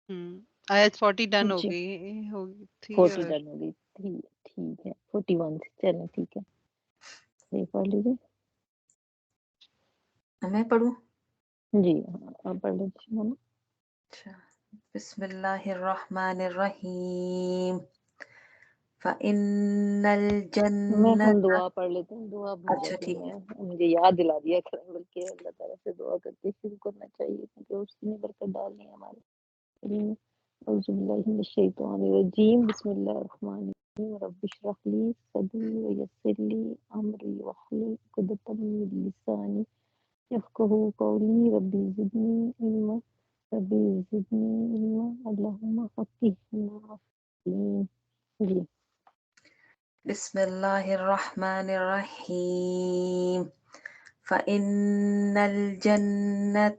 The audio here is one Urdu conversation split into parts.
آیت 40 ڈن ہو جی گئی ہوگی تھی 40 اور ڈن ہو گئی تھی، ٹھیک ہے 41 سے چلیں ٹھیک ہے، یہ پڑھ لیجیے میں پڑھوں؟ جی ہاں آپ پڑھ لیجیے مولانا۔ اچھا، بسم اللہ الرحمن الرحیم فَإِنَّ میں ہم الْجَنَّةَ دعا پڑھ لیتے ہیں، دعا بھول اچھا جاتی ٹھیک ہوں ہے. میں، مجھے یاد دلا دیا کریں بلکہ اللہ تعالیٰ سے دعا کرتے شروع کرنا چاہیے کیونکہ اس نے برکت ڈالنی ہے ہمارے علم میں۔ اعوذ باللہ من الشیطان الرجیم، بسم اللہ الرحمن الرحیم، رب اشرح لی صدری ویسر لی امری واحلل عقدۃ من لسانی یفقہوا قولی، ربی زدنی علما، ربی زدنی علما، اللہم فقہنا فی الدین۔ جی بسم اللہ الرحمن الرحیم فَإِنَّ الْجَنَّةَ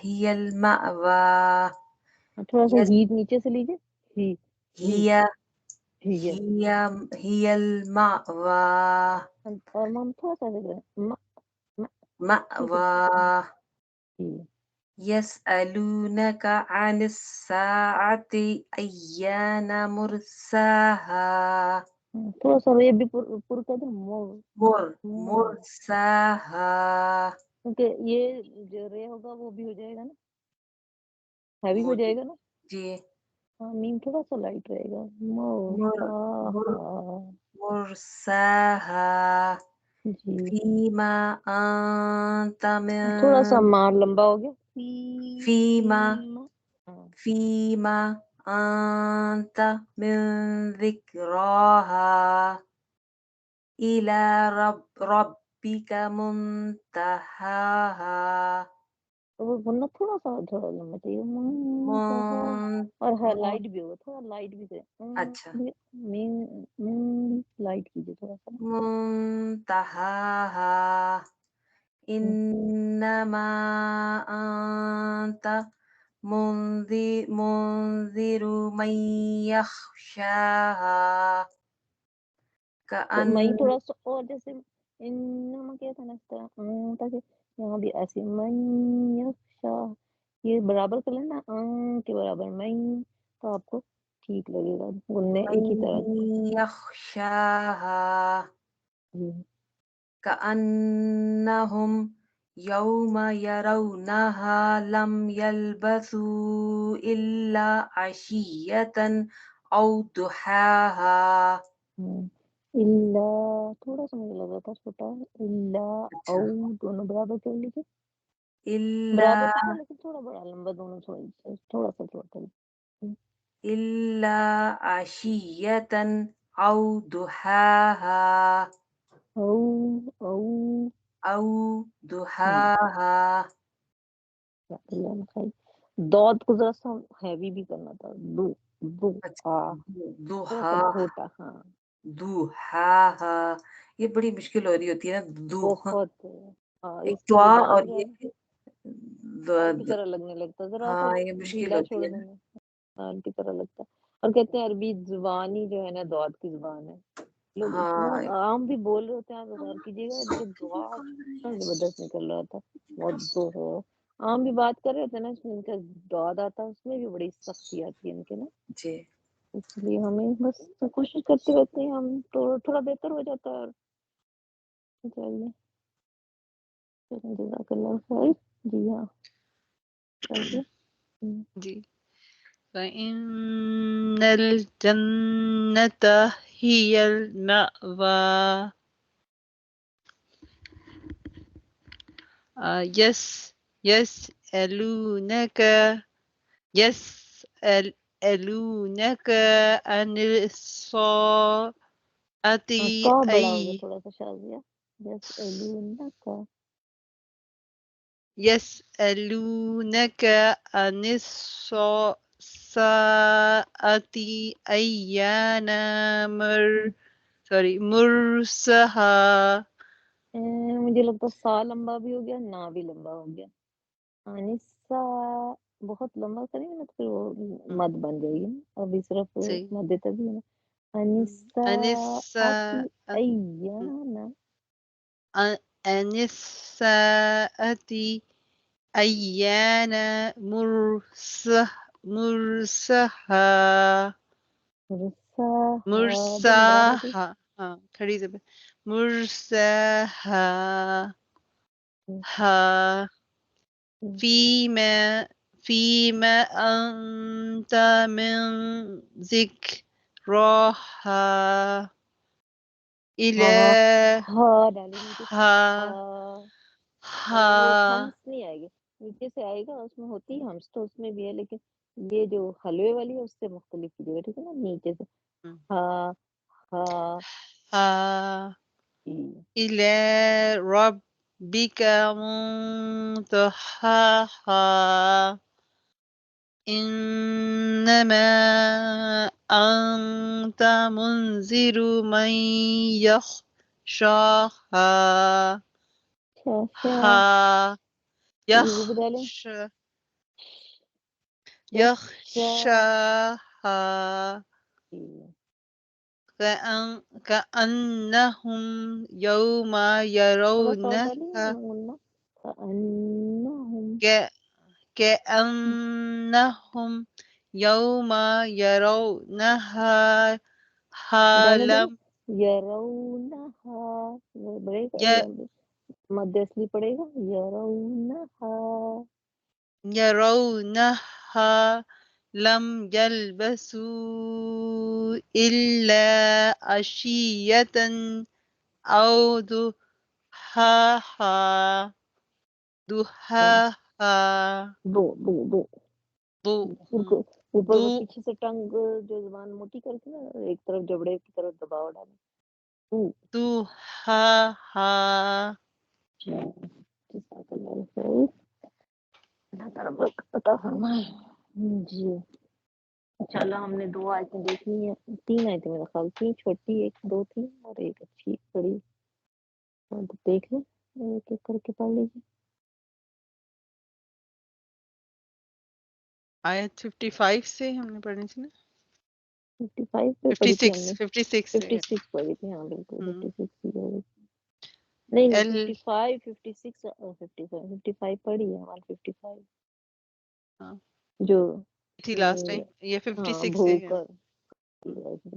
هِيَ الْمَأْوَىٰ تھوڑا سا یس ہی نیچے سے لیجیے، ہی ہِیَ ہی ہِیَ ہِیَ الْمَأْوَىٰ اور مام تھوڑا سا دیکھ رہے ہیں ٹھیک ہے مَأْوَىٰ جی يَسْأَلُونَكَ عَنِ السَّاعَةِ أَيَّانَ مُرْسَاهَا تھوڑا سا یہ بھی پر کر دیں مور مرساها کیونکہ یہ جو رے ہوگا وہ بھی ہو جائے گا نا، ہیوی ہو جائے گا نا، جی ہاں میم تھوڑا سا لائٹ رہے گا مر مرساها جی فيما أنت تھوڑا سا من مار لمبا ہو گیا فيما ہاں فيما أنت من ذكراها إلى ربك منتهاها تو وہ ورنہ تھوڑا لمبا چاہیے اور ہاں لائٹ بھی ہوگا، تھوڑا لائٹ بھی سے اچھا میم لائٹ کیجیے تھوڑا سا منتهاها إنما أنت منذر من يخشاها تو میں كأن تھوڑا سا اور جیسے انما کیا تھا نا اس طرح تاکہ یہاں بھی ایسے من یخشا یہ برابر کر لینا کے برابر میں، تو آپ کو ٹھیک لگے گا گننے من ایک ہی طرح سے۔ يخشاها جی كأنهم يوم يرونها لم يلبثوا إلا عشية أو ضحاها اللہ تھوڑا سا مجھے لگ رہا تھا چھوٹا اللہ او اچھا دونوں برابر کر لیجیے، برابر إلا تو تھا لیکن تھوڑا بڑا لمبا دونوں تھوڑا سا عشية أو ضحاها او او أو ضحاها اللہ خیر دود کو ذرا سا ہیوی بھی کرنا تھا دو دو تھوڑا سا ضحاها گھوٹا ہاں ضحاها یہ بڑی مشکل ہو رہی ہوتی ہے نا بہت ہاں ایک اس کا جو دعا اور دود ہے یہ دال کی طرح لگنے لگتا ہے، ذرا سا ہاں یہ مشکل ڈھیلا ہوتی چھوڑ ہے نا دینا دال کی طرح لگتا ہے، اور کہتے ہیں عربی زبان ہی جو ہے نا دعات کی زبان ہے، لوگ اتنا ہاں عام بھی بول رہے ہوتے ہیں، آپ غور کیجیے گا ان کے دعا اتنا زبردست نکل رہا تھا، ودو ہو عام بھی بات کر رہے ہوتے ہیں نا اس میں ان کا دعات آتا ہے اس میں بھی بڑی سختی آتی ہے ان کے نا، جی اس لیے ہمیں بس کوشش کرتے رہتے ہیں ہم تو تھوڑا بہتر ہو جاتا ہے، اور چلیے جزاک اللہ خیر جی ہاں چلیے جی فَإِنَّ الْجَنَّةَ هِيَ الْمَأْوَىٰ يسألونك عن الساعة کا بڑا ہو گیا تھوڑا سا شازیہ يسألونك عن الساعة أيان مرساها مجھے لگتا ہے سا لمبا بھی ہو گیا نا بھی لمبا ہو گیا، انسا بہت لمبا کریں گے نا تو پھر وہ مد بن جائے گی نا، ابھی صرف صحیح مد تبھی ہے نا، انسا آتی الساعة ایانا عن الساعة أيان مرسها رسا دم برابر دی مرساها کھڑی زبر مرساها ها فيما أنت من ذكرها إلى ہا ڈالیں نیچے سے ها لیکن وہ ها ہمس نہیں آئے گی، نیچے سے آئے گا، اس میں ہوتی ہے ہمس تو اس میں بھی ہے، لیکن یہ جو حلوے والی ہے اس سے مختلف کیجیے گا، ٹھیک ہے نا، نیچے سے ہا ہا ها إلى ربك منتهاها إنما أنت منذر من يخشاها ها بھی ڈالیں يخشاها كأنهم يوم تھوڑا سا اور يرونها ڈالیے نون کأنہم كأنهم يوم يرونها گانے دیں حالم یرونہا بڑے گا یا مد اصلی پڑے گا یرونہا يرونها لم يلبسوا إلا عشية أو ضحاها دو ان کو اوپر ضو پیچھے سے ٹنگ جو زبان موٹی کر کے نا ایک طرف جبڑے کی طرف دباؤ ڈالیں ضحاها جزاک اللہ خیر، اللہ تعالیٰ برکت عطا فرمائے۔ جی انشاءاللہ ہم نے 2 آیتیں دیکھنی ہیں، 3 آیتیں میرا خیال تھی، چھوٹی 1 2 تھی اور ایک اچھی بڑی، اور دیکھ لیں ایک ایک کر کے پڑھ لیجیے۔ آیت 55 سے ہم نے پڑھنی تھی نا 55 پہ پڑھی تھی ہم نے، 56 سے 56 پڑھی تھی، ہاں بالکل ہم، 56 کی پڑھی تھی۔ نہیں ایل 55 56 اور 55 پڑھی ہے ہماری 55 ہاں جو تھی لاسٹ ٹائم، یہ ہاں 56 سے بھوک ہے اور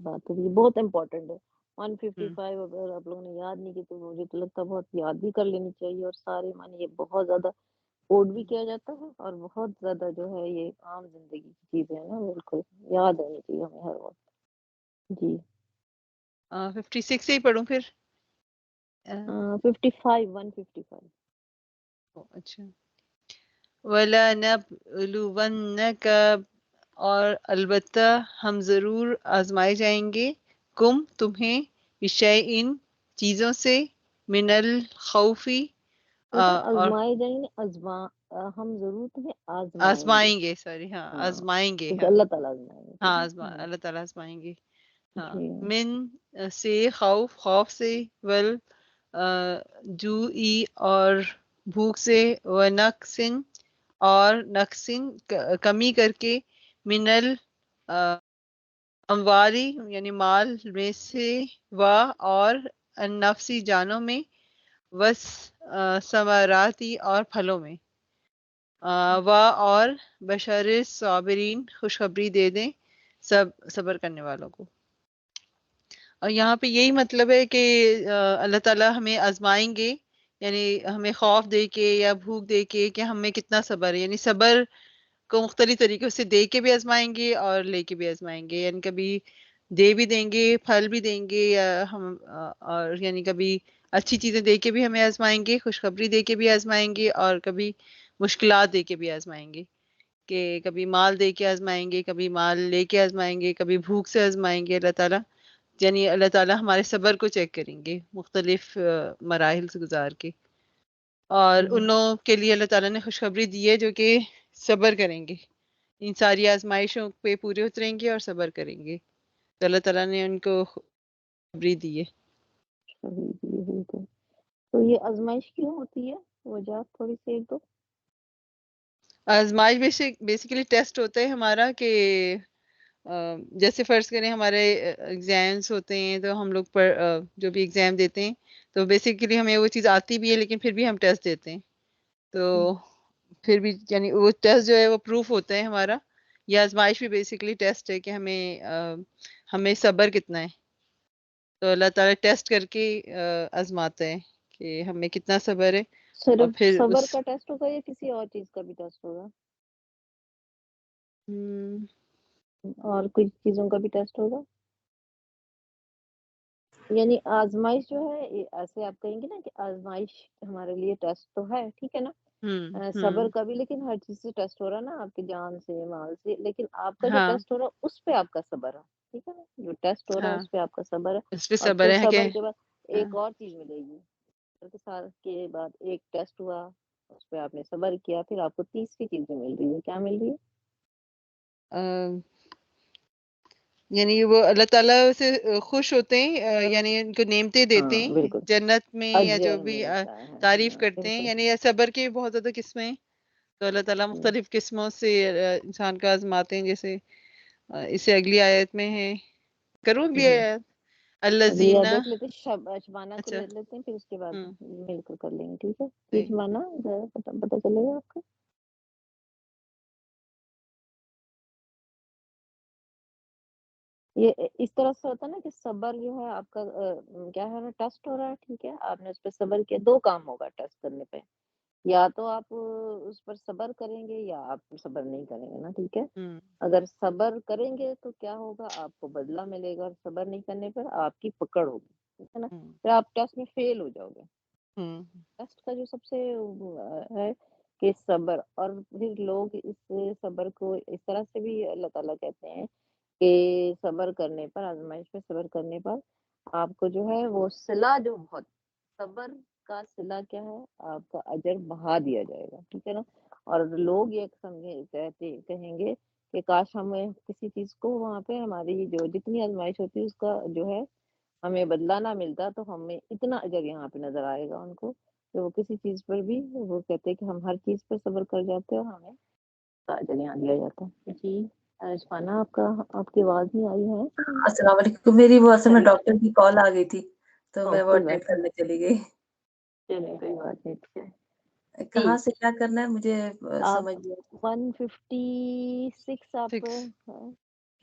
بات ہے، یہ بہت امپورٹنٹ ہے۔ 155 اگر آپ لوگوں نے یاد نہیں کی تو مجھے تو لگتا ہے بہت یاد بھی کر لینی چاہیے، اور سارے معنی یہ بہت زیادہ کوڈ بھی کیا جاتا ہے اور بہت زیادہ جو ہے یہ عام زندگی کی چیزیں ہیں نا، بالکل یاد رہنی چاہیے ہمیں ہر وقت۔ جی 56 سے ہی پڑھوں پھر 55 155 اچھا وَلَنَبْلُوَنَّكَ اور البتہ ہم ضرور آزمائے جائیں گے کم تمہیں بشیء چیزوں سے من الخوفی بیٹا اور آزمائے جائیں گے، ہم ضرور تمہیں آزمائیں گے، آزمائیں گے سوری ہاں ہاں آزمائیں گے کیونکہ ہاں اللہ تعالیٰ آزمائیں گے، ٹھیک ہاں ہے ہاں اللہ تعالیٰ آزمائیں گے ہاں جی من سے خوف سے ول جوئی اور بھوک سے و نقصن اور نقصن کمی کر کے من اموالی یعنی مال میں سے و اور النفسی جانوں میں وس ثمراتی اور پھلوں میں و اور بشر صابرین خوشخبری دے دیں سب صبر کرنے والوں کو۔ اور یہاں پہ یہی مطلب ہے کہ اللہ تعالیٰ ہمیں آزمائیں گے، یعنی ہمیں خوف دے کے یا بھوک دے کے کہ ہمیں کتنا صبر ہے، یعنی صبر کو مختلف طریقوں سے دے کے بھی آزمائیں گے اور لے کے بھی آزمائیں گے، یعنی کبھی دے بھی دیں گے پھل بھی دیں گے یا ہم اور یعنی کبھی اچھی چیزیں دے کے بھی ہمیں آزمائیں گے، خوشخبری دے کے بھی آزمائیں گے، اور کبھی مشکلات دے کے بھی آزمائیں گے، کہ کبھی مال دے کے آزمائیں گے، کبھی مال لے کے آزمائیں گے، کبھی بھوک سے آزمائیں گے اللہ تعالیٰ، یعنی اللہ تعالیٰ ہمارے صبر کو چیک کریں گے مختلف مراحل سے گزار کے، اور ان لوگوں کے لیے اللہ تعالیٰ نے خوشخبری دی ہے جو کہ صبر کریں گے، ان ساری آزمائشوں پہ پورے اتریں گے اور صبر کریں گے، تو اللہ تعالیٰ نے ان کو خوشخبری دی ہے۔ بالکل۔ تو یہ آزمائش کیوں ہوتی ہے، وجہ تھوڑی سی 1 2؟ آزمائش بیسیکلی ٹیسٹ ہوتا ہے ہمارا کہ جیسے فرض کریں ہمارے ایگزامس ہوتے ہیں تو ہم لوگ جو بھی ایگزام دیتے ہیں تو بیسیکلی ہمیں وہ چیز آتی بھی ہے لیکن پھر بھی ہم ٹیسٹ دیتے ہیں، تو پھر بھی یعنی وہ ٹیسٹ جو ہے وہ پروف ہوتا ہے ہمارا. یہ آزمائش بھی بیسکلی ٹیسٹ ہے کہ ہمیں صبر کتنا ہے. تو اللہ تعالیٰ ٹیسٹ کر کے آزماتا ہے کہ ہمیں کتنا صبر ہے. اور صرف پھر صبر کا ٹیسٹ ہوگا یا کسی اور چیز کا بھی ٹیسٹ ہوگا؟ اور کچھ چیزوں کا بھی ٹیسٹ ہوگا؟ یعنی آزمائش جو ہے ایسے آپ کہیں گے نا کہ آزمائش ہمارے لیے ٹیسٹ تو ہے، ٹھیک ہے نا، صبر کا بھی، لیکن ہر چیز سے ٹیسٹ ہو رہا ہے نا، آپ کی جان سے، مال سے، لیکن آپ کا جو ہاں ٹیسٹ ہو رہا ہے اس پہ آپ کا صبر ہے، ٹھیک ہے نا، جو ٹیسٹ ہو رہا ہے ہاں اس پہ آپ کا صبر ہے. اس پہ اور صبر پھر ہے کہ صبر کے بعد ایک اور چیز ملے گی، صبر کے ساتھ کے بعد ایک ٹیسٹ ہوا، اس پہ آپ نے صبر کیا، پھر آپ کو تیسری چیز جو مل رہی ہے، کیا مل رہی ہے؟ یعنی وہ اللہ تعالیٰ سے خوش ہوتے ہیں، یعنی ان کو نعمتیں دیتے ہیں بالکل، جنت میں، یا جو اجر بھی ملتا ہے، تعریف ہاں کرتے ہیں. بالکل. یعنی صبر کے بہت زیادہ قسمیں ہیں. تو اللہ تعالیٰ مختلف قسموں سے انسان کو آزماتے ہیں. جیسے اسے اگلی آیت میں ہے، کروں اگلی آیت، اگلی الذین. دیکھ لیتے شبانہ کو اچھا. لے لیتے ہیں، پھر اس کے بعد ہوں مل کر کر لیں گے، ٹھیک ہے. صحیح. شبانہ پتہ چلے گا آپ کو. یہ اس طرح سے ہوتا ہے نا کہ صبر جو ہے آپ کا کیا ہے، ٹیسٹ ہو رہا ہے، ٹھیک ہے، آپ نے اس پہ صبر کیا. دو کام ہوگا ٹیسٹ کرنے پہ، یا تو آپ اس پر صبر کریں گے یا آپ صبر نہیں کریں گے نا، ٹھیک ہے. اگر صبر کریں گے تو کیا ہوگا، آپ کو بدلہ ملے گا، اور صبر نہیں کرنے پر آپ کی پکڑ ہوگی، ٹھیک ہے نا، پھر آپ ٹیسٹ میں فیل ہو جاؤ گے. ٹیسٹ کا جو سب سے ہے کہ صبر، اور پھر لوگ اس صبر کو اس طرح سے بھی اللہ تعالیٰ کہتے ہیں کہ صبر کرنے پر، آزمائش میں صبر کرنے پر آپ کو جو ہے وہ صلہ، جو بہت صبر کا صلہ کیا ہے، آپ کا اجر بڑھا دیا جائے گا، ٹھیک ہے نا. اور لوگ یہ کہیں گے کہ کاش ہمیں کسی چیز کو وہاں پہ ہماری جو جتنی آزمائش ہوتی ہے اس کا جو ہے ہمیں بدلہ نہ ملتا، تو ہمیں اتنا اجر یہاں پہ نظر آئے گا ان کو کہ وہ کسی چیز پر بھی وہ کہتے ہیں کہ ہم ہر چیز پر صبر کر جاتے ہیں اور ہمیں اجر یہاں دیا جاتا ہے. جی شفانہ، آپ کی آواز نہیں آئی ہے. السلام علیکم. میری وہ اصل میں ڈاکٹر کی کال آ گئی تھی تو میں وہ کوئی اٹینڈ بات نہیں، کرنے چلی گئی. چلیے کوئی بات نہیں، ٹھیک ہے. کہاں سے کیا کرنا ہے مجھے آپ سمجھ نہیں. 156 آپ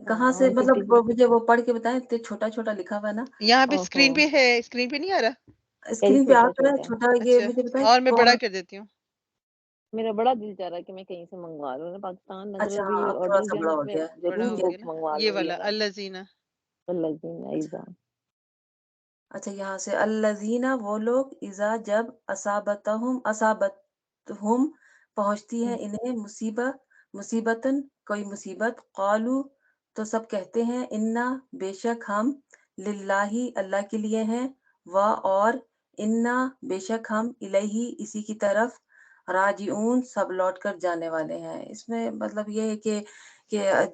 کہاں سے، مطلب مجھے وہ پڑھ کے بتائیں. چھوٹا چھوٹا لکھا ہوا ہے نا. یہاں پہ اسکرین پہ ہے، اسکرین پہ نہیں آ رہا. اسکرین پہ آ رہا ہے چھوٹا. یہ اچھا، مجھے بتائیں اور میں بڑا کون. کر دیتی ہوں. میرا بڑا دل چاہ رہا ہے کہ میں کہیں سے منگوا لوں نا، پاکستان اچھا اگر ابھی ہاں اب تھوڑا آرڈر سا جو ہے بڑا نا ہو میں گیا. بڑا ضرور ہو وہ گیا نا منگوا یہ لوں گی. والا الذین. اچھا یہاں سے الذین، وہ لوگ، اذا، جب، اصابتہم پہنچتی ہے انہیں مصیبتن کوئی مصیبت، قالو تو سب کہتے ہیں، انا بے شک ہم، للہ اللہ کے لیے ہیں، و اور، انا بے شک ہم، الیہ اسی کی طرف، راجعون سب لوٹ کر جانے والے ہیں. اس میں مطلب یہ ہے کہ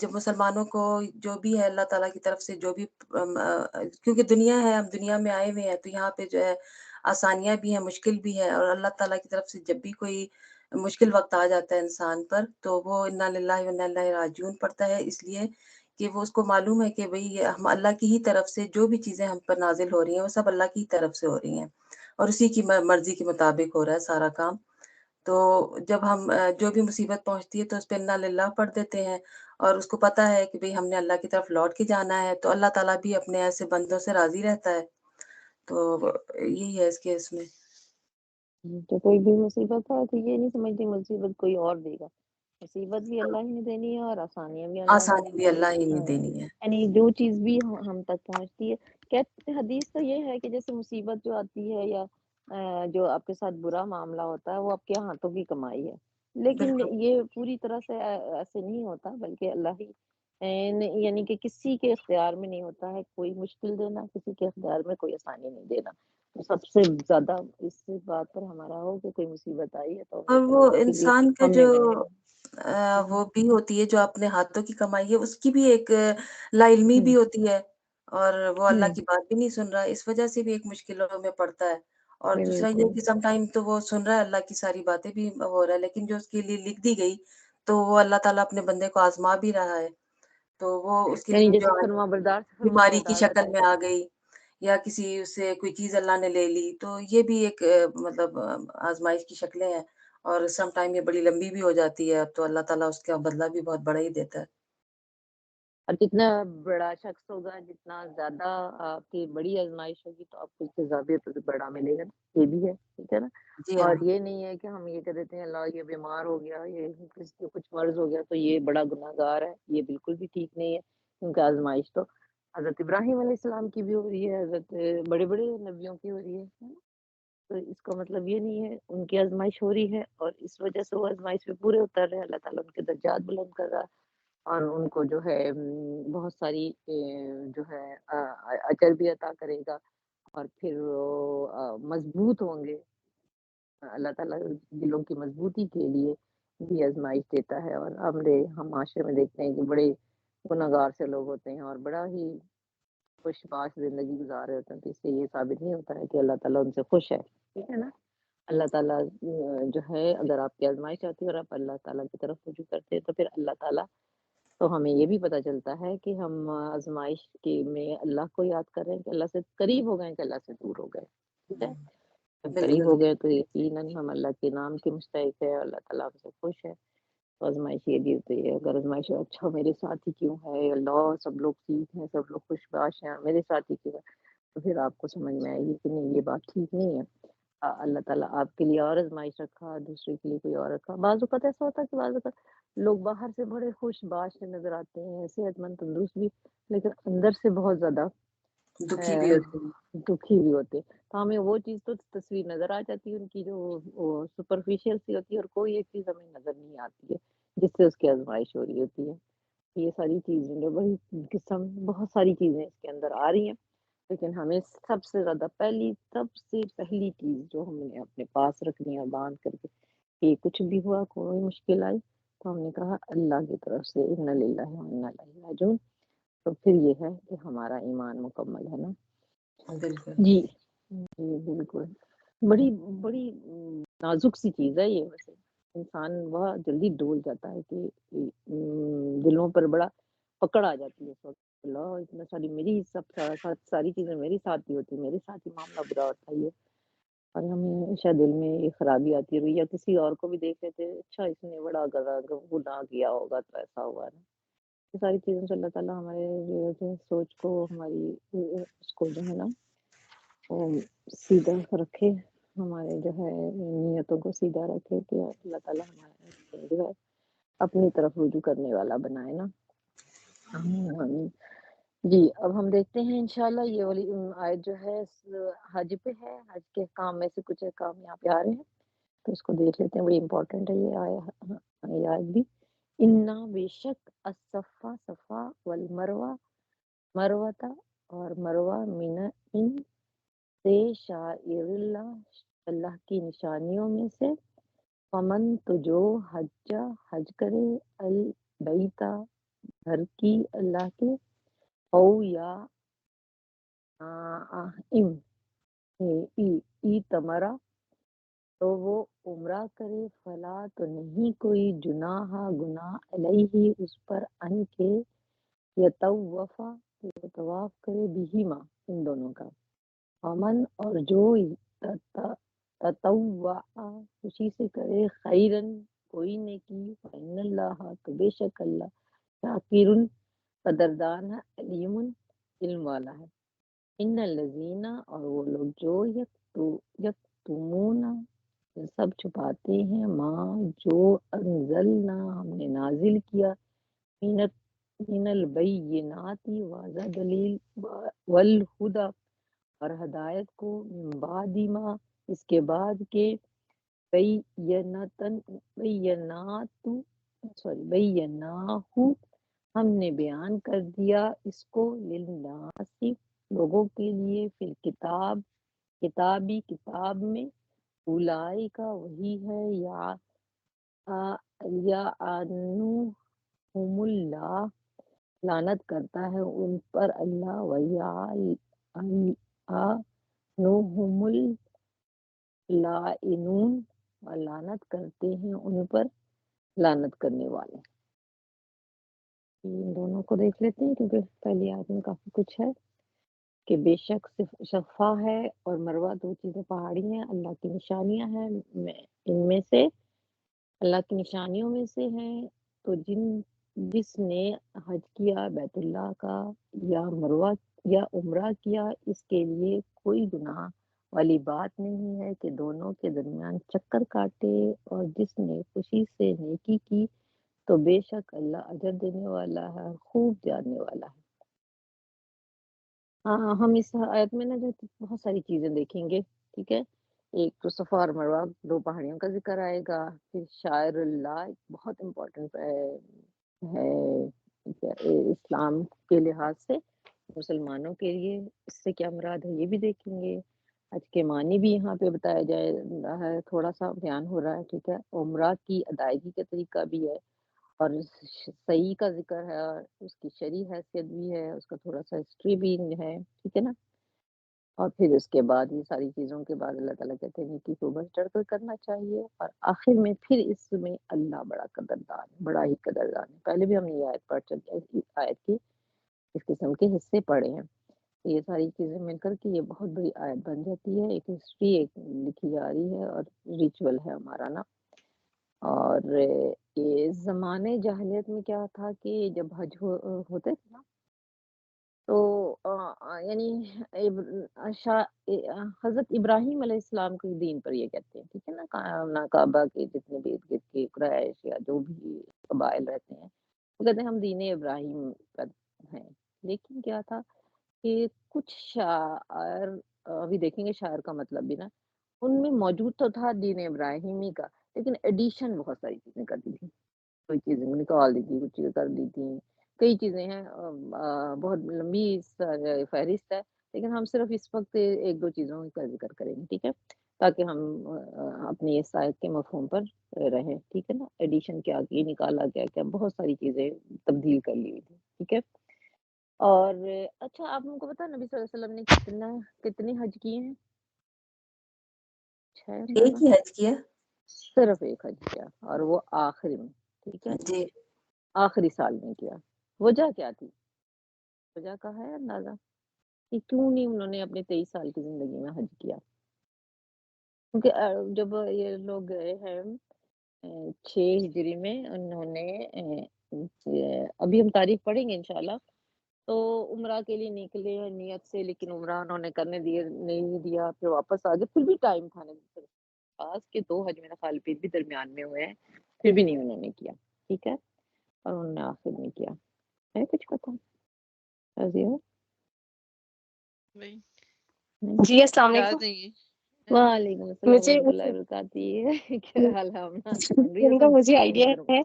جب مسلمانوں کو جو بھی ہے اللہ تعالیٰ کی طرف سے جو بھی، کیونکہ دنیا ہے، ہم دنیا میں آئے ہوئے ہیں تو یہاں پہ جو ہے آسانیاں بھی ہیں، مشکل بھی ہے، اور اللہ تعالیٰ کی طرف سے جب بھی کوئی مشکل وقت آ جاتا ہے انسان پر تو وہ انا للہ و انا الیہ راجعون پڑھتا ہے، اس لیے کہ وہ اس کو معلوم ہے کہ بھئی ہم اللہ کی ہی طرف سے جو بھی چیزیں ہم پر نازل ہو رہی ہیں وہ سب اللہ کی طرف سے ہو رہی ہیں، اور اسی کی مرضی کے مطابق ہو رہا ہے سارا کام. تو جب ہم جو بھی مصیبت پہنچتی ہے تو اس پہ انا للہ پڑھ دیتے ہیں، اور اس کو پتہ ہے کہ بھئی ہم نے اللہ کی طرف لوٹ کے جانا ہے، تو اللہ تعالیٰ بھی اپنے ایسے بندوں سے راضی رہتا ہے. تو یہی ہے اس کیس میں. تو کوئی بھی مصیبت ہے تو یہ نہیں سمجھتی مصیبت کوئی اور دے گا، مصیبت بھی اللہ ہی نے دینی ہے اور آسانیاں بھی اللہ ہی نے آسانی بھی دینی اللہ ہی ہے. نے دینی ہے. یعنی جو چیز بھی ہم تک پہنچتی ہے، کہتے ہیں حدیث تو یہ ہے کہ جیسے مصیبت جو آتی ہے یا جو آپ کے ساتھ برا معاملہ ہوتا ہے وہ آپ کے ہاتھوں کی کمائی ہے، لیکن بالکل یہ پوری طرح سے ایسے نہیں ہوتا، بلکہ اللہ ہی یعنی کہ کسی کے اختیار میں نہیں ہوتا ہے کوئی مشکل دینا، کسی کے اختیار میں کوئی آسانی نہیں دینا. تو سب سے زیادہ اس بات پر ہمارا ہو کہ کوئی مصیبت آئی ہے تو اور وہ اللہ کے لیے انسان کا ہم نے جو محنت. وہ بھی ہوتی ہے جو اپنے ہاتھوں کی کمائی ہے، اس کی بھی ایک لا علمی بھی ہوتی ہے، اور وہ اللہ کی بات بھی نہیں سن رہا، اس وجہ سے بھی ایک مشکلوں میں پڑتا ہے. اور دوسرا یہ بالکل کہ سم ٹائم تو وہ سن رہا ہے اللہ کی ساری باتیں بھی ہو رہا ہے، لیکن جو اس کے لیے لکھ دی گئی تو وہ اللہ تعالیٰ اپنے بندے کو آزما بھی رہا ہے. تو وہ اس کے یعنی جو جیسے فرما بردار سے فرما بیماری کی بردار شکل بنائے میں گا. آ گئی یا کسی سے کوئی چیز اللہ نے لے لی، تو یہ بھی ایک مطلب آزمائش کی شکلیں ہیں. اور سم ٹائم یہ بڑی لمبی بھی ہو جاتی ہے، تو اللہ تعالیٰ اس کا بدلہ بھی بہت بڑا ہی دیتا ہے۔ اور جتنا بڑا شخص ہوگا، جتنا زیادہ آپ کی بڑی آزمائش ہوگی، تو آپ کو اس سے زیادہ بڑا ملے گا نا، یہ بھی ہے، ٹھیک ہے نا۔ جی ہاں، اور یہ نہیں ہے کہ ہم یہ کہہ دیتے ہیں اللہ یہ بیمار ہو گیا، یہ کسی کو کچھ مرض ہو گیا تو یہ بڑا گناہ گار ہے، یہ بالکل بھی ٹھیک نہیں ہے، کیونکہ آزمائش تو حضرت ابراہیم علیہ السلام کی بھی ہو رہی ہے، حضرت بڑے بڑے نبیوں کی ہو رہی ہے۔ تو اس کا مطلب یہ نہیں ہے ان کی آزمائش ہو رہی ہے اور اس وجہ سے وہ آزمائش میں پورے اتر رہے ہیں، اللہ تعالیٰ ان کے درجات بلند کر رہا ہے اور ان کو جو ہے بہت ساری جو ہے اجر بھی عطا کرے گا، اور پھر وہ مضبوط ہوں گے۔ اللہ تعالیٰ دلوں کی مضبوطی کے لیے بھی آزمائش دیتا ہے، اور ہم معاشرے میں دیکھتے ہیں کہ بڑے گناہ گار سے لوگ ہوتے ہیں اور بڑا ہی خوش باش زندگی گزار رہے ہوتے ہیں، تو اس سے یہ ثابت نہیں ہوتا ہے کہ اللہ تعالیٰ ان سے خوش ہے، ٹھیک ہے نا۔ اللہ تعالیٰ جو ہے اگر آپ کی آزمائش آتی ہے اور آپ اللہ تعالیٰ کی طرف رجوع کرتے ہیں تو پھر اللہ تعالیٰ، تو ہمیں یہ بھی پتہ چلتا ہے کہ ہم آزمائش میں اللہ کو یاد کر رہے ہیں کہ اللہ سے قریب ہو گئے کہ اللہ سے دور ہو گئے، ٹھیک ہے۔ جب قریب بالکل، ہو گئے تو یقیناً ہم اللہ کے نام کے مستحق ہے، اللہ تعالیٰ ہم سے خوش ہے۔ تو آزمائش یہ بھی ہوتی ہے، اگر آزمائش اچھا میرے ساتھ ہی کیوں ہے اللہ، سب لوگ ٹھیک ہیں، سب لوگ خوش باش ہیں، میرے ساتھ ہی کیوں ہے، تو پھر آپ کو سمجھ میں آئے گی کہ نہیں یہ بات ٹھیک نہیں ہے۔ اللہ تعالیٰ آپ کے لیے اور آزمائش رکھا، دوسرے کے لیے کوئی اور رکھا۔ بعض اوقات ایسا ہوتا ہے کہ بعض اوقات لوگ باہر سے بڑے خوش باش سے نظر آتے ہیں، صحت مند تندرست بھی، لیکن اندر سے بہت زیادہ دکھی بھی ہوتی ہے۔ دکھی بھی ہوتے، تو ہمیں وہ چیز تو تصویر نظر آ جاتی ہے ان کی جو سپرفیشل سی ہوتی ہے، اور کوئی ایک چیز ہمیں نظر نہیں آتی ہے جس سے اس کی آزمائش ہو رہی ہوتی ہے۔ یہ ساری چیزیں جو بڑی قسم بہت ساری چیزیں اس کے اندر آ رہی ہیں، لیکن ہمیں سب سے زیادہ سب سے پہلی چیز جو ہم نے اپنے پاس رکھنی ہے باندھ کر کے، کہ کچھ بھی ہوا، کوئی مشکل آئی تو ہم نے کہا اللہ کی طرف سے انا للہ و انا الیہ راجعون، تو پھر یہ ہے کہ ہمارا ایمان مکمل ہے نا۔ بالکل، جی جی بالکل، بڑی بڑی نازک سی چیز ہے یہ، ویسے انسان بہت جلدی ڈول جاتا ہے کہ دلوں پر بڑا پکڑ آ جاتی ہے اس وقت، اللہ اتنا ساری چیزیں میری ساتھ ہی ہوتی، میرے ساتھ ہی معاملہ برا ہوتا ہے یہ، اور ہمیں ہمیشہ دل میں یہ خرابی آتی ہے، یا کسی اور کو بھی دیکھ لیتے اچھا اس نے بڑا گناہ کیا ہوگا تو ایسا ہوا نا۔ یہ ساری چیزوں سے اللہ تعالیٰ ہمارے جو سوچ کو، ہماری اس کو جو ہے نا وہ سیدھا رکھے، ہمارے جو ہے نیتوں کو سیدھا رکھے کہ اللہ تعالیٰ ہمارے جو ہے اپنی طرف رجوع کرنے والا بنائے نا۔ آمین آمین۔ جی اب ہم دیکھتے ہیں انشاءاللہ یہ والی آیت جو ہے حج پہ ہے، حج کے کام میں سے کچھ کام یہاں پہ آ رہے ہیں تو اس کو دیکھ لیتے ہیں، بڑی امپورٹنٹ ہے یہ آیت بھی۔ انا بے شک الصفا صفا والمروہ مروتا اور مروہ من ان سے شعائر اللہ اللہ کی نشانیوں میں سے، فمن تو جو حج کرے البیتا گھر کی اللہ کے، او یا ای تمرا تو وہ عمرہ کرے، فلا تو نہیں کوئی گناہ علیہ اس پر ان کے یطوفا وہ طواف کرے بہما ان دونوں کا، امن اور جو تطوع خوشی سے کرے خیرن کوئی نیکی، فإن اللہ تو بے شک اللہ شاکر قدردان ہے، علیم علم والا ہے۔ ان الذین اور وہ لوگ جو یکتمون سب چھپاتے ہیں، ماں جو انزلنا ہم نے نازل کیا، من البینات واضح دلیل، والہدی اور ہدایت کو، من بعد ما اس کے بعد کے، بیناہو ہم نے بیان کر دیا اس کو، للناس لوگوں کے لیے، فی الکتاب کتاب میں، اولائی کا وہی ہے، یعنوہم اللہ لعنت کرتا ہے ان پر اللہ، وَيَلْعَنُهُمُ اللَّاعِنُونَ اور لعنت کرتے ہیں ان پر لعنت کرنے والے۔ ان دونوں کو دیکھ لیتے ہیں کیونکہ پہلی آیت میں کافی کچھ ہے کہ بے شک صفا ہے اور مروہ دو چیزیں پہاڑی ہیں، اللہ کی نشانیاں ہیں، ان میں سے اللہ کی نشانیوں میں سے ہیں، تو جس نے حج کیا بیت اللہ کا یا مروہ یا عمرہ کیا، اس کے لیے کوئی گناہ والی بات نہیں ہے کہ دونوں کے درمیان چکر کاٹے، اور جس نے خوشی سے نیکی کی تو بے شک اللہ اجر دینے والا ہے، خوب جاننے والا ہے۔ ہاں ہم اس آیت میں نا جو بہت ساری چیزیں دیکھیں گے، ٹھیک ہے۔ ایک تو صفا اور مروہ، دو پہاڑیوں کا ذکر آئے گا، پھر شاعر اللہ ایک بہت امپورٹنٹ ہے اسلام کے لحاظ سے، مسلمانوں کے لیے اس سے کیا مراد ہے یہ بھی دیکھیں گے۔ حج کے معنی بھی یہاں پہ بتایا جائے رہا ہے، تھوڑا سا بیان ہو رہا ہے، ٹھیک ہے۔ عمرہ کی ادائیگی کا طریقہ بھی ہے، اور صحیح کا ذکر ہے، اور اس کی شرعی حیثیت بھی ہے، اس کا تھوڑا سا ہسٹری بھی ہے، ٹھیک ہے نا۔ اور پھر اس کے بعد یہ ساری چیزوں کے بعد اللہ تعالیٰ کہتے ہیں نیکی کو بڑھ چڑھ کر کرنا چاہیے، اور آخر میں پھر اس میں اللہ بڑا قدردان ہے، بڑا ہی قدردان ہے۔ پہلے بھی ہم نے یہ آیت پڑھ چکے، اس آیت کی اس قسم کے حصے پڑھے ہیں۔ یہ ساری چیزیں مل کر کے یہ بہت بڑی آیت بن جاتی ہے، ایک ہسٹری ایک لکھی جا رہی ہے، اور ریچول ہے ہمارا نا۔ اور یہ زمانے جاہلیت میں کیا تھا کہ جب حج ہوتے تھے نا، تو یعنی حضرت ابراہیم علیہ السلام کے دین پر یہ کہتے ہیں، ٹھیک ہے نا، کعبہ کے جتنے بھی ارد گرد کے قریش یا جو بھی قبائل رہتے ہیں، وہ کہتے ہیں ہم دین ابراہیم پر ہیں۔ لیکن کیا تھا کہ کچھ شاعر، ابھی دیکھیں گے شاعر کا مطلب بھی نا، ان میں موجود تو تھا دین ابراہیمی کا، لیکن ایڈیشن بہت ساری چیزیں کر دی تھی، کوئی چیزیں نکال دی تھی، کچھ چیزیں کر دی تھی، کئی چیزیں ہیں، بہت لمبی فہرست ہے، لیکن ہم صرف اس وقت ایک دو چیزوں کا ذکر کریں گے، ٹھیک ہے، تاکہ ہم اپنی اس آیت کے مفہوم پر رہیں، ٹھیک ہے نا۔ ایڈیشن کیا کی، نکالا کیا کیا، بہت ساری چیزیں تبدیل کر لی ہوئی تھی، ٹھیک ہے۔ اور اچھا آپ لوگوں کو پتا نبی صلی اللہ علیہ وسلم نے کتنے حج کیے ہیں؟ 6 ایک ہی حج کیا؟ صرف ایک حج کیا، اور وہ آخری میں، ٹھیک ہے، جی آخری سال میں کیا۔ وجہ کیا تھی؟ وجہ کا ہے اندازہ کہ کیوں نہیں انہوں نے اپنے 23 سال کی زندگی میں حج کیا؟ کیونکہ جب یہ لوگ گئے ہیں 6 ہجری میں، انہوں نے ابھی ہم تاریخ پڑھیں گے انشاءاللہ، تو عمرہ کے لیے نکلے ہیں نیت سے، لیکن عمرہ انہوں نے کرنے نہیں دیا، پھر واپس آ گئے، پھر بھی ٹائم تھا نبی صلی اللہ علیہ وسلم کے پاس کہ 2 حج میرا خیال پھر بھی درمیان میں ہوئے ہیں، پھر بھی نہیں انہوں نے کیا، ٹھیک ہے، اور انہوں نے آخر میں کیا ہے۔ کچھ پتا رضیہ؟ وہی جی السلام بتا علیکم۔ دیں گے۔ وعلیکم السلام مجھے ورحمۃ اللہ وبرکاتہ، کیا حال ہے آپ؟ سن رہی ہو ان کا سب؟ مجھے آئیڈیا ہے۔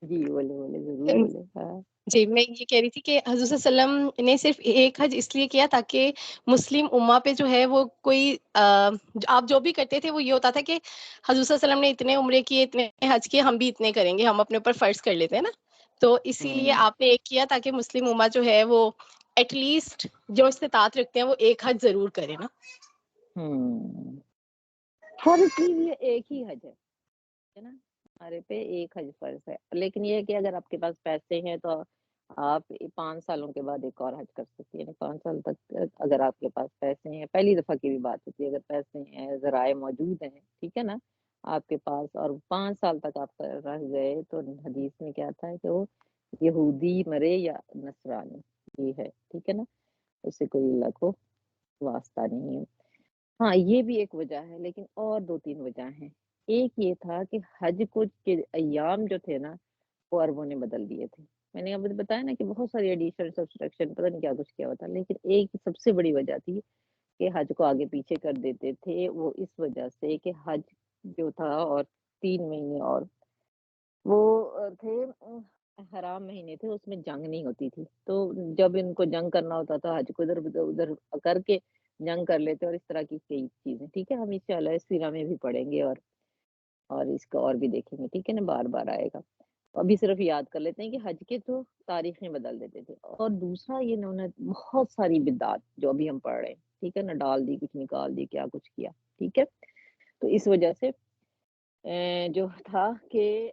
جی بولے ضرور بولے۔ ہاں جی میں یہ کہہ رہی تھی کہ حضور صلی اللہ علیہ وسلم نے صرف ایک حج اس لیے کیا تاکہ مسلم امہ پہ جو ہے وہ کوئی آپ جو بھی کرتے تھے وہ یہ ہوتا تھا کہ حضور صلی اللہ علیہ وسلم نے اتنے عمرے کیے، اتنے حج کیے، ہم بھی اتنے کریں گے، ہم اپنے اوپر فرض کر لیتے ہیں نا، تو اسی لیے آپ نے ایک کیا تاکہ مسلم امہ جو ہے وہ ایٹ لیسٹ جو استطاعت رکھتے ہیں وہ ایک حج ضرور کرے نا۔ ہر چیز یہ ایک ہی حج ہے نا، ہمارے پہ ایک حج فرض ہے، لیکن یہ ہے کہ اگر آپ کے پاس پیسے ہیں تو آپ 5 سالوں کے بعد ایک اور حج کر سکتی ہیں، 5 سال تک اگر آپ کے پاس پیسے ہیں، پہلی دفعہ کی بھی بات ہوتی ہے، اگر پیسے ہیں، ذرائع موجود ہیں، ٹھیک ہے نا آپ کے پاس، اور 5 سال تک آپ رہ گئے، تو حدیث میں کیا تھا کہ وہ یہودی مرے یا نصرانی، یہ ہے، ٹھیک ہے نا، اس سے کوئی اللہ کو واسطہ نہیں ہے۔ ہاں یہ بھی ایک وجہ ہے، لیکن اور 2-3 وجہ ہیں۔ ایک یہ تھا کہ حج کو کے ایام جو تھے نا وہ عربوں نے بدل دیے تھے، میں نے اب بتایا نا کہ بہت ساری ایڈیشن سبسٹریکشن پتہ نہیں کیا کچھ کیا ہوتا، لیکن ایک سب سے بڑی وجہ تھی کہ حج کو آگے پیچھے کر دیتے تھے، وہ اس وجہ سے کہ حج جو تھا اور 3 مہینے اور وہ تھے حرام مہینے تھے، اس میں جنگ نہیں ہوتی تھی، تو جب ان کو جنگ کرنا ہوتا تھا حج کو ادھر کر کے جنگ کر لیتے، اور اس طرح کی کئی چیزیں، ٹھیک ہے، ہم انشاءاللہ سیرہ میں بھی پڑھیں گے، اور اس کا اور بھی دیکھیں گے، ٹھیک ہے نا، بار بار آئے گا، ابھی صرف یاد کر لیتے ہیں کہ حج کے تو تاریخیں بدل دیتے تھے۔ اور دوسرا یہ انہوں نے بہت ساری بدعات جو ابھی ہم پڑھ رہے ہیں، ٹھیک ہے نا، ڈال دی، کچھ نکال دی، کیا کچھ کیا، ٹھیک ہے، تو اس وجہ سے جو تھا کہ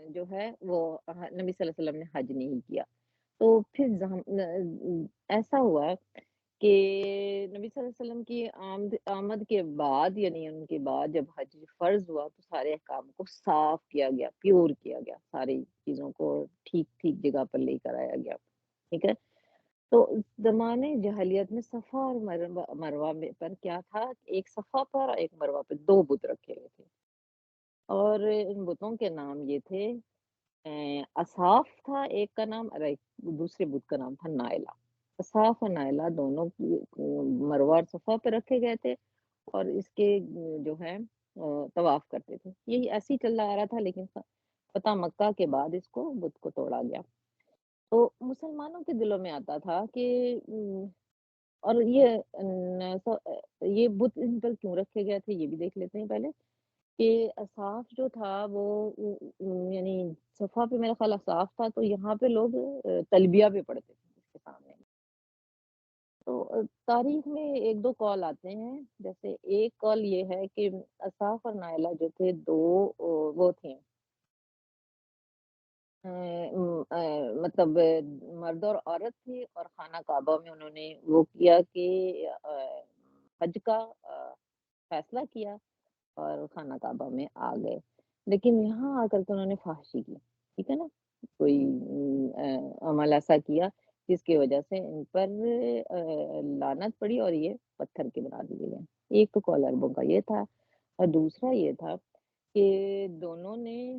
جو ہے وہ نبی صلی اللہ علیہ وسلم نے حج نہیں کیا، تو پھر ایسا ہوا کہ نبی صلی اللہ علیہ وسلم کی آمد کے بعد، یعنی ان کے بعد جب حج فرض ہوا تو سارے احکام کو صاف کیا گیا، پیور کیا گیا، ساری چیزوں کو ٹھیک ٹھیک جگہ پر لے کر آیا گیا. ٹھیک ہے. تو زمانے جاہلیت میں صفا اور مروہ پر کیا تھا، ایک صفا پر اور ایک مروہ پہ 2 بت رکھے ہوئے تھے، اور ان بتوں کے نام یہ تھے اصاف تھا ایک کا نام، اور ایک دوسرے بت کا نام تھا نائلہ. اصاف اور نائلہ دونوں مروہ اور صفا پہ رکھے گئے تھے، اور اس کے جو ہے طواف کرتے تھے. یہی ایسے ہی چلتا آ رہا تھا، لیکن فتح مکہ کے بعد اس کو بت کو توڑا گیا. تو مسلمانوں کے دلوں میں آتا تھا کہ اور یہ بت ان پر کیوں رکھے گئے تھے یہ بھی دیکھ لیتے ہیں پہلے، کہ اصاف جو تھا وہ یعنی صفا پہ میرا خیال اصاف تھا، تو یہاں پہ لوگ تلبیہ پہ پڑھتے تھے اس کے سامنے. تو تاریخ میں 1-2 قول آتے ہیں، جیسے ایک قول یہ ہے کہ اصاف اور نائلہ جو تھے 2 وہ تھے مطلب مرد اور عورت تھے، اور خانہ کعبہ میں انہوں نے وہ کیا کہ حج کا فیصلہ کیا اور خانہ کعبہ میں آ گئے. لیکن یہاں آ کر کے انہوں نے فحاشی کی. ٹھیک ہے نا، کوئی عمل ایسا کیا جس کی وجہ سے ان پر لعنت پڑی اور یہ پتھر کے بنا دیے گئے. ایک تو قول عربوں کا یہ تھا، اور دوسرا یہ تھا کہ دونوں نے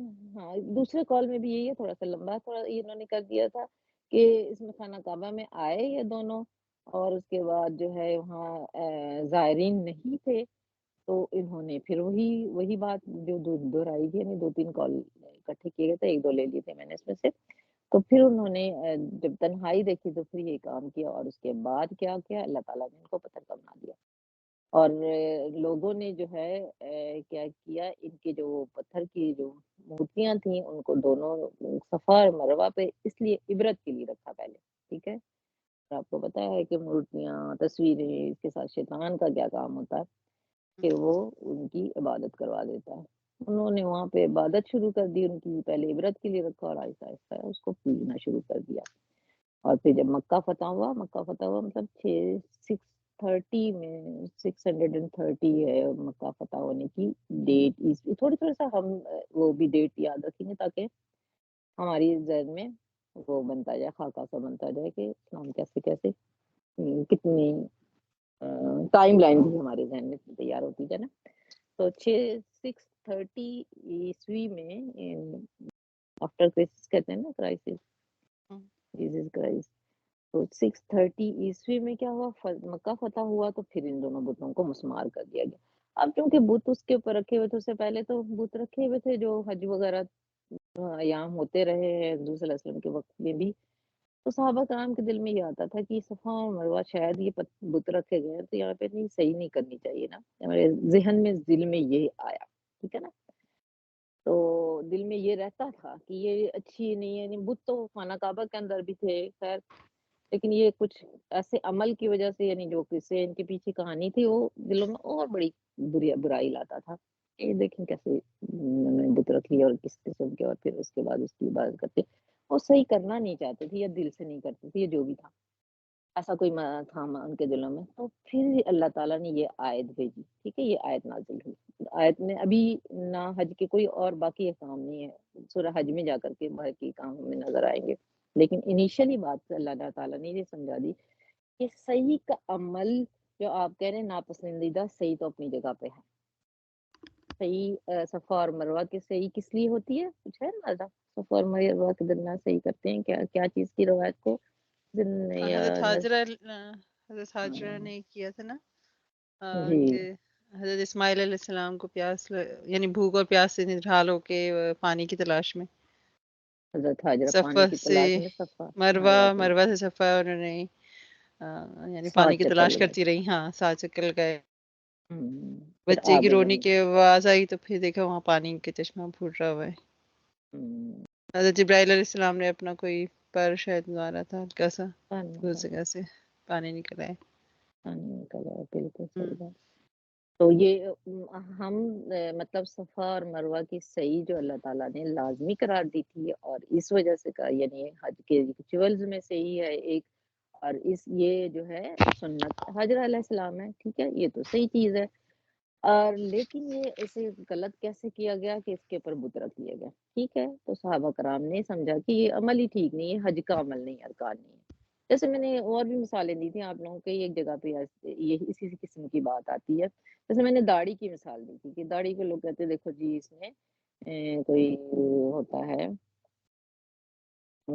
دوسرے قول میں بھی یہی ہے، تھوڑا سا لمبا تھوڑا انہوں نے کر دیا تھا کہ اس میں خانہ کعبہ میں آئے یہ دونوں، اور اس کے بعد جو ہے وہاں زائرین نہیں تھے، تو انہوں نے پھر وہی بات جو دہرائی گئی، یعنی 2-3 قول اکٹھے کیے گئے تھے، 1-2 لے لیے تھے میں نے اس میں سے. تو پھر انہوں نے جب تنہائی دیکھی تو پھر یہ کام کیا، اور اس کے بعد کیا کیا، اللہ تعالیٰ نے ان کو پتھر کا بنا دیا. اور لوگوں نے جو ہے کیا کیا، ان کے جو پتھر کی جو مورتیاں تھیں ان کو دونوں صفا اور مروہ پہ اس لیے عبرت کے لیے رکھا پہلے. ٹھیک ہے. اور آپ کو پتا ہے کہ مورتیاں، تصویریں، اس کے ساتھ شیطان کا کیا کام ہوتا ہے کہ وہ ان کی عبادت کروا دیتا ہے. انہوں نے وہاں پہ عبادت شروع کر دی، ان کی پہلے عبرت کے لیے رکھا، اور آہستہ آہستہ اس کو پوجنا شروع کر دیا. اور پھر جب مکہ فتح ہوا مطلب 630 میں 630 ہے مکہ فتح ہونے کی ڈیٹ. تھوڑا سا ہم وہ بھی ڈیٹ یاد رکھیں گے تاکہ ہماری ذہن میں وہ بنتا جائے، خاکہ سا بنتا جائے کہ اسلام کیسے کتنی ٹائم لائن بھی ہمارے ذہن میں تیار ہوتی ہے نا. تو 630 عیسوی میں آفٹر کرائسس کہتے ہیں نا، کرائسس جیسس کرائسٹ. تو 630 عیسوی میں کیا ہوا، مکہ فتح ہوا، تو پھر ان دونوں بتوں کو مسمار کر دیا گیا. اب چونکہ بت اس کے اوپر رکھے ہوئے تھے، اس سے پہلے تو بت رکھے ہوئے تھے جو حج وغیرہ ایام ہوتے رہے ہیں حضور صلی اللہ علیہ وسلم کے وقت میں بھی. تو صحابہ کرام کے دل میں یہ آتا تھا کہ صفا اور مروہ شاید یہ بت رکھے گئے تو یہاں پہ نہیں، صحیح نہیں کرنی چاہیے نا. ہمارے ذہن میں دل میں یہ آیا. ٹھیک ہے نا. تو دل میں یہ رہتا تھا کہ یہ اچھی نہیں ہے. یعنی بت تو خانہ کعبہ کے اندر بھی تھے خیر، لیکن یہ کچھ ایسے عمل کی وجہ سے، یعنی جو قصے ان کے پیچھے کہانی تھی، وہ دلوں میں اور بڑی برائی لاتا تھا. یہ دیکھیں کیسے انہوں نے بت رکھ لی اور کس قسم کے، اور پھر اس کے بعد اس کی عبادت کرتے. وہ صحیح کرنا نہیں چاہتے تھے، یا دل سے نہیں کرتے تھے، یا جو بھی تھا ایسا کوئی تھا ان کے دلوں میں. تو پھر اللہ تعالیٰ نے یہ آیت بھیجی. ٹھیک ہے. یہ آیت نازل ہوئی. آیت میں ابھی نہ حج کے کوئی اور باقی احکام نہیں ہے، سورہ حج میں جا کر کے باقی کام ہمیں نظر آئیں گے. لیکن انیشلی بات اللہ تعالیٰ نے یہ سمجھا دی کہ صحیح کا عمل جو آپ کہہ رہے ہیں ناپسندیدہ، صحیح تو اپنی جگہ پہ ہے. صحیح صفا اور مروہ کی صحیح کس لیے ہوتی ہے، کچھ ہے نا؟ صفا اور مروہ کے درمیان صحیح کرتے ہیں کیا چیز کی روایت کو حضرت حاجرہ نے کیا تھا نا جی کہ حضرت اسماعیل علیہ السلام کو یعنی بھوک اور پیاس سے نڈھال ہو کے پانی کی تلاش میں حضرت حاجرہ پانی صفا کی سے تلاش میں صفا مروہ سے صفا انہوں نے یعنی پانی کی چکر تلاش لگائے. کرتی رہی. ہاں 7 چکر گئے. پھر بچے آ کی گئی رونی ہوں. کی آواز آئی تو پھر دیکھا وہاں پانی کے چشمہ پھوٹ رہا ہوا ہے. حضرت جبرائیل علیہ السلام نے اپنا کوئی پر شاید مارا تھا ہلکا سا، اس جگہ سے پانی نکل آئے. بالکل صحیح بات. تو یہ ہم مطلب صفا اور مروہ کی صحیح جو اللہ تعالیٰ نے لازمی قرار دی تھی، اور اس وجہ سے یعنی حج کے ریچولز میں سے ہی ہے ایک. اور یہ جو ہے سنت حضرت علیہ السلام ہے، ٹھیک ہے، یہ تو صحیح چیز ہے، اور لیکن یہ اسے غلط کیسے کیا گیا کہ اس کے اوپر بت رکھ لیا گیا، ٹھیک ہے، تو صحابہ کرام نے سمجھا کہ یہ عمل ہی ٹھیک نہیں ہے، حج کا عمل نہیں، ارکان نہیں ہے۔ جیسے میں نے اور بھی مثالیں دی تھیں آپ لوگوں کے، ایک جگہ پہ یہ اسی قسم کی بات آتی ہے، جیسے میں نے داڑھی کی مثال دی تھی کہ داڑھی کو لوگ کہتے ہیں دیکھو جی اس میں کوئی ہوتا ہے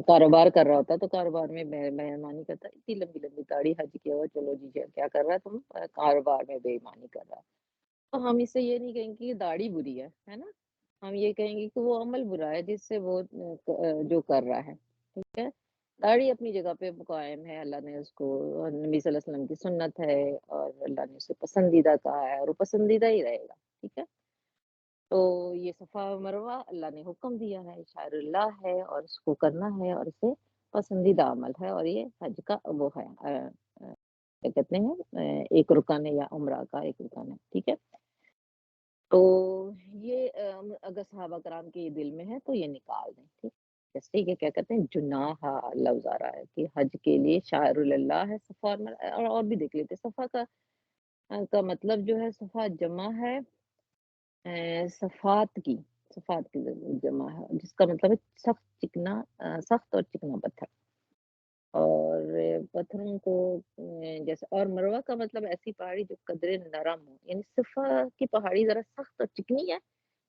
کاروبار کر رہا ہوتا ہے تو کاروبار میں بے ایمانی کرتا ہے، اتنی لمبی لمبی داڑھی، حج کیا ہوا، چلو جی کیا کر رہا ہے تم، کاروبار میں بے ایمانی کر رہا ہے۔ تو ہم اس سے یہ نہیں کہیں گے کہ داڑھی بری ہے نا، ہم یہ کہیں گے کہ وہ عمل برا ہے جس سے وہ جو کر رہا ہے، ٹھیک ہے۔ داڑھی اپنی جگہ پہ قائم ہے، اللہ نے اس کو، نبی صلی اللہ علیہ وسلم کی سنت ہے اور اللہ نے اسے پسندیدہ کہا ہے اور وہ پسندیدہ ہی رہے گا، ٹھیک ہے۔ تو یہ صفا و مروہ اللہ نے حکم دیا ہے، شاعر اللہ ہے اور اس کو کرنا ہے اور اسے پسندیدہ عمل ہے، اور یہ حج کا وہ ہے کیا کہتے ہیں ایک رکن ہے یا عمرہ کا ایک رکن ہے، ٹھیک ہے۔ تو یہ اگر صحابہ کرام کے دل میں ہے تو یہ نکال دیں، ٹھیک، جیسے کہ کیا کہتے ہیں جناح لفظ آ رہا ہے کہ حج کے لیے شاعر اللہ ہے، صفا اور بھی دیکھ لیتے، صفا کا مطلب جو ہے، صفا جمع ہے صفات کی جمع ہے، جس کا مطلب ہے سخت اور چکنا پتھر، اور پتھروں کو جیسے، اور مروہ کا مطلب ایسی پہاڑی جو قدرے نرم ہو، یعنی صفا کی پہاڑی ذرا سخت اور چکنی ہے،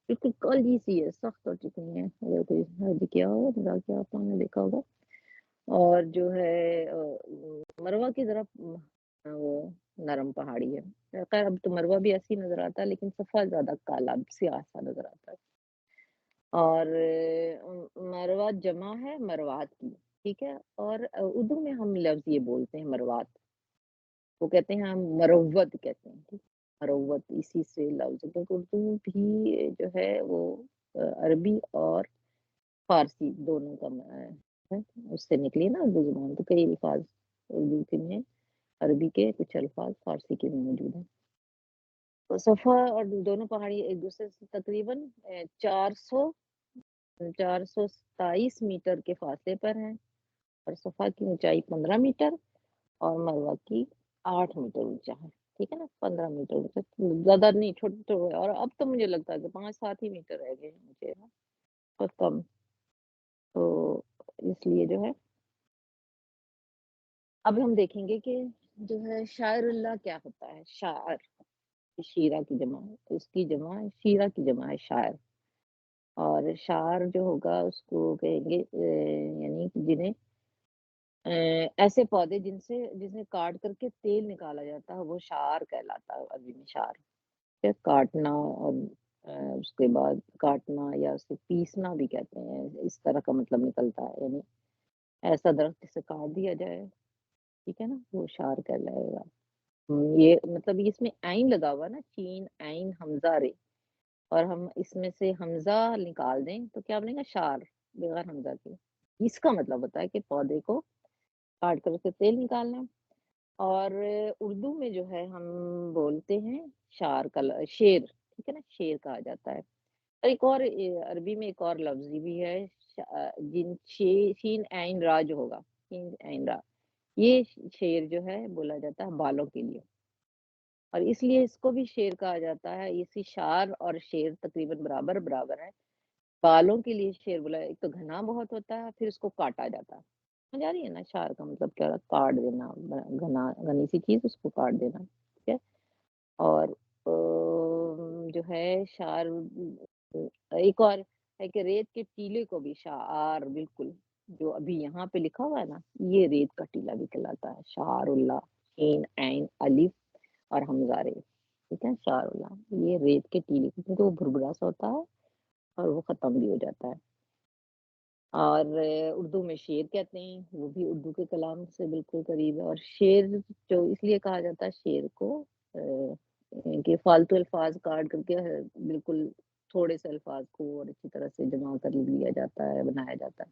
بالکل کالی سی ہے، سخت اور چکنی ہے، اگر کوئی حج کیا ہو جا کے آپ نے دیکھا ہوگا، اور جو ہے مروہ کی ذرا وہ نرم پہاڑی ہے، خیر اب تو مروہ بھی ایسی نظر آتا ہے لیکن صفا زیادہ کالا سیاہ سا نظر آتا ہے، اور مروہ جمع ہے مروات کی، ٹھیک ہے، اور اردو میں ہم لفظ یہ بولتے ہیں مروات، وہ کہتے ہیں ہم مروت کہتے ہیں، ٹھیک، مروت اسی سے لفظ ہے، کیونکہ اردو بھی جو ہے وہ عربی اور فارسی دونوں کا ہے، اس سے نکلی نا اردو زبان، تو کئی الفاظ اردو کے میں، عربی کے کچھ الفاظ فارسی کے میں موجود ہیں۔ تو صفا اور دونوں پہاڑی ایک دوسرے سے تقریباً 427 میٹر کے فاصلے پر ہیں، اور صفا کی اونچائی 15 میٹر اور مروہ کی 8 میٹر اونچا ہے، ٹھیک ہے نا، 15 میٹر اونچا، زیادہ نہیں، چھوٹے تو ہے، اور اب تو مجھے لگتا ہے کہ 5-7 ہی میٹر رہ گئے ہیں مجھے، بہت کم، تو اس لیے جو ہے اب ہم دیکھیں گے کہ جو ہے شاعر اللہ کیا ہوتا ہے، شاعر شیرہ کی جمع ہے، اس کی جمع ہے، شیرہ کی جمع ہے شاعر، اور شاعر جو ہوگا اس کو کہیں گے یعنی جنہیں ایسے پودے جنہیں کاٹ کر کے تیل نکالا جاتا ہے وہ شاعر کہلاتا ہے، عربی میں شاعر، کاٹنا اور اس کے بعد کاٹنا یا اسے پیسنا بھی کہتے ہیں، اس طرح کا مطلب نکلتا ہے، یعنی ایسا درخت جسے کاٹ دیا جائے، ٹھیک ہے نا، وہ شاعر کہلائے گا۔ یہ مطلب اس میں عین لگا ہوا نا، چین عین حمزہ رے، اور ہم اس میں سے حمزہ نکال دیں تو کیا بنے گا، شعر، بغیر حمزہ کے، اس کا مطلب ہوتا ہے کہ پودے کو کاٹ کر اسے تیل نکالنا، اور اردو میں جو ہے ہم بولتے ہیں شعر کا شعر، ٹھیک ہے نا، شعر کہا جاتا ہے، اور ایک اور عربی میں ایک اور لفظ بھی ہے، شین عین را جو ہوگا، شین عین را، یہ شعر جو ہے بولا جاتا ہے بالوں کے لیے، اور اس لیے اس کو بھی شعر کہا جاتا ہے، اسی شعر اور شعر تقریباً برابر ہے، بالوں کے لیے شعر بولا، ایک تو گھنا بہت ہوتا ہے پھر اس کو کاٹا جاتا ہے، سمجھ آ رہی ہے نا، شعر کا مطلب کیا ہوتا ہے، کاٹ دینا، گھنی سی چیز اس کو کاٹ دینا، ٹھیک ہے، اور جو ہے شعر ایک اور ہے کہ ریت کے ٹیلے کو بھی شعر، بالکل جو ابھی یہاں پہ لکھا ہوا ہے نا، یہ ریت کا ٹیلا بھی کہلاتا ہے، شعر اللہ، شین عین الف اور حمزہ رے، ٹھیک ہے، شعر اللہ، یہ ریت کے ٹیلے، کیونکہ وہ بھربھرا سا ہوتا ہے اور وہ ختم بھی ہو جاتا ہے، اور اردو میں شعر کہتے ہیں، وہ بھی اردو کے کلام سے بالکل قریب ہے، اور شعر جو اس لیے کہا جاتا ہے شعر کو کہ فالتو الفاظ کاٹ کر کے بالکل تھوڑے سے الفاظ کو اور اچھی طرح سے جمع کر لیا جاتا ہے، بنایا جاتا ہے،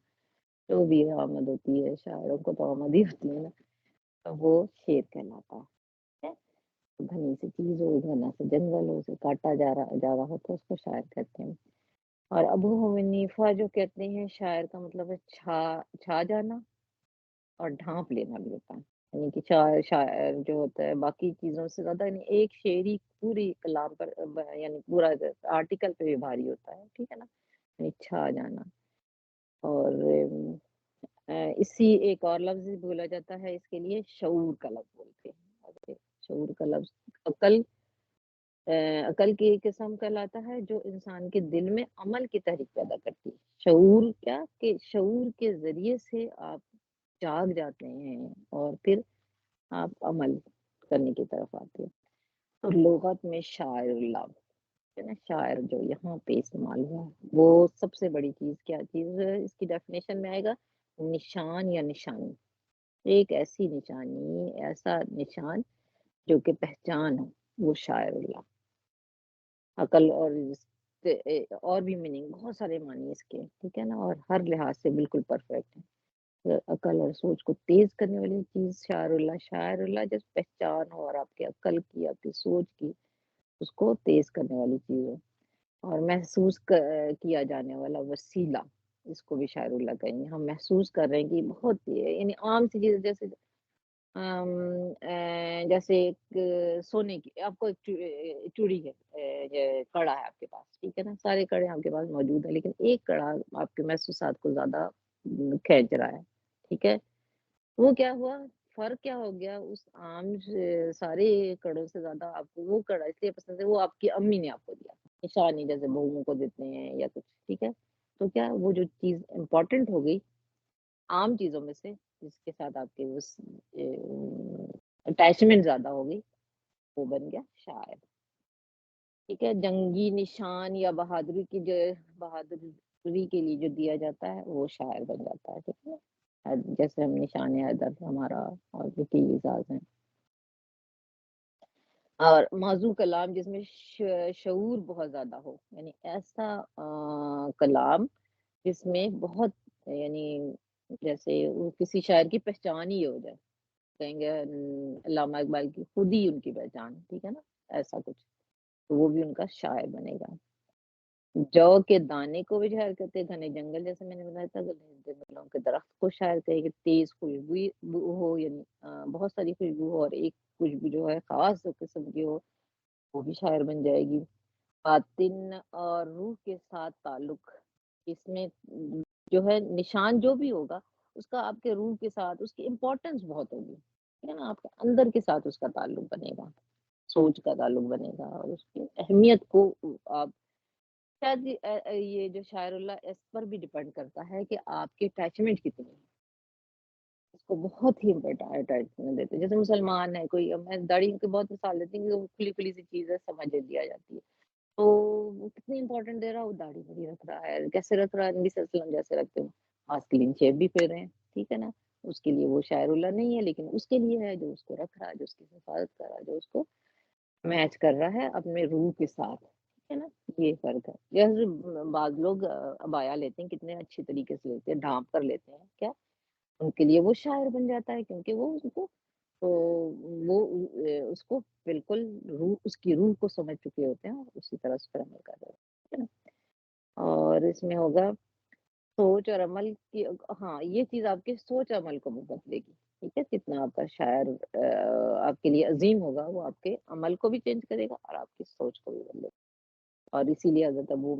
جو بھی آمد ہوتی ہے شاعروں کو تو آمد ہی ہوتی ہے نا، تو وہ شعر کہلاتا ہے، گھنی سی چیز ہو، گھنا سے جنگل ہو، اسے کاٹا جا رہا ہو تو اس کو شاعر کہتے ہیں۔ اور ابو حنیفہ جو کہتے ہیں شاعر کا مطلب ہے چھا جانا، اور ڈھانپ لینا بھی ہوتا ہے، یعنی کہ شاعر جو ہوتا ہے باقی چیزوں سے زیادہ یعنی ایک شعر ہی پوری کلام پر یعنی پورا آرٹیکل پہ بھی بھاری ہوتا ہے، ٹھیک ہے نا، یعنی چھا جانا۔ اور اسی ایک اور لفظ بھی بولا جاتا ہے اس کے لیے، شعور کا لفظ بولتے ہیں۔ اور شعور کا لفظ عقل کی ایک قسم کہلاتا ہے جو انسان کے دل میں عمل کی تحریک پیدا کرتی ہے۔ شعور کیا کہ شعور کے ذریعے سے آپ جاگ جاتے ہیں اور پھر آپ عمل کرنے کی طرف آتے ہیں۔ تو لغت میں شاعر اللہ ہے نا، شاعر جو یہاں پہ استعمال ہوا وہ سب سے بڑی چیز کیا چیز ہے، اس کی ڈیفینیشن میں آئے گا نشان یا نشانی، ایک ایسی نشانی، ایسا نشان جو کہ پہچان ہو، وہ شاعر اللہ۔ عقل اور بھی میننگ بہت سارے معنی اس کے، ٹھیک ہے نا، اور ہر لحاظ سے بالکل پرفیکٹ ہے۔ عقل اور سوچ کو تیز کرنے والی چیز شاعر اللہ، شاعر اللہ جس پہچان ہو اور آپ کے عقل کی، آپ کی سوچ کی، اس کو تیز کرنے والی چیز ہو، اور محسوس کیا جانے والا وسیلہ، اس کو بھی شاعر اللہ کہیں گے۔ ہم محسوس کر رہے ہیں کہ بہت یعنی عام سی چیز، جیسے جیسے ایک سونے کی آپ کو ایک چوڑی ہے، کڑا ہے آپ کے پاس، ٹھیک ہے نا، سارے کڑے آپ کے پاس موجود ہیں، لیکن ایک کڑا آپ کے محسوسات کو زیادہ کھینچ رہا ہے، ٹھیک ہے، وہ کیا ہوا، فرق کیا ہو گیا، اس عام سارے کڑوں سے زیادہ آپ کو وہ کڑا اس لیے پسند ہے، وہ آپ کی امی نے آپ کو دیا، نشانی جیسے بہوؤں کو دیتے ہیں یا کچھ، ٹھیک ہے، تو کیا وہ جو چیز امپورٹنٹ ہو گئی عام چیزوں میں سے، جس کے ساتھ آپ کے اس اٹیچمنٹ زیادہ ہو گئی، وہ بن گیا شاعر، ٹھیک ہے۔ جنگی نشان یا بہادری کی جو بہادری کے لیے جو دیا جاتا ہے وہ شاعر بن جاتا ہے، ٹھیک ہے، جیسے ہم نشان حیدر ہمارا اور بھی کئی اعزاز ہیں۔ اور موضوع کلام جس میں شعور بہت زیادہ ہو، یعنی ایسا کلام جس میں بہت یعنی جیسے وہ کسی شاعر کی پہچان ہی ہو جائے، کہیں گے علامہ اقبال کی خود ہی ان کی پہچان، ٹھیک ہے نا، ایسا کچھ، تو وہ بھی ان کا شاعر بنے گا۔ جو کے دانے کو بھی شاعر کہتے ہیں، گھنے جنگل جیسے میں نے بتایا تھا، گھنے جنگلوں کے درخت کو شاعر کہے کہ تیز خوشبو ہو، یعنی بہت ساری خوشبو ہو اور ایک خوشبو جو ہے خاص قسم کی ہو، وہ بھی شاعر بن جائے گی۔ باطن اور روح کے ساتھ تعلق، اس میں جو ہے نشان جو بھی ہوگا اس کا آپ کے روح کے ساتھ اس کی امپورٹنس بہت ہوگی، ٹھیک ہے نا، آپ کے اندر کے ساتھ اس کا تعلق بنے گا، سوچ کا تعلق بنے گا، اور اس کی اہمیت کو آپ شاید یہ جو شاعر اللہ اس پر بھی ڈیپینڈ کرتا ہے کہ آپ کی اٹیچمنٹ کتنی ہے، اس کو بہت ہی اٹیچمنٹ دیتے ہیں۔ جیسے مسلمان ہے کوئی، میں داڑھی کی بہت مثال دیتی ہوں کہ وہ کھلی کھلی سی چیز ہے، سمجھ دیا جاتی ہے، تو وہ کتنی امپورٹنٹ دے رہا ہے، وہ داڑھی بڑی رکھ رہا ہے، کیسے رکھ رہا ہے، نبی صلی اللہ علیہ وسلم جیسے رکھتے ہیں، آج کلین شیپ بھی پھر رہے ہیں، ٹھیک ہے نا، اس کے لیے وہ شاعر اللہ نہیں ہے، لیکن اس کے لیے ہے جو اس کو رکھ رہا ہے، جو اس کی حفاظت کر رہا ہے، جو اس کو میچ کر رہا ہے اپنے روح کے ساتھ، ٹھیک ہے نا، یہ فرق ہے۔ جیسے بعض لوگ عبایا لیتے ہیں، کتنے اچھی طریقے سے لیتے ہیں، ڈھانپ کر لیتے ہیں، کیا ان کے لیے وہ شاعر بن جاتا ہے، کیونکہ وہ اس کو وہ اس کو بالکل روح، اس کی روح کو سمجھ چکے ہوتے ہیں اور اسی طرح اس پر عمل کر رہے ہوتے ہیں، ٹھیک ہے نا۔ اور اس میں ہوگا سوچ اور عمل کی، ہاں یہ چیز آپ کے سوچ عمل کو بھی بدلے گی، ٹھیک ہے، کتنا آپ کا شاعر آپ کے لیے عظیم ہوگا، وہ آپ کے عمل کو بھی چینج کرے گا اور آپ کی سوچ کو بھی بدلے گا۔ اور اسی لیے حضرت ابو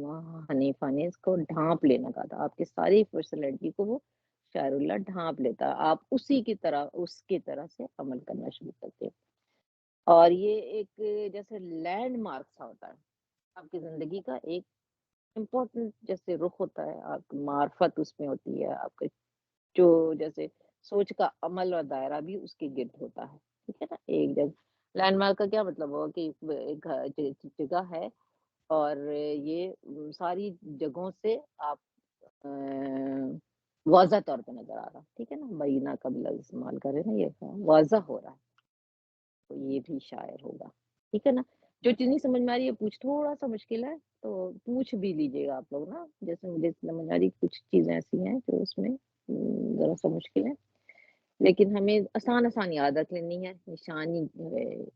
حنیفہ نے اس کو ڈھانپ لینا کہا تھا، آپ کی ساری پرسنالٹی کو وہ شاعر اللہ ڈھانپ لیتا، آپ اسی کی طرح اس کی طرح سے عمل کرنا شروع کرتے ہیں۔ اور یہ ایک جیسے لینڈ مارک سا ہوتا ہے آپ کی زندگی کا، ایک امپورٹنٹ جیسے رخ ہوتا ہے، آپ کی معرفت اس میں ہوتی ہے، آپ کا جو جیسے سوچ کا عمل اور دائرہ بھی اس کے گرد ہوتا ہے، ٹھیک ہے نا۔ ایک جگہ لینڈ مارک کا کیا مطلب ہوگا کہ ایک جگہ ہے اور یہ ساری جگہوں سے آپ واضح طور پہ نظر آ رہا، ٹھیک ہے نا، بینہ کا بھی لفظ استعمال کر رہے ہیں نا، یہ واضح ہو رہا ہے، تو یہ بھی شاعر ہوگا، ٹھیک ہے نا۔ جو چیز نہیں سمجھ میں آ رہی ہے پوچھ، تھوڑا سا مشکل ہے تو پوچھ بھی لیجیے گا آپ لوگ نا، جیسے مجھے سمجھ آ رہی کچھ چیزیں ایسی ہیں جو اس میں ذرا سا مشکل ہے، لیکن ہمیں آسان آسان یاد رکھ لینی ہے۔ نشانی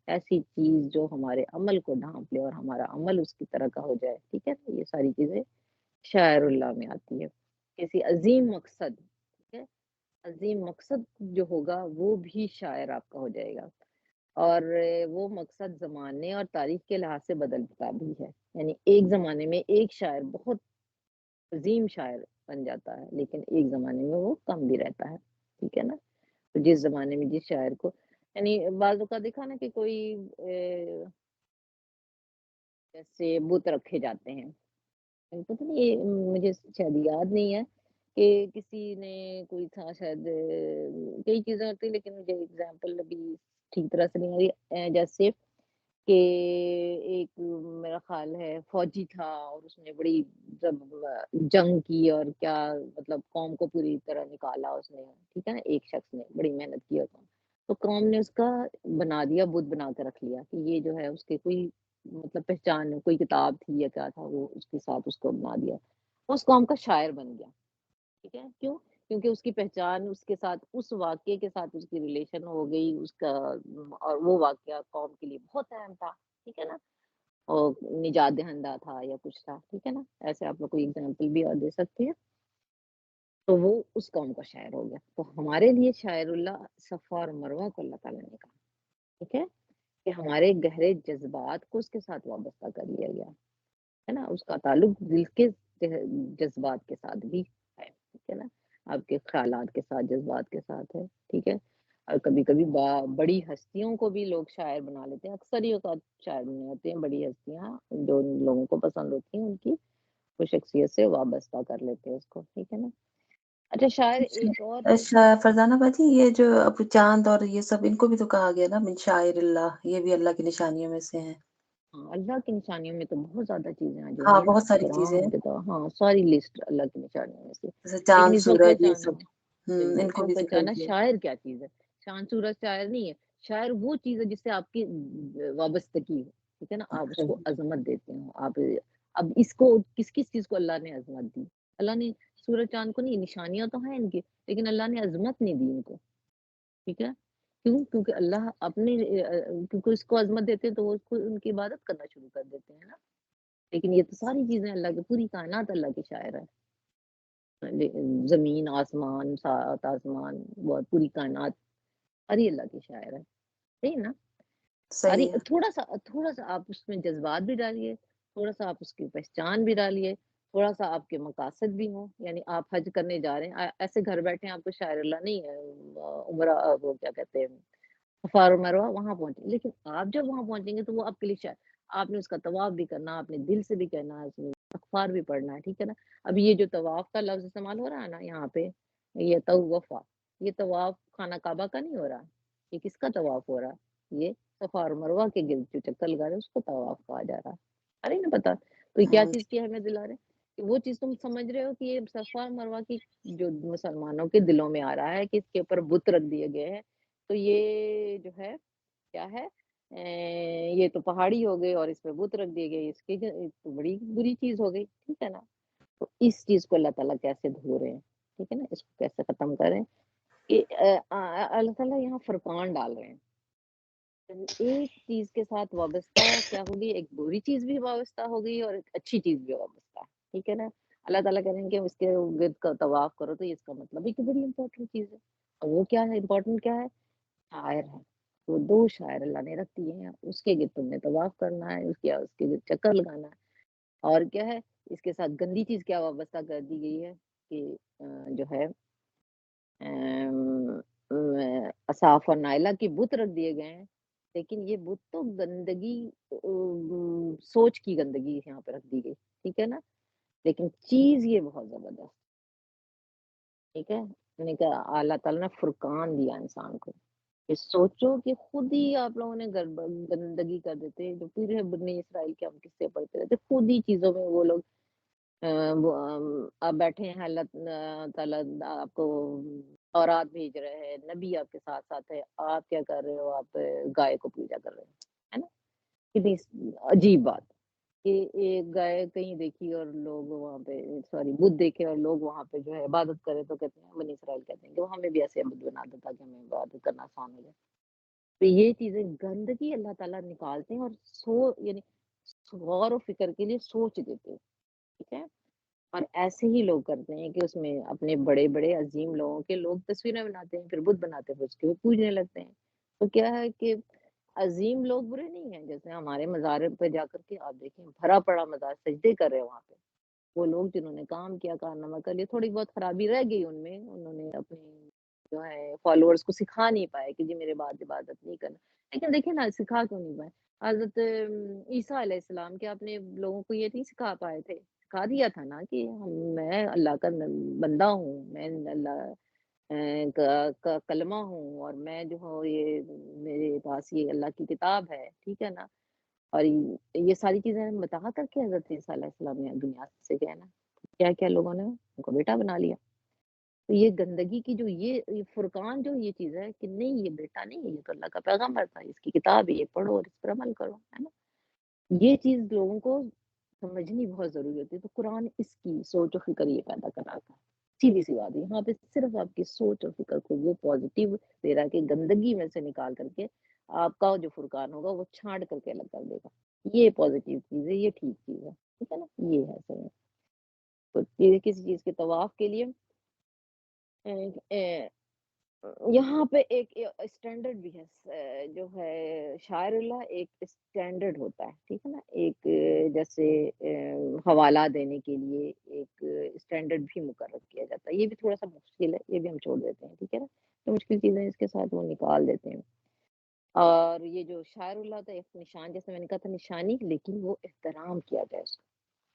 ایسی چیز جو ہمارے عمل کو ڈھانپ لے اور ہمارا عمل اس کی طرح کا ہو جائے، ٹھیک ہے، یہ ساری چیزیں شاعر اللہ میں آتی ہے۔ کسی عظیم مقصد، ٹھیک ہے، عظیم مقصد جو ہوگا وہ بھی شاعر آپ کا ہو جائے گا، اور وہ مقصد زمانے اور تاریخ کے لحاظ سے بدلتا بھی ہے، یعنی ایک زمانے میں ایک شاعر بہت عظیم شاعر بن جاتا ہے، لیکن ایک زمانے میں وہ کم بھی رہتا ہے، ٹھیک ہے نا؟ تو جس زمانے میں جس شاعر کو، یعنی بعض اوقات دیکھا نا کہ کوئی جیسے بت رکھے جاتے ہیں، پتہ نہیں یہ مجھے شاید یاد نہیں ہے کہ کسی نے کوئی تھا شاید، کئی چیزیں ہوتی لیکن مجھے اگزامپل ابھی ٹھیک طرح سے نہیں آ رہی، جیسے کہ ایک میرا خیال ہے فوجی تھا اور اس نے بڑی جب جنگ کی اور کیا مطلب قوم کو پوری طرح نکالا اس نے، ٹھیک ہے نا، ایک شخص نے بڑی محنت کی اور تو قوم نے اس کا بنا دیا، بت بنا کے رکھ لیا کہ یہ جو ہے اس کے کوئی مطلب پہچان، کوئی کتاب تھی یا کیا تھا، وہ اس کے ساتھ اس کو بنا دیا، اس قوم کا شاعر بن گیا، ٹھیک ہے، کیوں؟ کیونکہ اس کی پہچان اس کے ساتھ، اس واقعے کے ساتھ اس کی ریلیشن ہو گئی اس کا، اور وہ واقعہ قوم کے لیے بہت اہم تھا، ٹھیک ہے نا، اور نجات دہندہ تھا یا کچھ تھا، ٹھیک ہے نا، ایسے آپ لوگ کوئی اگزامپل بھی اور دے سکتے ہیں، تو وہ اس قوم کا شاعر ہو گیا۔ تو ہمارے لیے شاعر اللہ صفا اور مروہ کو اللہ تعالیٰ نے کہا، ٹھیک ہے، کہ ہمارے گہرے جذبات کو اس کے ساتھ وابستہ کر لیا گیا ہے نا، اس کا تعلق دل کے جذبات کے ساتھ بھی ہے، ٹھیک ہے نا، آپ کے خیالات کے ساتھ، جذبات کے ساتھ ہے، ٹھیک ہے، اور کبھی کبھی بڑی ہستیوں کو بھی لوگ شاعر بنا لیتے ہیں، اکثر ہی اوقات شاعر بنے ہوتے ہیں بڑی ہستیاں جو لوگوں کو پسند ہوتی ہیں، ان کی وہ شخصیت سے وابستہ کر لیتے ہیں اس کو، ٹھیک ہے نا۔ اچھا شاعر ایک اور فرزانہ باجی، یہ جو اب چاند اور یہ سب ان کو بھی تو کہا گیا نا من شاعر اللہ، یہ بھی اللہ کی نشانیوں میں سے ہیں۔ ہاں، اللہ کی نشانیوں میں تو بہت زیادہ چیزیں ہیں جو ہاں، ہیں نا، بہت ساری چیزیں قرآن ہیں، کے تو ہاں ساری لسٹ اللہ کی نشانیوں میں سے، جیسے لیکن چاند اس وقت سورج یہ پہچانا، سب، بالکل ان اس کو وقت بھی ذکر پہچانا کیا۔ شاعر کیا چیز ہے، چاند سورج شاعر نہیں ہے، شاعر وہ چیز ہے جس سے آپ کی وابستگی ہے، ٹھیک ہے نا، آپ اس کو عظمت دیتے ہو، آپ اب اس کو کس کس چیز کو اللہ نے عظمت دی، اللہ نے سورج چاند کو نہیں، نشانیاں تو ہیں ان کی، لیکن اللہ نے عظمت نہیں دی ان کو، ٹھیک ہے، کیوں؟ کیونکہ اللہ اپنے کیونکہ اس کو عظمت دیتے ہیں تو وہ اس کو ان کی عبادت کرنا شروع کر دیتے ہیں نا، لیکن یہ تو ساری چیزیں اللہ کی، پوری کائنات اللہ کی شاعر ہے، زمین، آسمان، سات آسمان، بہت پوری کائنات ارے اللہ کی شاعر ہے، صحیح ہے نا؟ ارے صحیح ہے۔ تھوڑا سا آپ اس میں جذبات بھی ڈالیے، تھوڑا سا آپ اس کی پہچان بھی ڈالیے، تھوڑا سا آپ کے مقاصد بھی ہوں، یعنی آپ حج کرنے جا رہے ہیں، ایسے گھر بیٹھے ہیں آپ کو شاعر اللہ نہیں ہے، عمرہ وہ کیا کہتے ہیں صفا اور مروہ وہاں پہنچے، لیکن آپ جب وہاں پہنچیں گے تو وہ آپ کے لیے شاعر، آپ نے اس کا طواف بھی کرنا، آپ نے دل سے بھی کہنا ہے، اس میں استغفار بھی پڑھنا ہے، ٹھیک ہے نا۔ اب یہ جو طواف کا لفظ استعمال ہو رہا ہے نا یہاں پہ، یہ طوفا، یہ طواف خانہ کعبہ کا نہیں ہو رہا، یہ کس کا طواف ہو رہا ہے؟ یہ صفا اور مروہ کے گرد جو چکر لگا رہے ہیں اس کو طواف کہا جا رہا ہے، ارے نا پتا تو یہ کیا چیز کی اہمیت دلا رہے ہیں کہ وہ چیز تم سمجھ رہے ہو کہ یہ صفا اور مروہ کی جو مسلمانوں کے دلوں میں آ رہا ہے کہ اس کے اوپر بت رکھ دیے گئے ہیں، تو یہ جو ہے کیا ہے، یہ تو پہاڑی ہو گئی اور اس پہ بت رکھ دیے گئے، اس کی تو بڑی بری چیز ہو گئی، ٹھیک ہے نا، تو اس چیز کو اللہ تعالیٰ کیسے دھو رہے ہیں، ٹھیک ہے نا، اس کو کیسے ختم کریں کہ اللہ تعالیٰ یہاں فرقان ڈال رہے ہیں، ایک چیز کے ساتھ وابستہ کیا ہوگی، ایک بری چیز بھی وابستہ ہوگی اور ایک اچھی چیز بھی وابستہ، ٹھیک ہے نا، اللہ تعالیٰ کہہ رہے ہیں کہ اس کے گرد کا طواف کرو، تو اس کا مطلب ہے کہ بڑی امپورٹنٹ چیز ہے، اور وہ کیا ہے، امپورٹنٹ کیا ہے، شاعر ہے، وہ دو شاعر اللہ نے رکھ دیے ہیں، اس کے گرد تم نے طواف کرنا ہے، اس کے گرد چکر لگانا ہے، اور کیا ہے اس کے ساتھ گندی چیز کیا وابستہ کر دی گئی ہے کہ جو ہے اصاف اور نائلہ کی بت رکھ دیے گئے ہیں، لیکن یہ بت تو گندگی، سوچ کی گندگی یہاں پہ رکھ دی گئی، ٹھیک ہے نا، لیکن چیز یہ بہت زبردست، ٹھیک ہے، یعنی کہ اللہ تعالیٰ نے فرقان دیا انسان کو، کہ سوچو کہ خود ہی آپ لوگوں نے گندگی کر دیتے، جو پورے بنی اسرائیل کے ہم قصے پڑھتے رہتے، خود ہی چیزوں میں وہ لوگ آپ بیٹھے ہیں، اللہ تعالیٰ آپ کو اورات بھیج رہے ہیں، نبی آپ کے ساتھ ساتھ ہے، آپ کیا کر رہے ہو، آپ گائے کو پوجا کر رہے ہیں، ہے نا، کتنی عجیب بات کہ ایک گائے کہیں دیکھی اور لوگ وہاں پہ سوری بت دیکھے اور لوگ وہاں پہ جو ہے عبادت کرے، تو کہتے ہیں بنی اسرائیل کہتے ہیں کہ وہ ہمیں بھی ایسے بت بنا دیتا کہ ہمیں عبادت کرنا آسان ہو جائے، تو یہ چیزیں گندگی اللہ تعالیٰ نکالتے ہیں اور یعنی غور و فکر کے لیے سوچ دیتے ہیں، ٹھیک ہے، اور ایسے ہی لوگ کرتے ہیں کہ اس میں اپنے بڑے بڑے عظیم لوگوں کے لوگ تصویریں بناتے ہیں، پھر بت بناتے ہیں، پھر اس کے پوجنے لگتے ہیں. تو کیا ہے کہ عظیم لوگ برے نہیں ہیں. جیسے ہمارے مزار پہ جا کر کے آپ دیکھیں بھرا پڑا مزار، سجدے کر رہے ہیں وہاں پہ. وہ لوگ جنہوں نے کام کیا، کارنامہ کر لیا، تھوڑی بہت خرابی رہ گئی ان میں، انہوں نے اپنی جو ہے فالوورز کو سکھا نہیں پائے کہ جی میرے بعد عبادت نہیں کرنا. لیکن دیکھیں نا سکھا کیوں نہیں پائے؟ حضرت عیسیٰ علیہ السلام کے اپنے لوگوں کو یہ نہیں سکھا پائے تھے؟ سکھا دیا تھا نا کہ میں اللہ کا بندہ ہوں، میں اللہ کا کلمہ ہوں، اور میں جو ہوں یہ میرے پاس یہ اللہ کی کتاب ہے، ٹھیک ہے نا. اور یہ ساری چیزیں بتا کر کے حضرت عیسیٰ علیہ السلام نے دنیا سے گئے نا. کیا کیا لوگوں نے ان کو بیٹا بنا لیا. تو یہ گندگی کی جو یہ فرقان جو یہ چیز ہے کہ نہیں یہ بیٹا نہیں ہے، یہ تو اللہ کا پیغمبر تھا، اس کی کتاب ہے، یہ پڑھو اور اس پر عمل کرو، ہے نا. یہ چیز لوگوں کو سمجھنی بہت ضروری ہوتی ہے. تو قرآن اس کی سوچ و فکر یہ پیدا کراتا ہے. سیدھی سی بات ہے، یہاں پہ صرف آپ کی سوچ اور فکر کو وہ پازیٹیو دے رہا ہے کہ گندگی میں سے نکال کر کے آپ کا جو فرقان ہوگا وہ چھانٹ کر کے الگ کر دے گا. یہ پازیٹیو چیز ہے، یہ ٹھیک چیز ہے، ٹھیک ہے نا. یہ ہے صحیح. تو یہ کسی چیز کے طواف کے لیے یہاں پہ ایک اسٹینڈرڈ بھی ہے، جو ہے شاعر اللہ ایک اسٹینڈرڈ ہوتا ہے، ٹھیک ہے نا. ایک جیسے حوالہ دینے کے لیے ایک اسٹینڈرڈ بھی مقرر کیا جاتا ہے. یہ بھی تھوڑا سا مشکل ہے، یہ بھی ہم چھوڑ دیتے ہیں، ٹھیک ہے نا. جو مشکل چیزیں اس کے ساتھ وہ نکال دیتے ہیں. اور یہ جو شاعر اللہ کا ایک نشان، جیسے میں نے کہا تھا نشانی، لیکن وہ احترام کیا جائے اس کو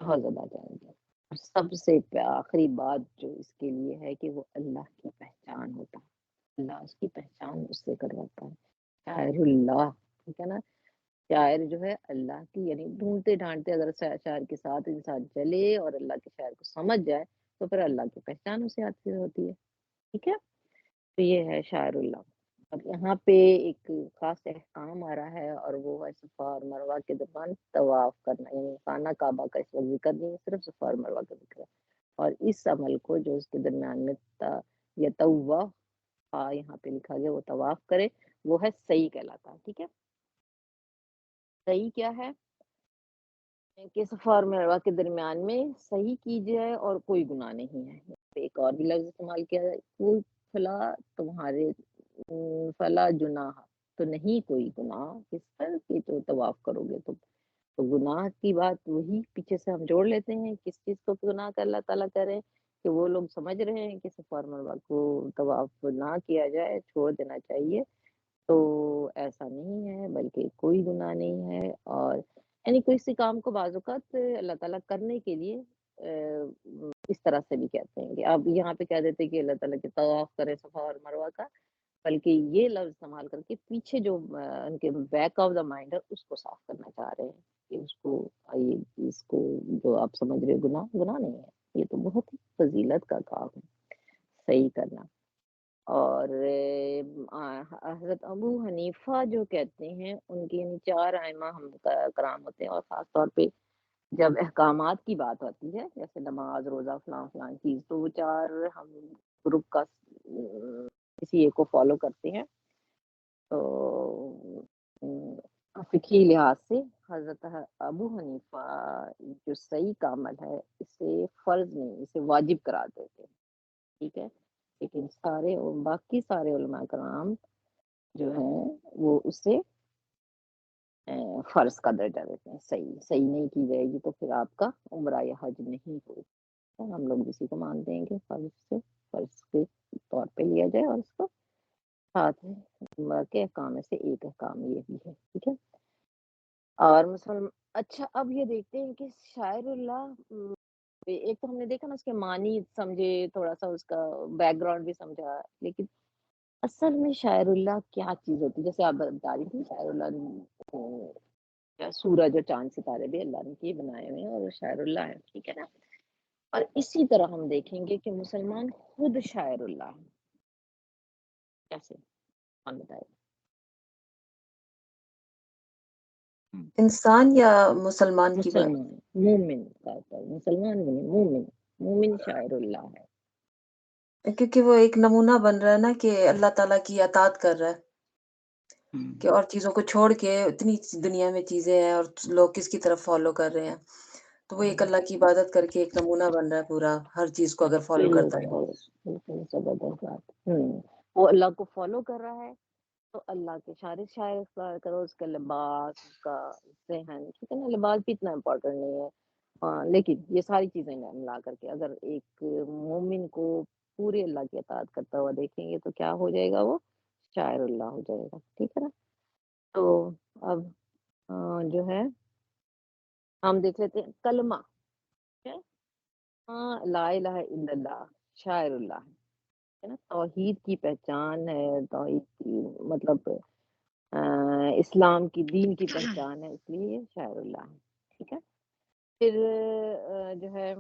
بہت زیادہ جائے گا. اور سب سے آخری بات جو اس کے لیے ہے کہ وہ اللہ کی پہچان ہوتا ہے. اللہ اس کی پہچان اس سے کرواتا ہے. شاعر اللہ، ٹھیک ہے نا. شاعر جو ہے اللہ کی، یعنی ڈھونڈتے ڈھانڈتے اگر شاعر کے ساتھ انسان چلے اور اللہ کے شاعر کو سمجھ جائے تو پھر اللہ کی پہچان اسے حاصل ہوتی ہے، ٹھیک ہے. تو یہ ہے شاعر اللہ. اب یہاں پہ ایک خاص احکام آ رہا ہے، اور وہ ہے صفا اور مروہ کے درمیان طواف کرنا. یعنی خانہ کعبہ کا اس وقت ذکر نہیں ہے، صرف صفا اور مروہ کا ذکر ہے. اور اس عمل کو جو اس کے درمیان میں یطوف، یہاں پہ لکھا گیا وہ طواف کرے، وہ ہے سعی کہلاتا ہے، ٹھیک ہے. سعی کیا ہے کہ صفا اور مروہ کے درمیان میں سعی کی جائے اور کوئی گناہ نہیں ہے. ایک اور بھی لفظ استعمال کیا جائے، کوئی فلا تمہارے فلا جناح، تو نہیں کوئی گناہ کس پر کہ تو طواف کرو گے. تو گناہ کی بات وہی پیچھے سے ہم جوڑ لیتے ہیں. کس چیز کو گناہ کا اللہ تعالیٰ کہہ رہے ہیں کہ وہ لوگ سمجھ رہے ہیں کہ صفا اور مروہ کو طواف نہ کیا جائے، چھوڑ دینا چاہیے. تو ایسا نہیں ہے، بلکہ کوئی گناہ نہیں ہے. اور یعنی کوئی سی کام کو بعض اوقات اللہ تعالیٰ کرنے کے لیے اس طرح سے بھی کہتے ہیں کہ اب یہاں پہ کہہ دیتے کہ اللہ تعالیٰ کے طواف کرے صفا اور مروہ کا، بلکہ یہ لفظ استعمال کر کے پیچھے جو ان کے بیک آف دا مائنڈ ہے اس کو صاف کرنا چاہ رہے ہیں کہ اس کو جو آپ سمجھ رہے گناہ نہیں ہے. یہ تو بہت ہی فضیلت کا کام ہے صحیح کرنا. اور حضرت ابو حنیفہ جو کہتے ہیں، ان کی یعنی 4 ائمہ ہم کرام ہوتے ہیں، اور خاص طور پہ جب احکامات کی بات ہوتی ہے جیسے نماز، روزہ، فلاں فلاں چیز، تو وہ 4 ہم گروپ کا کسی ایک کو فالو کرتے ہیں. تو فقہی لحاظ سے حضرت ابو حنیفہ جو صحیح کا عمل ہے اسے فرض نہیں، اسے واجب قرار دیتے ہیں، ٹھیک ہے. لیکن باقی سارے علماء کرام جو ہیں وہ اسے فرض کا درجہ دیتے ہیں. صحیح نہیں کی جائے گی تو پھر آپ کا عمرہ یا حج نہیں ہوگا. ہم لوگ اسی کو مانتے ہیں کہ فرض کے طور پہ لیا جائے، اور اس کو ساتھ عمرہ کے احکام میں سے ایک احکام یہ بھی ہے، ٹھیک ہے. اور اچھا اب یہ دیکھتے ہیں کہ شاعر اللہ، ایک تو ہم نے دیکھا نا اس کے معنی سمجھے، تھوڑا سا اس کا بیک گراؤنڈ بھی سمجھا، لیکن اصل میں شاعر اللہ کیا چیز ہوتی ہے؟ جیسے آپ بتا رہی تھی شاعر اللہ سورج اور چاند ستارے بھی اللہ نے کیے بنائے ہوئے ہیں، اور وہ شاعر اللہ ہے، ٹھیک ہے نا. اور اسی طرح ہم دیکھیں گے کہ مسلمان خود شاعر اللہ ہے. کیسے؟ ہم بتائیں. انسان یا مسلمان کی بات؟ مسلمان، مومن کا مسلمان نہیں، مومن شاعر اللہ ہے. کیونکہ وہ ایک نمونہ بن رہا ہے نا کہ اللہ تعالیٰ کی اطاعت کر رہا ہے، کہ اور چیزوں کو چھوڑ کے اتنی دنیا میں چیزیں ہیں اور لوگ کس کی طرف فالو کر رہے ہیں. تو وہ ایک اللہ کی عبادت کر کے ایک نمونہ بن رہا ہے پورا، ہر چیز کو اگر فالو کرتا ہے. بالکل زبردست بات. وہ اللہ کو فالو کر رہا ہے تو اللہ کے شاعر اختیار کرو، اس کا لباس، اس کا ذہن، ٹھیک ہے نا. لباس بھی اتنا امپورٹنٹ نہیں ہے، لیکن یہ ساری چیزیں ملا کر کے اگر ایک مومن کو پورے اللہ کی اطاعت کرتا ہوا دیکھیں گے تو کیا ہو جائے گا، وہ شاعر اللہ ہو جائے گا. ٹھیک ہے نا. تو اب جو ہے ہم دیکھ لیتے ہیں کلمہ. لا الہ الا اللہ شاعر اللہ ہے نا. توحید کی پہچان ہے، توحید کی مطلب اسلام کی دین کی پہچان ہے، اس لیے یہ شاعر اللہ ہے. ٹھیک ہے. پھر جو ہے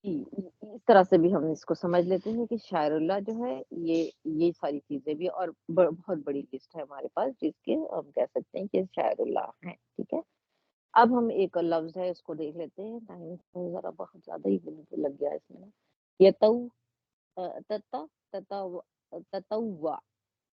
اس طرح سے بھی ہم اس کو سمجھ لیتے ہیں کہ شاعر اللہ جو ہے یہ ساری چیزیں بھی، اور بہت بڑی لسٹ ہے ہمارے پاس جس کے ہم کہہ سکتے ہیں کہ شاعر اللہ ہیں. ٹھیک ہے. اب ہم ایک لفظ ہے اس کو دیکھ لیتے ہیں. ٹائم ذرا بہت زیادہ ہی لگ گیا اس میں.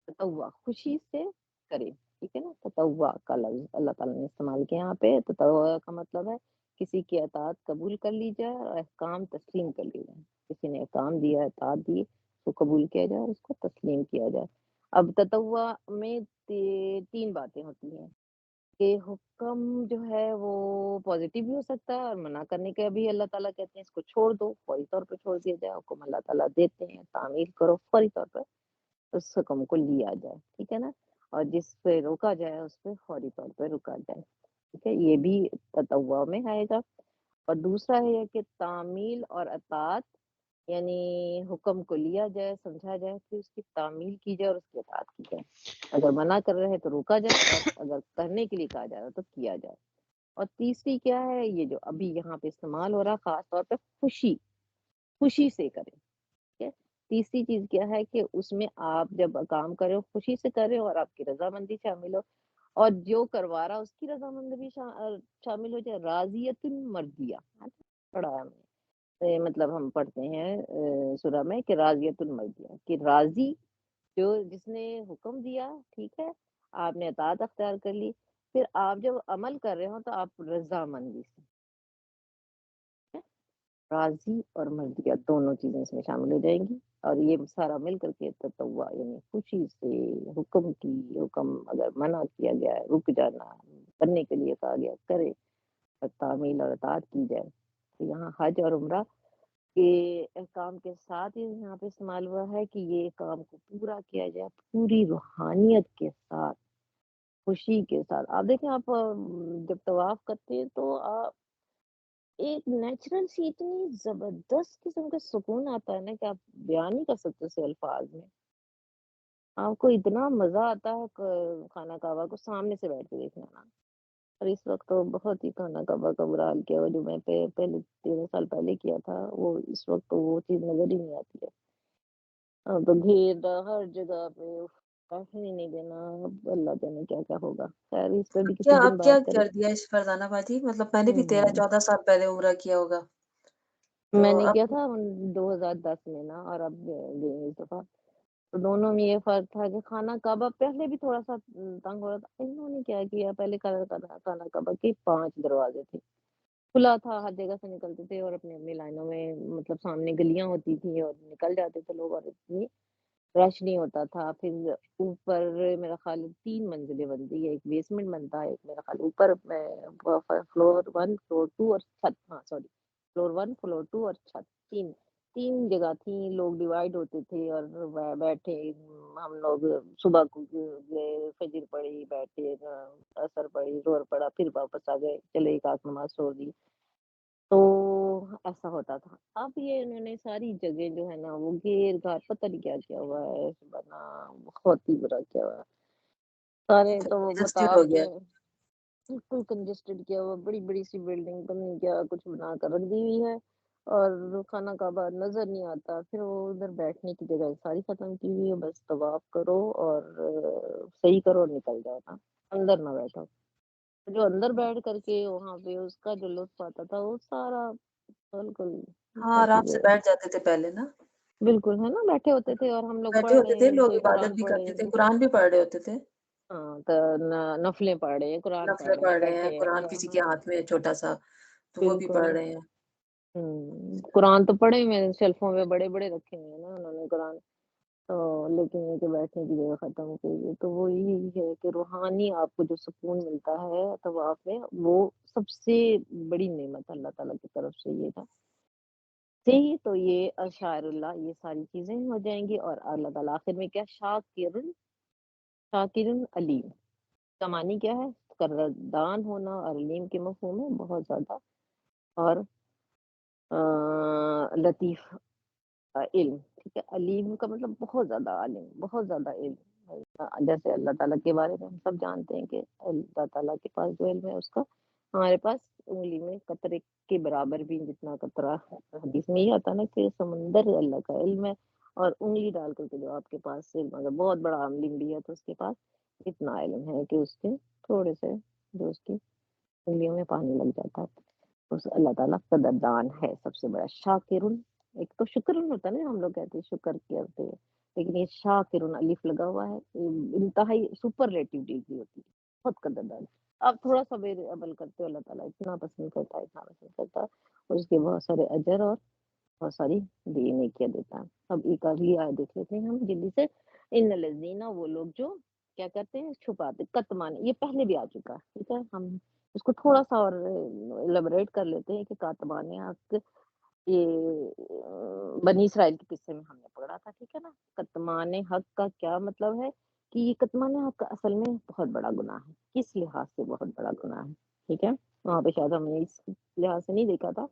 تتوا خوشی سے کرے. ٹھیک ہے نا. تتوا کا لفظ اللہ تعالیٰ نے استعمال کیا یہاں پہ. تتوا کا مطلب ہے کسی کی اطاعت قبول کر لی جائے اور احکام تسلیم کر لی جائے. کسی نے احکام دیا، اطاعت دی، اس کو قبول کیا جائے اور اس کو تسلیم کیا جائے. اب تتوا میں 3 باتیں ہوتی ہیں کہ حکم جو ہے وہ پازیٹیو بھی ہو سکتا ہے اور منع کرنے کا بھی اللہ تعالیٰ کہتے ہیں اس کو چھوڑ دو، فوری طور پہ چھوڑ دیا جائے. حکم اللہ تعالیٰ دیتے ہیں، تعمیل کرو، فوری طور پہ اس حکم کو لیا جائے. ٹھیک ہے نا. اور جس پہ روکا جائے اس پہ فوری طور پہ رکا جائے. ٹھیک ہے. یہ بھی تتوا میں آئے گا. اور دوسرا ہے کہ تعمیل اور اطاعت، یعنی حکم کو لیا جائے، سمجھا جائے، پھر اس کی تعمیل کی جائے اور اس کی اطاعت کی جائے. اگر منع کر رہے ہیں تو روکا جائے، اور اگر کرنے کے لیے کہا جائے تو کیا جائے. اور تیسری کیا ہے، یہ جو ابھی یہاں پہ استعمال ہو رہا خاص طور پہ خوشی سے کریں. ٹھیک ہے. تیسری چیز کیا ہے کہ اس میں آپ جب کام کرے ہو خوشی سے کرے اور آپ کی رضامندی شامل ہو، اور جو کروا رہا اس کی رضامندی بھی شامل ہو جائے. راضیت المردیہ پڑھا ہے ہم نے، مطلب ہم پڑھتے ہیں سورہ میں کہ راضیت المردیہ، کہ راضی جو جس نے حکم دیا، ٹھیک ہے، آپ نے اطاعت اختیار کر لی، پھر آپ جب عمل کر رہے ہو تو آپ رضامندی سے. راضی اور مرضیہ دونوں چیزیں اس میں شامل ہو جائیں گی. اور یہ سارا مل کر کے تتوا یعنی خوشی سے حکم اگر منع کیا گیا ہے رک جانا، کرنے کے لیے کہا گیا کرے، اور تعمیل اور اطاعت کی جائے. تو یہاں حج اور عمرہ کے احکام کے ساتھ ہی یہاں پہ استعمال ہوا ہے کہ یہ کام کو پورا کیا جائے پوری روحانیت کے ساتھ، خوشی کے ساتھ. آپ دیکھیں، آپ جب طواف کرتے ہیں تو آپ ایک نیچرل سی اتنی زبردست قسم کا سکون آتا ہے نا کہ آپ بیان نہیں کر سکتے اسے الفاظ میں. آپ کو اتنا مزہ آتا ہے خانہ کعبہ کو سامنے سے بیٹھ کے دیکھنا نا. اور اس وقت تو بہت ہی خانہ کعبہ کا برا حال کیا ہوا، جو میں پہلے 13 سال پہلے کیا تھا، وہ اس وقت تو وہ چیز نظر ہی نہیں آتی ہے. تو گھیر ہر جگہ پہ کافی نہیں دینا. اب اللہ جانے کیا کیا ہوگا. خیر اس پہ بھی کیا کسی دن اب کیا بات کریں. کر دیا اس فرزانہ باجی؟ مطلب میں نے بھی 13-14 سال پہلے عمرہ کیا ہوگا. تو میں نے اب کیا تھا 2010 میں نا، اور اب گئی اس دفعہ. تو دونوں میں یہ فرق تھا کہ خانہ کعبہ پہلے بھی تھوڑا سا تنگ ہو رہا تھا. انہوں نے کیا کیا، پہلے خانہ کعبہ کے 5 دروازے تھے، کھلا تھا، ہر جگہ سے نکلتے تھے اور اپنی اپنی لائنوں میں، مطلب سامنے گلیاں ہوتی تھی اور نکل جاتے تھے لوگ، اور اتنی رش نہیں ہوتا تھا. پھر اوپر میرا خیال 3 منزلیں بنتی ہے، ایک بیسمنٹ بنتا ہے، ایک میرا خیال اوپر فلور 1 فلور 2 اور چھت، سوری فلور 1 فلور 2 اور چھت، تین جگہ تھیں. لوگ ڈیوائیڈ ہوتے تھے اور بیٹھے. ہم لوگ صبح کو گئے، فجر پڑھی، بیٹھے، اثر پڑھی، زور پڑا، پھر واپس آ گئے، چلے ایک آدھ نماز چھوڑ دی. تو ایسا ہوتا تھا. اب یہ انہوں نے ساری جگہ جو ہے نا وہ گھیر گھار پتہ نہیں کیا کیا ہوا ہے، بنا بہت ہی برا کیا ہوا ہے. سارے تو کنجسٹڈ مطاف ہو گیا. بالکل کنجسٹڈ کیا ہوا، بڑی بڑی سی بلڈنگ پتہ نہیں کیا کچھ بنا کر رکھ دی ہوئی ہے، اور خانہ کعبہ نظر نہیں آتا. پھر وہ ادھر بیٹھنے کی جگہ ساری ختم کی ہوئی ہے. بس طواف کرو اور صحیح کرو اور نکل جاؤ نا، اندر نہ بیٹھو. جو اندر بیٹھ کر کے وہاں پہ اس کا جو لطف آتا تھا وہ سارا بالکل ہاں، آرام سے بیٹھ جاتے تھے پہلے نا، بالکل ہے نا، بیٹھے ہوتے تھے اور ہم لوگ بیٹھے پڑھ رہے ہوتے تھے ہیں، لوگ، کوئی عبادت قرآن بھی پڑھ رہے کرتے تھے، ہیں. قرآن بھی پڑھ رہے ہوتے تھے. ہاں تو نفلیں پڑھ رہے ہیں، قرآن پڑھ نفلیں رہے پڑھ ہیں رہے ہیں، بیٹھے قرآن ہیں، کسی کے ہاں ہاتھ میں چھوٹا سا، تو وہ بھی بالکل۔ پڑھ رہے ہیں۔ قرآن تو پڑھے ہوئے ہیں، شیلفوں میں بڑے بڑے رکھے ہوئے ہیں نا انہوں نے قرآن، تو لیکن یہ کہ بیٹھنے کی جگہ ختم ہو گئی ہے، تو وہ یہی ہے کہ روحانی آپ کو جو سکون ملتا ہے طواف میں، وہ سب سے بڑی نعمت اللہ تعالیٰ کی طرف سے یہ تھا صحیح۔ تو یہ اشعار اللہ، یہ ساری چیزیں ہو جائیں گی، اور اللہ تعالیٰ آخر میں کیا، شاکر علیم کا معنی کیا ہے، قدردان ہونا، اور علیم کے مفہوم میں بہت زیادہ، اور لطیف علم، ٹھیک ہے۔ علیم کا مطلب بہت زیادہ عالم، بہت زیادہ علم، جیسے اللہ تعالیٰ کے بارے میں ہم سب جانتے ہیں کہ اللہ تعالیٰ کے پاس جو علم ہے اس کا ہمارے پاس انگلی میں قطرے کے برابر بھی جتنا قطرہ ہے، حدیث میں یہ آتا نا کہ سمندر اللہ کا علم ہے، اور انگلی ڈال کر کے جو آپ کے پاس علم، اگر بہت بڑا عالم بھی ہے تو اس کے پاس اتنا علم ہے کہ اس کے تھوڑے سے جو اس کی انگلیوں میں پانی لگ جاتا ہے، اس اللہ تعالیٰ قدردان ہے سب سے بڑا، شاکرن۔ ایک تو شکرن ہوتا ہے نا، ہم لوگ کہتے ہیں شکر کرتے ہیں، لیکن یہ شاکرن الف لگا ہوا ہے، انتہائی سپرلیٹو ڈگری ہوتی ہے، بہت قدردان۔ آپ تھوڑا سا بھی عمل کرتے ہو اللہ تعالیٰ اتنا پسند کرتا ہے، اتنا پسند کرتا ہے، اور اس کے بہت سارے اجر اور بہت ساری نیکیاں دیتا ہے۔ اب ایک اگلی آیت دیکھ لیتے ہیں ہم جلدی سے، ان الذین، وہ لوگ جو کیا کرتے ہیں، چھپاتے، کتمان، یہ پہلے بھی آ چکا ہے، ٹھیک ہے، ہم اس کو تھوڑا سا اور ایلیبریٹ کر لیتے ہیں کہ کاتمان حق، یہ بنی اسرائیل کے قصے میں ہم نے پڑھا تھا، ٹھیک ہے نا۔ کتمان حق کا کیا مطلب ہے کہ یہ کتمان حق اصل میں بہت بڑا گناہ ہے، کس لحاظ سے بہت بڑا گناہ ہے، ٹھیک ہے، وہاں پہ شاید ہم نے اس لحاظ سے نہیں دیکھا تھا،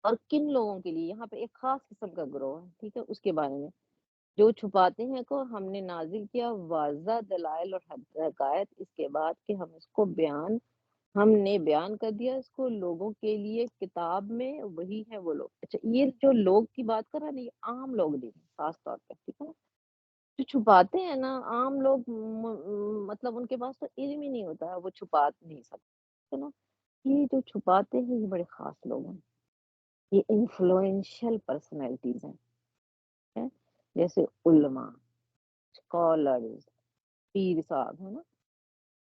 اور کن لوگوں کے لیے یہاں پہ ایک خاص قسم کا گروہ ہے، ٹھیک ہے، اس کے بارے میں جو چھپاتے ہیں کو ہم نے نازل کیا واضح دلائل اور حقائق، اس کے بعد کہ ہم نے بیان کر دیا اس کو لوگوں کے لیے کتاب میں، وہی ہے وہ لوگ۔ اچھا، یہ جو لوگ کی بات کر رہا ہے نا، یہ عام لوگ نہیں ہیں، خاص طور پہ، ٹھیک ہے نا، جو چھپاتے ہیں نا عام لوگ، مطلب ان کے پاس تو علم ہی نہیں ہوتا ہے، وہ چھپا نہیں سکتے، ٹھیک ہے نا۔ یہ جو چھپاتے ہیں یہ بڑے خاص لوگ ہیں، یہ انفلوئنشل پرسنالٹیز ہیں، جیسے علماء، اسکالرز، پیر صاحب ہے نا،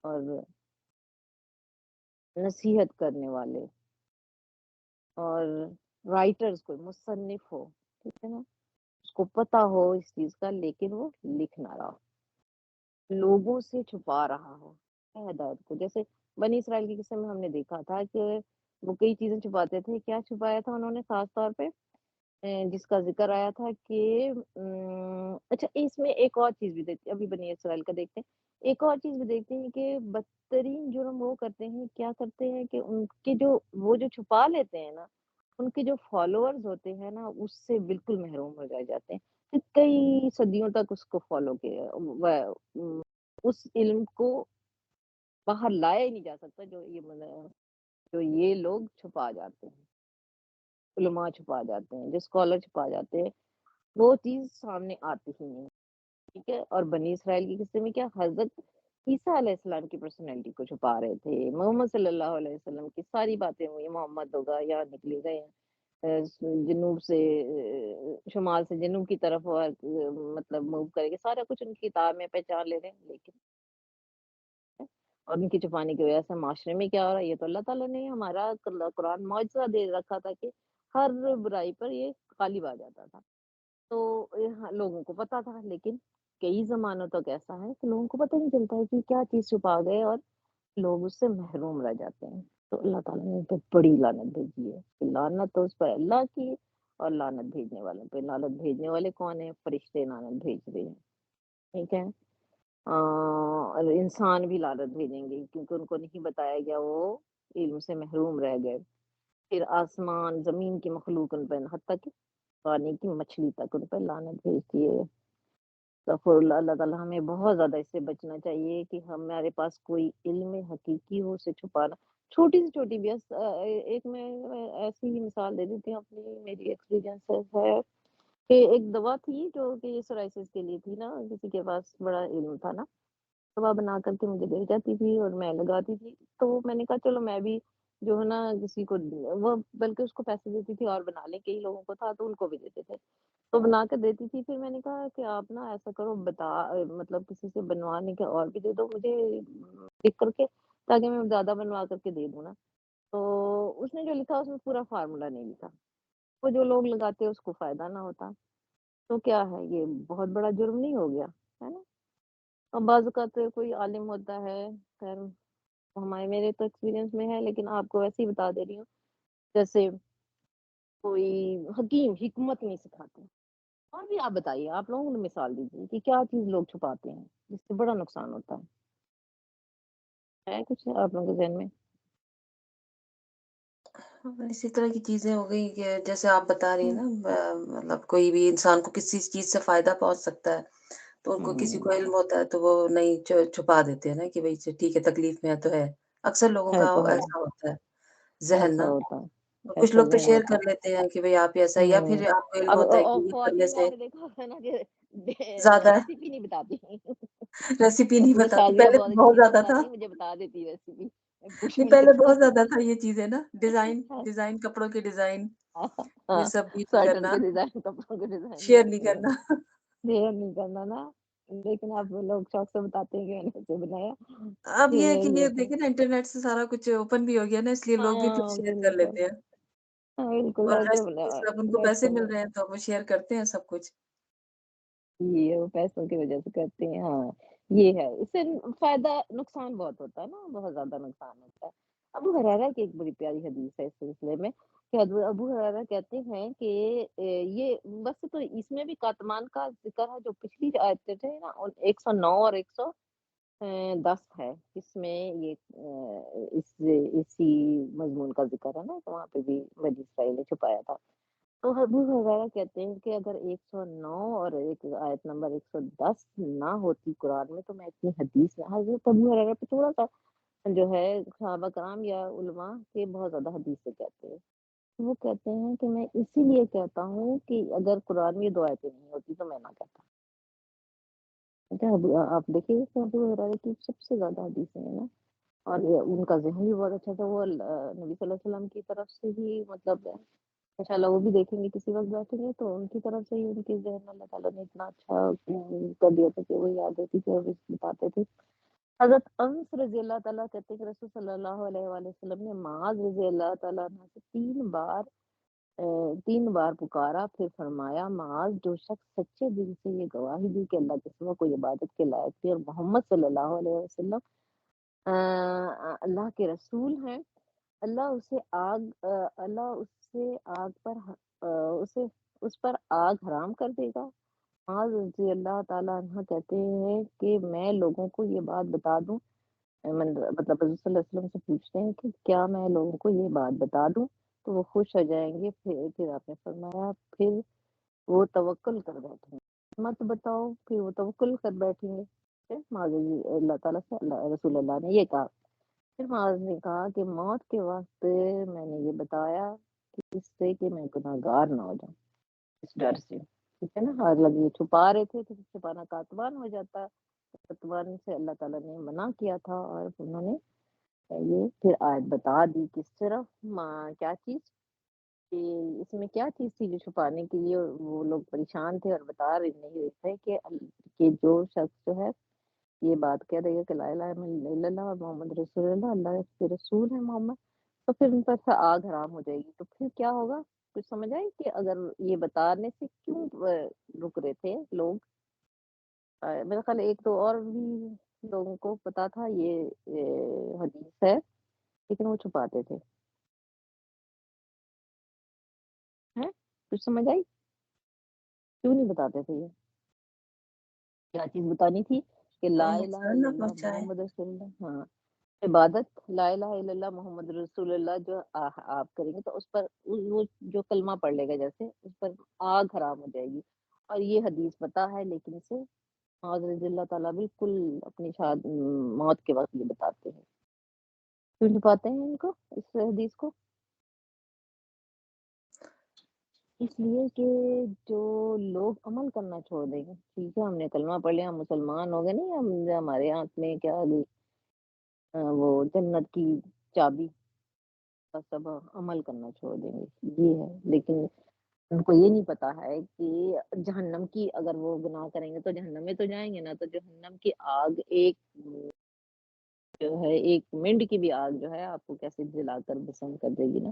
اور نصیحت کرنے والے، اور رائٹرز، کوئی مصنف ہو، ٹھیک ہے نا، اس کو پتا ہو اس چیز کا لیکن وہ لکھ نہ رہا ہو، لوگوں سے چھپا رہا ہو ہدایت کو، جیسے بنی اسرائیل کے قصے میں ہم نے دیکھا تھا کہ وہ کئی چیزیں چھپاتے تھے، کیا چھپایا تھا انہوں نے خاص طور پہ، جس کا ذکر آیا تھا کہ اچھا، اس میں ایک اور چیز بھی دیکھتے ابھی بنی اسرائیل کا دیکھتے ہیں، ایک اور چیز بھی دیکھتے ہیں کہ بدترین جرم وہ کرتے ہیں، کیا کرتے ہیں کہ ان کے جو وہ جو چھپا لیتے ہیں نا، ان کے جو فالوورز ہوتے ہیں نا اس سے بالکل محروم ہو جاتے ہیں، پھر کئی صدیوں تک اس کو فالو کیا، اس علم کو باہر لایا ہی نہیں جا سکتا جو یہ لوگ چھپا جاتے ہیں، علماء چھپا جاتے ہیں، جو اسکالر چھپا جاتے ہیں، وہ چیز سامنے آتی ہی نہیں، ٹھیک ہے۔ اور بنی اسرائیل کے قصے میں کیا، حضرت عیسیٰ علیہ السلام کی پرسنالٹی کو چھپا رہے تھے، محمد صلی اللہ علیہ وسلم کی ساری باتیں ہوئی، محمد ہوگا، یہاں نکلے گئے ہیں، جنوب سے شمال سے جنوب کی طرف، اور مطلب موو کرے گے، سارا کچھ ان کی کتاب میں پہچان لے رہے ہیں، لیکن اور ان کی چھپانے کی وجہ سے معاشرے میں کیا ہو رہا ہے، یہ تو اللہ تعالیٰ نے ہمارا قرآن معجزہ دے رکھا تھا کہ ہر برائی پر یہ غالب آ جاتا تھا، تو لوگوں کو پتا تھا، لیکن کئی زمانوں تک ایسا ہے کہ لوگوں کو پتہ نہیں چلتا ہے کہ کیا چیز چھپا گئے، اور لوگ اس سے محروم رہ جاتے ہیں، تو اللہ تعالیٰ نے ان پہ بڑی لعنت بھیجی ہے، کہ لعنت تو اس پر اللہ کی، اور لعنت بھیجنے والوں پہ، لعنت بھیجنے والے کون ہیں، فرشتے لعنت بھیج رہے ہیں، ٹھیک ہے، اور انسان بھی لعنت بھیجیں گے کیونکہ ان کو نہیں بتایا گیا، وہ علم سے محروم رہ گئے، پھر آسمان زمین کی مخلوق ان پہ، حتیٰ کہ پانی کی مچھلی تک ان پہ لعنت بھیجتی ہے۔ غفور اللہ، اللہ تعالیٰ ہمیں بہت زیادہ اس سے بچنا چاہیے کہ ہمارے پاس کوئی علم حقیقی ہو اسے چھپانا، چھوٹی سے چھوٹی بھی ایک میں ایسی ہی مثال دے دیتی ہوں، اپنی میری ایکسپیرینس ہے کہ ایک دوا تھی جو کہ سورائسس کے لیے تھی نا، کسی کے پاس بڑا علم تھا نا، دوا بنا کر کے مجھے دے جاتی تھی اور میں لگاتی تھی، تو میں نے کہا چلو میں بھی جو ہے نا کسی کو وہ بلکہ اس کو پیسے دیتی تھی اور بنانے کئی لوگوں کو تھا تو ان کو بھی دیتے تھے، تو بنا کے دیتی تھی۔ پھر میں نے کہا کہ آپ نا ایسا کرو مطلب کسی سے بنوانے کے اور بھی دے دو مجھے لکھ کر کے، تاکہ میں زیادہ بنوا کر کے دے دوں نا۔ تو اس نے جو لکھا اس میں پورا فارمولا نہیں لکھا، وہ جو لوگ لگاتے اس کو فائدہ نہ ہوتا، تو کیا ہے یہ بہت بڑا جرم نہیں ہو گیا، ہے نا؟ اور بعض اوقات کوئی عالم ہوتا ہے، خیر میرے تو ایکسپیرینس میں ہے لیکن آپ کو ویسے ہی بتا دے رہی ہوں، جیسے کوئی حکیم حکمت نہیں سکھاتے، اور بھی آپ بتائیے، آپ لوگوں نے مثال دیجیے کہ کیا چیز لوگ چھپاتے ہیں جس سے بڑا نقصان ہوتا ہے کچھ آپ لوگوں کے ذہن میں؟ اسی طرح کی چیزیں ہو گئی کہ جیسے آپ بتا رہی ہیں نا، مطلب کوئی بھی انسان کو کسی چیز سے فائدہ پہنچ سکتا ہے، تو ان کو کسی کو علم ہوتا ہے تو وہ نہیں چھپا دیتے ہیں نا کہ بھائی ٹھیک ہے تکلیف میں ہے تو ہے، اکثر لوگوں ہے کا تو ہے، ایسا ہوتا ہے ذہن ایسا نا، ہوتا ہے، کچھ ایسا لوگ تو ذہن شیئر ہوتا کر لیتے ہیں کہ بھائی آپ ایسا ہے۔ ہے، یا پھر آپ کو علم اب ہوتا ہے کہ یہ کرنے خواتین کو سے آپ نے دیکھا ہے نا کہ زیادہ ریسیپی نہیں بتاتی ریسیپی نہیں مجھے بتاتی، شازیہ پہلے بہت تو اچھی بہت چیزیں زیادہ تھا، بناتی ہے، مجھے بتا دیتی ہے ریسیپی، میں کچھ نہیں بھی نہیں پہلے بہت بتاتی۔ زیادہ تھا یہ چیزیں نا، ڈیزائن کپڑوں کے ڈیزائن، یہ ہاں، سب بھی نہیں سویٹر کرنا، کے ڈیزائن، کپڑوں کے ڈیزائن شیئر نہیں نہیں شیئر کرنا۔ شیئر نہیں کرنا نا، لیکن آپ لوگ شوق سے بتاتے ہیں کہ میں نے ایسے بنایا، اب یہ ہے کہ شیئر یہ لیکن دیکھیں نا انٹرنیٹ سے سارا کچھ اوپن بھی ہو گیا نا، اس لیے لوگ بھی پھر ہاں شیئر کر بالکل، لیتے ہیں، ہاں بالکل اور ایسے ریسیپی سب ان کو پیسے ویسے مل میں رہے ہیں تو وہ شیئر کرتے ہیں سب کچھ۔ یہ وہ پیسوں کی وجہ سے کرتے ہیں، ہاں یہ ہے، اس سے فائدہ نقصان بہت ہوتا ہے نا، بہت زیادہ نقصان ہوتا ہے۔ ابو ہریرہ کی ایک بڑی پیاری حدیث ہے اس سلسلے میں کہ ابو ہریرہ کہتے ہیں کہ یہ بس تو اس میں بھی کاتمان کا ذکر ہے، جو پچھلی آیتیں تھے نا 109 اور 110 ہے، اس میں یہ اسی مضمون کا ذکر ہے نا، تو وہاں پہ بھی بنی اسرائیل نے چھپایا تھا۔ تو ابو ہریرہ کہتے ہیں کہ اگر 109 اور ایک آیت نمبر 110 نہ ہوتی قرآن میں تو میں اتنی حدیث نہ، حضرت ابو ہریرہ پہ تھوڑا سا جو ہے صحابہ کرام یا علماء کے بہت زیادہ حدیث سے کہتے ہیں، وہ کہتے ہیں کہ میں اسی لیے کہتا ہوں کہ اگر قرآن میں یہ 2 آیتیں نہیں ہوتی تو میں نہ کہتا۔ ٹھیک ہے، آپ دیکھیے کہ ابو ہریرہ کی سب سے زیادہ حدیثیں ہیں نا، اور ان کا ذہن بھی بہت اچھا تھا، وہ نبی صلی اللہ علیہ وسلم کی طرف سے ہی مطلب انشاءاللہ وہ بھی دیکھیں گے کسی وقت بیٹھیں گے تو ان کی طرف سے ہی ان کے ذہن میں اللہ تعالیٰ نے اتنا اچھا کر دیا تھا کہ وہ یاد رہتی تھی اور بتاتے تھے۔ حضرت انس رضی اللہ تعالیٰ کہتے ہیں کہ رسول صلی اللہ علیہ وآلہ وسلم نے معاذ رضی اللہ تعالیٰ عنہ سے 3 بار پکارا، پھر فرمایا معاذ جو شخص سچے دل سے یہ گواہی دی کہ اللہ کے سوا کوئی عبادت کے لائق تھی اور محمد صلی اللہ علیہ وسلم اللہ کے رسول ہیں، اللہ اس سے آگ پر اسے اس پر آگ حرام کر دے گا۔ معاذ رضی اللہ تعالیٰ عنہ کہتے ہیں کہ میں لوگوں کو یہ بات بتا دوں، مطلب حضور صلی اللہ علیہ وسلم سے پوچھتے ہیں کہ کیا میں لوگوں کو یہ بات بتا دوں تو وہ خوش ہو جائیں گے، پھر آپ نے فرمایا پھر وہ توکل کر بیٹھیں گے، مت بتاؤ، پھر وہ توکل کر بیٹھیں گے۔ معاذ اللہ تعالیٰ سے رسول اللہ نے یہ کہا۔ پھر معاذ نے کہا کہ موت کے وقت میں نے یہ بتایا کہ اس سے کہ میں گناہگار نہ ہو جاؤں، اس ڈر سے، ٹھیک ہے نا، حالانکہ یہ چھپا رہے تھے تو چھپانا کاتمان ہو جاتا ہے، کاتمان سے اللہ تعالیٰ نے منع کیا تھا، اور انہوں نے یہ پھر آیت بتا دی کس طرف کیا چیز کہ اس میں کیا چیز تھی جو چھپانے کے لیے وہ لوگ پریشان تھے اور بتا رہے نہیں رہے تھے کہ جو شخص جو ہے یہ بات کہہ رہی ہے کہ لا الہ الا اللہ اور محمد رسول اللہ، اللہ کے رسول ہے محمد، تو پھر ان پر سے آگ حرام ہو جائے گی، تو پھر کیا ہوگا؟ کچھ سمجھ آئی کہ اگر یہ بتانے سے کیوں رک رہے تھے لوگ؟ میرا خیال ایک تو اور بھی لوگوں کو پتا تھا یہ حدیث ہے لیکن وہ چھپاتے تھے، ہیں؟ کچھ سمجھ آئی کیوں نہیں بتاتے تھے؟ یہ کیا چیز بتانی تھی کہ لا کوئی الہ نقصان الا نہ اللہ پہنچائے۔ محمد رسول اللہ، ہاں عبادت لا الہ الا اللہ محمد رسول اللہ جو آپ کریں گے تو اس پر وہ جو کلمہ پڑھ لے گا جیسے اس پر آگ حرام ہو جائے گی، اور یہ حدیث پتہ ہے لیکن اسے معاذ رضی اللہ تعالیٰ بالکل اپنی موت کے وقت یہ بتاتے ہیں، کیوں چھپاتے ہیں ان کو اس حدیث کو؟ اس لیے کہ جو لوگ عمل کرنا چھوڑ دیں گے، ٹھیک ہے ہم نے کلمہ پڑھ لیا ہم مسلمان ہو گئے، نہیں ہمارے ہاتھ میں کیا آ گئی وہ جنت کی چابی، سب عمل کرنا چھوڑ دیں گے، یہ ہے۔ لیکن ان کو یہ نہیں پتا ہے کہ جہنم کی اگر وہ گناہ کریں گے تو جہنم میں تو جائیں گے نا، تو جہنم کی آگ ایک جو ہے ایک منٹ کی بھی آگ جو ہے آپ کو کیسے جلا کر بسم کر دے گی نا،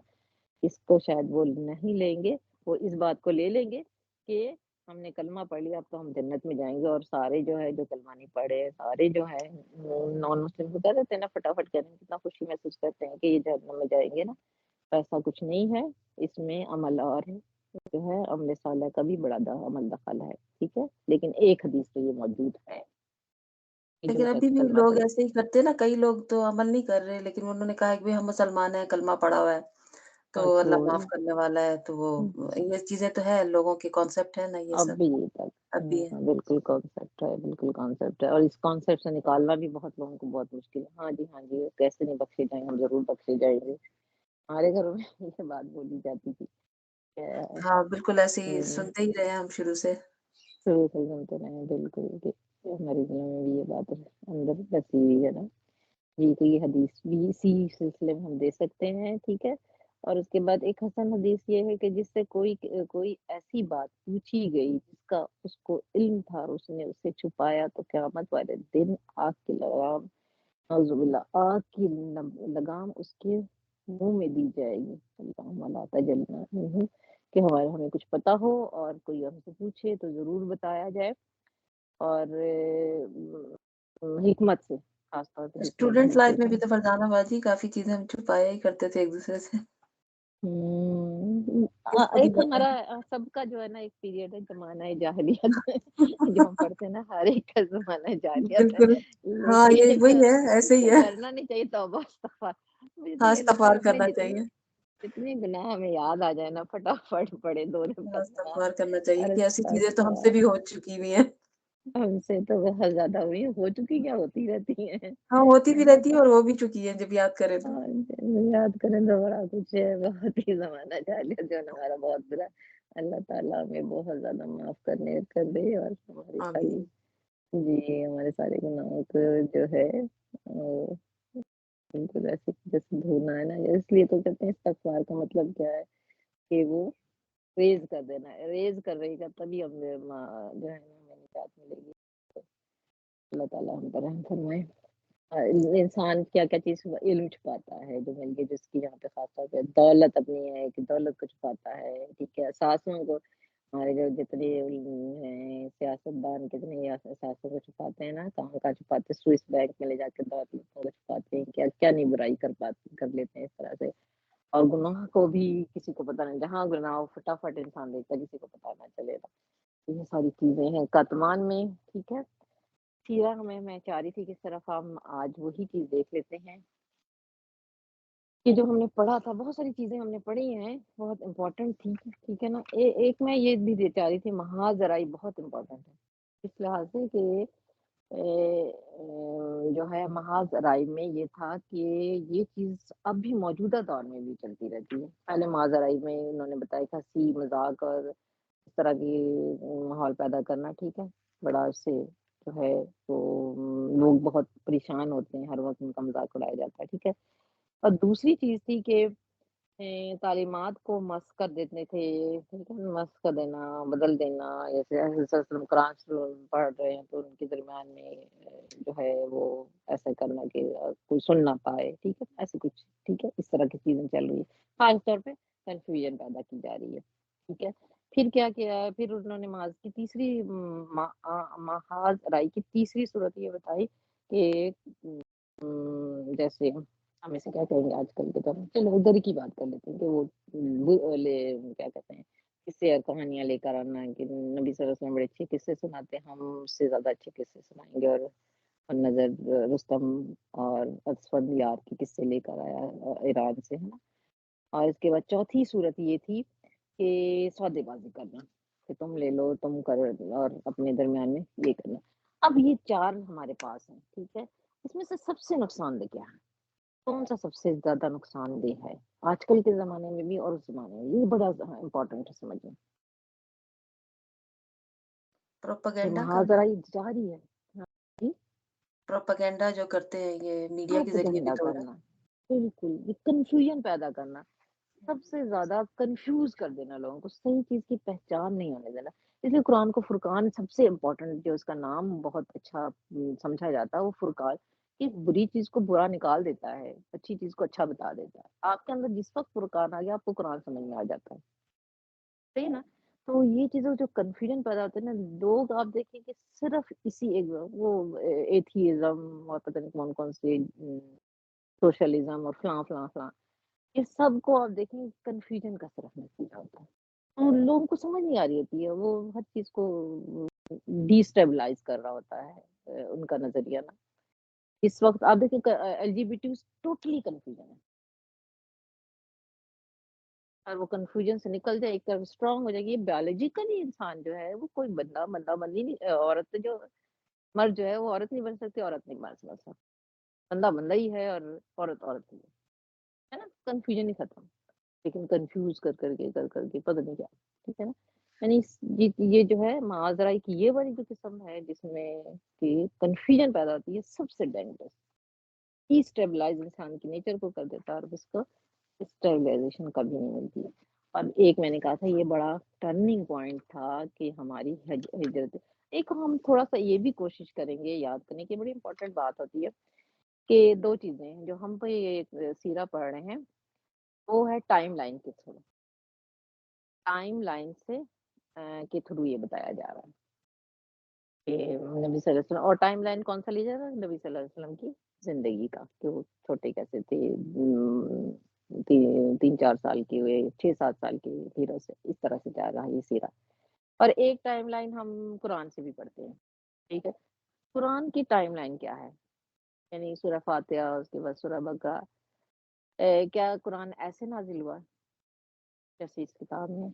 اس کو شاید وہ نہیں لیں گے، وہ اس بات کو لے لیں گے کہ ہم نے کلمہ پڑھ لیا اب تو ہم جنت میں جائیں گے، اور سارے جو ہے جو کلمہ نہیں پڑھے سارے جو ہے نان مسلم کو کہہ دیتے ہیں نا فٹافٹ کہتے ہیں، کتنا خوشی محسوس کرتے ہیں کہ یہ جہنم میں جائیں گے نا، ایسا کچھ نہیں ہے، اس میں عمل اور جو ہے عمل صالح کا بھی بڑا عمل دخل ہے، ٹھیک ہے، لیکن ایک حدیث تو یہ موجود ہے کہ جو لیکن ابھی شخص بھی کلمہ لوگ پڑھے ایسے ہی کرتے ہیں نا، کئی لوگ تو عمل نہیں کر رہے، لیکن انہوں نے کہا ہے کہ بھئی ہم مسلمان ہیں، کلمہ پڑھا ہوا ہے تو اور اللہ چھوڑ معاف کرنے والا ہے، تو وہ یہ چیزیں تو ہے، لوگوں کے کانسیپٹ ہے نا یہ اب سب، بھی یہ تک اب بھی ہے۔ بالکل کانسیپٹ ہے، بالکل کانسیپٹ ہے، اور اس کانسیپٹ سے نکالنا بھی بہت لوگوں کو بہت مشکل ہے۔ ہاں جی کیسے نہیں بخشے جائیں، ہم ضرور بخشے جائیں گے، ہمارے گھروں میں یہ بات بولی جاتی تھی کہ ہاں بالکل ایسے ہی سنتے ہی رہے ہیں ہم شروع سے۔ شروع سے سنتے رہے بالکل کہ ہمارے دلوں میں بھی یہ بات اندر بسی ہوئی ہے نا جی، تو یہ حدیث بھی اسی سلسلے میں ہم دے سکتے ہیں، ٹھیک ہے۔ اور اس کے بعد ایک حسن حدیث یہ ہے کہ جس سے کوئی ایسی بات پوچھی گئی جس کا اس کو علم تھا اور اس نے اسے چھپایا تو قیامت والے دن آگ کی لگام، نعوذ باللہ، آگ کی لگام اس کے منہ میں دی جائے گی، اللہم لا تجلنا منہ، کہ ہمیں کچھ پتا ہو اور کوئی ہم سے پوچھے تو ضرور بتایا جائے، اور حکمت سے، خاص طور پہ حکمت اسٹوڈنٹ سے لائف میں پوچھیں۔ بھی تو فرزانہ بازی کافی چیزیں ہم چھپایا ہی کرتے تھے ایک دوسرے سے۔ ایک ہمارا سب کا جو ہے نا ایک پیریڈ ہے زمانہ جاہلیت جو ہم پڑھتے ہیں نا، ہر ایک کا زمانہ جاہلیت ہے، بالکل ہاں، یہ لیکن وہی ہے، ایسے ہی یہ ہے، کرنا نہیں چاہیے، توبہ استغفار، ہاں اتنے استغفار اپنے کرنا جتنے چاہیے، جتنے گناہ ہمیں یاد آ جائے نا فٹافٹ پڑے دو ہاں نفل استغفار کرنا چاہیے اور کہ ایسی چیزیں تو ہم سے بھی ہو چکی ہوئی ہیں۔ ہم سے تو بہت زیادہ ہوئی ہو چکی، کیا ہوتی رہتی ہیں، ہاں ہوتی بھی ہے نا، رہتی ہے اور ہو بھی چکی ہے جب یاد کریں تو۔ اور یاد کریں تو بڑا کچھ ہے، بہت ہی زمانہ جاہلیت جو ہے نا ہمارا بہت برا، اللہ تعالیٰ ہمیں بہت زیادہ معاف کر دے، اور ہماری ساری آمین۔ جی ہمارے سارے گناہوں کو جو ہے وہ بالکل ایسے جیسے دھونا ہے نا، اس لیے تو کہتے ہیں استغفار کا مطلب کیا ہے کہ وہ ریز کر دینا، ریز کر رہی گا تبھی ہم جو ہے نا ہمیں نجات ملے گی، اللہ تعالیٰ ہم پر رحم فرمائے۔ انسان کیا کیا چیز علم چھپاتا ہے جو مل کے، جس کی یہاں پہ خاص طور پہ دولت اپنی ہے کہ دولت کو چھپاتا ہے، ٹھیک ہے، ساسوں کو، ہمارے جو جتنے ہیں سیاست دان کتنے ساسوں کو چھپاتے ہیں نا، کہاں کا چھپاتے، سوئس بینک میں لے جا کے دولت کو چھپاتے ہیں، کیا کیا نہیں برائی کر لیتے ہیں اس طرح سے، اور گناہ کو بھی کسی کو پتہ نہیں، جہاں گناہ ہو فٹافٹ انسان دیکھتا ہے، کسی کو پتہ نہ چلے گا، یہ ساری چیزیں ہیں کتمان میں، ٹھیک ہے۔ سیرہ میں چاہ رہی تھی کس طرف ہم آج وہی چیز دیکھ لیتے ہیں کہ جو ہم نے پڑھا تھا، بہت ساری چیزیں ہم نے پڑھی ہیں بہت امپورٹنٹ تھی، ٹھیک ہے نا، ایک میں یہ بھی چاہ رہی تھی محاذ ذرائی بہت امپورٹنٹ ہے اس لحاظ سے کہ جو ہے محاذ ذرائی میں یہ تھا کہ یہ چیز اب بھی موجودہ دور میں بھی چلتی رہتی ہے۔ پہلے محاذ ذرائی میں انہوں نے بتایا کہ ہنسی مذاق اور اس طرح کی ماحول پیدا کرنا، ٹھیک ہے، بڑا اس سے جو ہے تو لوگ بہت پریشان ہوتے ہیں، ہر وقت ان کا مذاق اڑایا جاتا ہے، ٹھیک ہے۔ اور دوسری چیز تھی کہ تعلیمات کو مسخ کر دیتے تھے، ٹھیک ہے، مسخ کر دینا، بدل دینا، جیسے حضرت صلی اللہ علیہ وسلم قرآن پڑھ رہے ہیں تو ان کے درمیان میں جو ہے وہ ایسا کرنا کہ کوئی سن نہ پائے، ٹھیک ہے، ایسے کچھ، ٹھیک ہے، اس طرح کی چیزیں چل رہی ہے، خاص طور پہ کنفیوژن پیدا کی جا رہی ہے، ٹھیک ہے۔ پھر کیا کیا، پھر انہوں نے محاذ کی تیسری محاذ رائی کی تیسری صورت یہ بتائی کہ جیسے ہم اسے کیا کہیں گے آج کل کے طور پر، چلو ادھر کی بات کر لیتے ہیں کہ وہ کیا کہتے ہیں قصے اور کہانیاں لے کر آنا، کہ نبی صلی اللہ علیہ وسلم بڑے اچھے قصے سناتے ہیں، ہم اس سے زیادہ اچھے قصے سنائیں گے، اور نظر رستم اور اسفند یار کے قصے لے کر آیا ایران سے، ہے نا۔ اور اس کے بعد چوتھی صورت یہ تھی کہ سودے بازی کرنا، کہ تم لے لو تم کرو اور اپنے درمیان میں یہ کرنا۔ اب یہ چار ہمارے پاس ہیں، ٹھیک ہے، اس میں سے سب سے نقصان دہ کیا ہے، کون سا سب سے زیادہ نقصان دہ ہے آج کل کے زمانے میں بھی اور اس زمانے میں، یہ بڑا امپورٹنٹ ہے سمجھنا کہ پروپیگنڈا کرنا، محاذرہ جاری ہے، ہاں جی، پروپیگنڈا جو کرتے ہیں یہ میڈیا کے ذریعے بھی پروپیگنڈا تو ہو رہا کرنا، بالکل یہ کنفیوژن پیدا کرنا، سب سے زیادہ کنفیوز کر دینا لوگوں کو، صحیح چیز کی پہچان نہیں ہونے دینا. اس لیے قرآن کو فرقان سب سے امپورٹنٹ، جو اس کا نام بہت اچھا سمجھا جاتا ہے وہ فرقان، کہ بری چیز کو برا نکال دیتا ہے، اچھی چیز کو اچھا بتا دیتا ہے. آپ کے اندر جس وقت فرقان آ گیا آپ کو قرآن سمجھ میں آ جاتا ہے، صحیح ہے نا. تو یہ چیزیں جو کنفیوژن پیدا ہوتے ہیں نا، لوگ آپ دیکھیں کہ صرف اسی ایک وہ ایتھیزم اور پتہ نہیں کون کون سے سوشلزم اور فلاں فلاں فلاں، یہ سب کو آپ دیکھیں کنفیوژن کا صرف نتیجہ ہوتا ہے. اور لوگوں کو سمجھ نہیں آ رہی ہوتی ہے، وہ ہر چیز کو ڈیسٹیبلائز کر رہا ہوتا ہے ان کا نظریہ نا. اس وقت آپ دیکھیں L G B T totally confusion ہے، اور وہ کنفیوژن سے نکل جائے ایک طرف اسٹرانگ ہو جائے گی. بایولوجیکلی انسان جو ہے وہ کوئی بندہ بندی نہیں، عورت جو مرد جو ہے وہ عورت نہیں بن سکتی، عورت نہیں بن سکتی، بندہ بندہ ہی ہے اور عورت عورت ہی ہے نا. کنفیوژن ہی ختم. لیکن کنفیوز کر کے پتہ نہیں کیا، ٹھیک ہے نا. یعنی یہ جو ہے معاذرہ کی یہ والی جو قسم ہے جس میں کہ کنفیوژن پیدا ہوتی ہے، سب سے ڈینجرس، اسٹیبلائز انسان کی نیچر کو کر دیتا ہے، اور اس کو اسٹیبلائزیشن کبھی نہیں ملتی ہے. اور ایک میں نے کہا تھا یہ بڑا ٹرننگ پوائنٹ تھا کہ ہماری ہجرت. ایک ہم تھوڑا سا یہ بھی کوشش کریں گے یاد کرنے کی، بڑی امپورٹنٹ بات ہوتی ہے کہ دو چیزیں ہیں جو ہم پہ یہ سیرہ پڑھ رہے ہیں، وہ ہے ٹائم لائن کے تھرو. ٹائم لائن سے کے تھرو یہ بتایا جا رہا ہے کہ نبی صلی اللہ علیہ وسلم، اور ٹائم لائن کون سا لیا جا رہا ہے؟ نبی صلی اللہ علیہ وسلم کی زندگی کا، کہ وہ چھوٹے کیسے تھے، 3-4 سال کے ہوئے، 6-7 سال کے ہیرو سے، اس طرح سے جا رہا ہے یہ سیرہ. اور ایک ٹائم لائن ہم قرآن سے بھی پڑھتے ہیں، ٹھیک ہے. قرآن کی ٹائم لائن کیا ہے؟ یعنی سورہ فاتحہ، اس کے بعد سورہ بقرہ. کیا قرآن ایسے نازل ہوا جیسے اس کتاب میں؟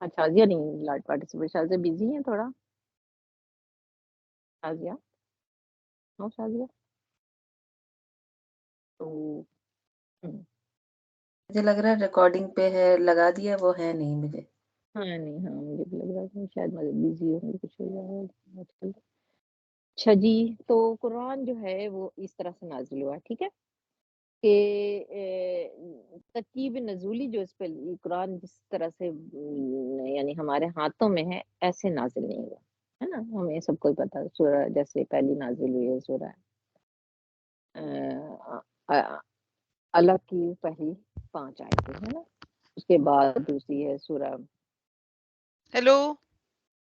اچھا شازیہ نہیں لارڈ پارٹیسپیٹ، شازیہ بزی ہیں تھوڑا. شازیہ، نو شازیہ. تو مجھے لگ رہا ہے ریکارڈنگ پہ ہے، لگا دیا وہ ہے نہیں مجھے. ہاں نہیں، ہاں مجھے بھی لگ رہا تھا شاید بزی ہوں گے، کچھ ہو جائے گا آج کل. اچھا جی، تو قرآن جو ہے وہ اس طرح سے نازل ہوا، ٹھیک ہے، کہ ترتیب نزولی جو اس پہ قرآن جس طرح سے یعنی ہمارے ہاتھوں میں ہے، ایسے نازل نہیں ہوا ہے نا. ہمیں سب کو پتہ ہے سورہ جیسے پہلی نازل ہوئی ہے سورہ اللہ کی پہلی 5 آیتیں ہے نا. اس کے بعد دوسری ہے سورہ. ہیلو،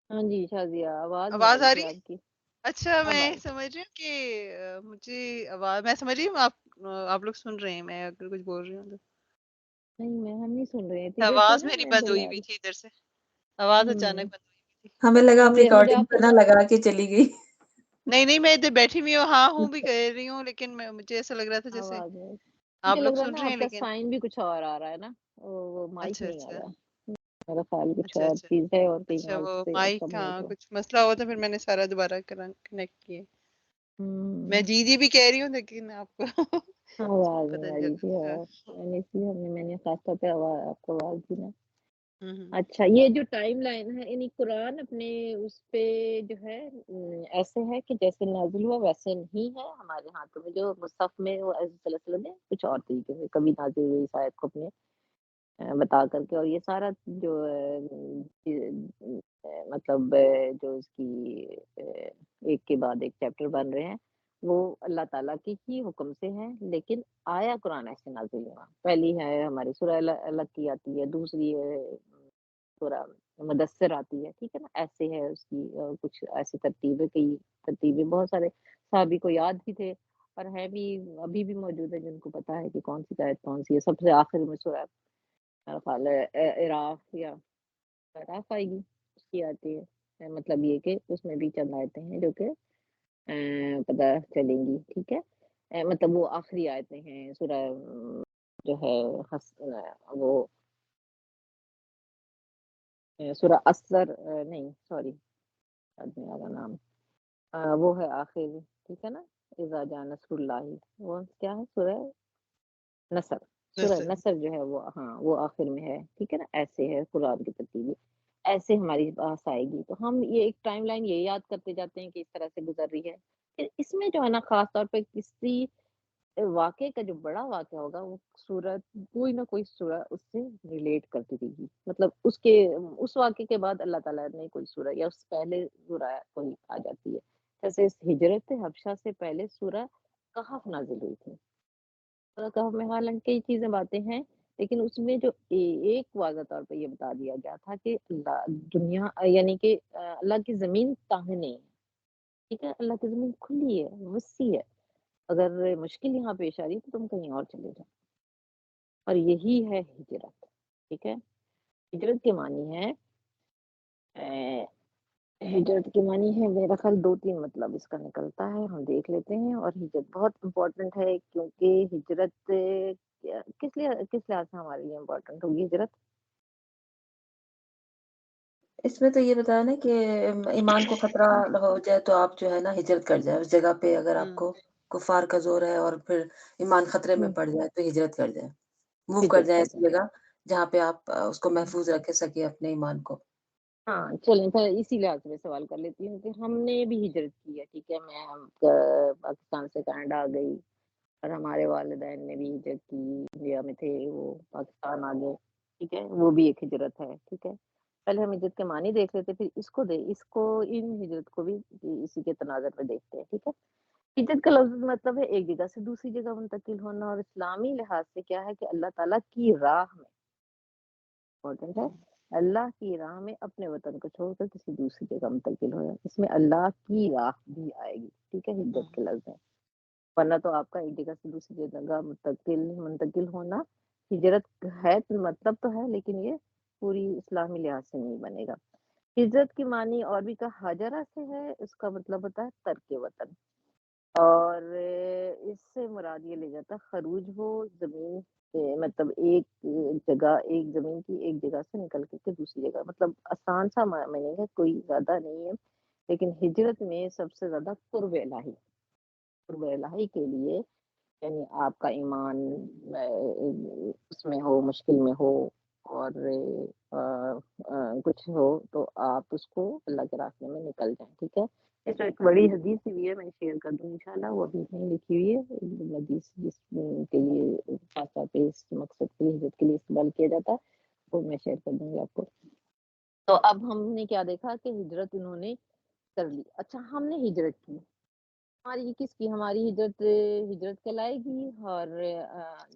ہاں جی شازیہ، آواز نہیں آ آواز رہی آ تھی رہی ہے؟ آپ کی. اچھا، اب میں آئی. سمجھ رہی ہوں کہ مجھے آواز، میں سمجھ رہی ہوں آپ لوگ سن رہے ہیں، میں اگر کچھ بول رہی ہوں تو نہیں میں ہم نہیں سن رہے تھے، دیکھیے آواز نا میری میں بند ہوئی بلا ہوئی رہی. تھی ادھر سے، آواز اچانک بند ہوئی تھی. ہمیں لگا آپ مجھے ریکارڈنگ آپ پہ کا نہ لگا کے چلی گئی. نہیں میں ادھر بیٹھی ہوئی ہوں، ہاں ہوں بھی کہہ رہی ہوں، لیکن مجھے ایسا لگ رہا تھا جیسے آواز ہے، آپ مجھے لوگ لگ رہا ہے سن نا رہے ہیں آپ کا لیکن. سائن بھی کچھ اور آ رہا ہے نا، وہ مائک اچھا نہیں آ اچھا رہا. میرا خیال کچھ اچھا اور اچھا چیز ہے اور کہیں اچھا، اور وہ سے مائک، کم ہو ہاں گیا. کچھ مسئلہ ہوا تھا، پھر میں نے سارا دوبارہ کنیکٹ کیے. میں ہوں، جی بھی کہہ رہی ہوں لیکن آپ کو آواز پتہ نہیں نہیں آ رہی چل تھی. رہا. میں نے خاص طور پہ آپ کو آواز دی نا. ہوں اچھا، یہ جو ٹائم لائن ہے یعنی قرآن اپنے اس پہ جو ہے ایسے ہے کہ جیسے نازل ہوا ویسے نہیں ہے ہمارے ہاتھوں میں. جو مصحف میں وہ صلی اللہ علیہ وسلم نے کچھ اور طریقے سے کبھی نازل ہوئی اس آیت کو اپنے بتا کر کے، اور یہ سارا جو مطلب جو اس کی ایک کے بعد ایک چیپٹر بن رہے ہیں وہ اللہ تعالیٰ کی ہی حکم سے ہیں. لیکن آیا قرآن ایسے نازل ہوا، پہلی ہے ہماری سورہ الگ کی آتی ہے، دوسری ہے سورہ مدثر آتی ہے، ٹھیک ہے نا. ایسے ہے اس کی کچھ ایسی ترتیبیں، کئی ترتیبیں بہت سارے صحابی کو یاد بھی تھے اور ہے بھی ابھی بھی موجود ہے جن کو پتا ہے کہ کون سی آیت کون سی ہے. سب سے آخر میں سورہ خال عراف یا عراف آئے گی، اس کی آتی ہے. مطلب یہ کہ اس میں بھی چند آیتیں ہیں جو کہ پتہ چلیں گی، ٹھیک ہے. مطلب وہ آخری آیتیں ہیں سورہ جو ہے وہ سورہ اثر نہیں سوری آدمی والا نام وہ ہے آخر، ٹھیک ہے نا. اذا جاء نصر اللہ، وہ کیا ہے سورہ نصر. سورہ ہوں. نصر جو ہے وہ ہاں وہ آخر میں ہے، ٹھیک ہے نا. ایسے ہے قرآن کی ترتیب، ایسے ہماری پاس آئے گی. تو ہم یہ ایک ٹائم لائن یہ یاد کرتے جاتے ہیں کہ اس طرح سے گزر رہی ہے. پھر اس میں جو ہے نا خاص طور پہ کسی واقعے کا جو بڑا واقعہ ہوگا وہ سورت کوئی نہ کوئی سورہ اس سے ریلیٹ کرتی رہے گی، مطلب اس واقعے کے بعد اللہ تعالیٰ نے کوئی سورہ یا اس سے پہلے سورہ کوئی آ جاتی ہے. جیسے اس ہجرت حبشہ سے پہلے سورہ کہف نازل ہوئی تھی. سورہ کہف میں حالانکہ کئی چیزیں باتیں ہیں، لیکن اس میں جو ایک واضح طور پہ یہ بتا دیا گیا تھا کہ اللہ دنیا یعنی کہ اللہ کی زمین تانگنے ہے، ٹھیک ہے، اللہ کی زمین کھلی ہے، وسیع ہے، اگر مشکل یہاں پیش آ رہی ہے تو تم کہیں اور چلے جاؤ. اور یہی ہے ہجرت، ٹھیک ہے. ہجرت کے معنی ہے ہجرت کے معنی ہے میرا خیال 2-3 مطلب اس کا نکلتا ہے، ہم دیکھ لیتے ہیں. اور ہجرت بہت امپورٹنٹ ہے کیونکہ ہجرت کس لحاظ سے ہمارے لیے امپورٹنٹ ہوگی ہجرت؟ اس میں تو یہ بتایا نا کہ ایمان کو خطرہ ہو جائے تو آپ جو ہے نا ہجرت کر جائے اس جگہ پہ، اگر آپ کو کفار کا زور ہے اور پھر ایمان خطرے میں پڑ جائے تو ہجرت کر جائے، موو کر ہجرت جائیں کر ایسی جائیں. جگہ جہاں پہ آپ اس کو محفوظ رکھ سکے اپنے ایمان کو. ہاں چلیں پھر اسی لحاظ سے میں سوال کر لیتی ہوں کہ ہم نے بھی ہجرت کی ہے، ٹھیک ہے، میں پاکستان سے کینیڈا آ گئی اور ہمارے والدین نے بھی ہجرت کی، انڈیا میں تھے وہ پاکستان آ گئے، ٹھیک ہے، وہ بھی ایک ہجرت ہے. ٹھیک ہے، پہلے ہم ہجرت کے معنی دیکھ لیتے پھر اس کو ان ہجرت کو بھی اسی کے تناظر میں دیکھتے ہیں. ٹھیک ہے، ہجرت کا لفظ مطلب ہے ایک جگہ سے دوسری جگہ منتقل ہونا، اور اسلامی لحاظ سے کیا ہے کہ اللہ تعالیٰ کی راہ میں امپورٹنٹ ہے، اللہ کی راہ میں اپنے وطن کو چھوڑ کر کسی دوسری جگہ منتقل ہو جائے، اس میں اللہ کی راہ بھی آئے گی. ٹھیک ہے، ہجرت کے لفظ ہے، ورنہ تو آپ کا ایک جگہ سے دوسری جگہ منتقل ہونا ہجرت ہے، مطلب تو ہے، لیکن یہ پوری اسلامی لحاظ سے نہیں بنے گا. ہجرت کی معنی اور بھی کا ہاجرہ سے ہے، اس کا مطلب ہوتا ہے ترک وطن، اور اس سے مراد یہ لے جاتا ہے خروج ہو زمین مطلب ایک زمین کی ایک جگہ سے نکل کے دوسری جگہ، مطلب آسان سا معنی ہے، کوئی زیادہ نہیں ہے. لیکن ہجرت میں سب سے زیادہ قرب الہی کے لیے، یعنی آپ کا ایمان اس میں ہو، مشکل میں ہو اور کچھ ہو تو آپ اس کو اللہ کے راستے میں نکل جائیں. ٹھیک ہے، اس میں ایک بڑی حدیث بھی ہے، میں شیئر کر دوں انشاءاللہ، وہ ابھی نہیں لکھی ہوئی ہے حدیث جس کے لیے خاص طور پہ اس مقصد کے لیے ہجرت کے لیے استعمال کیا جاتا ہے، وہ میں شیئر کر دوں گی آپ کو. تو اب ہم نے کیا دیکھا کہ ہجرت انہوں نے کر لی. اچھا، ہم نے ہجرت کی، ہماری کس کی؟ ہماری ہجرت کہلائے گی، اور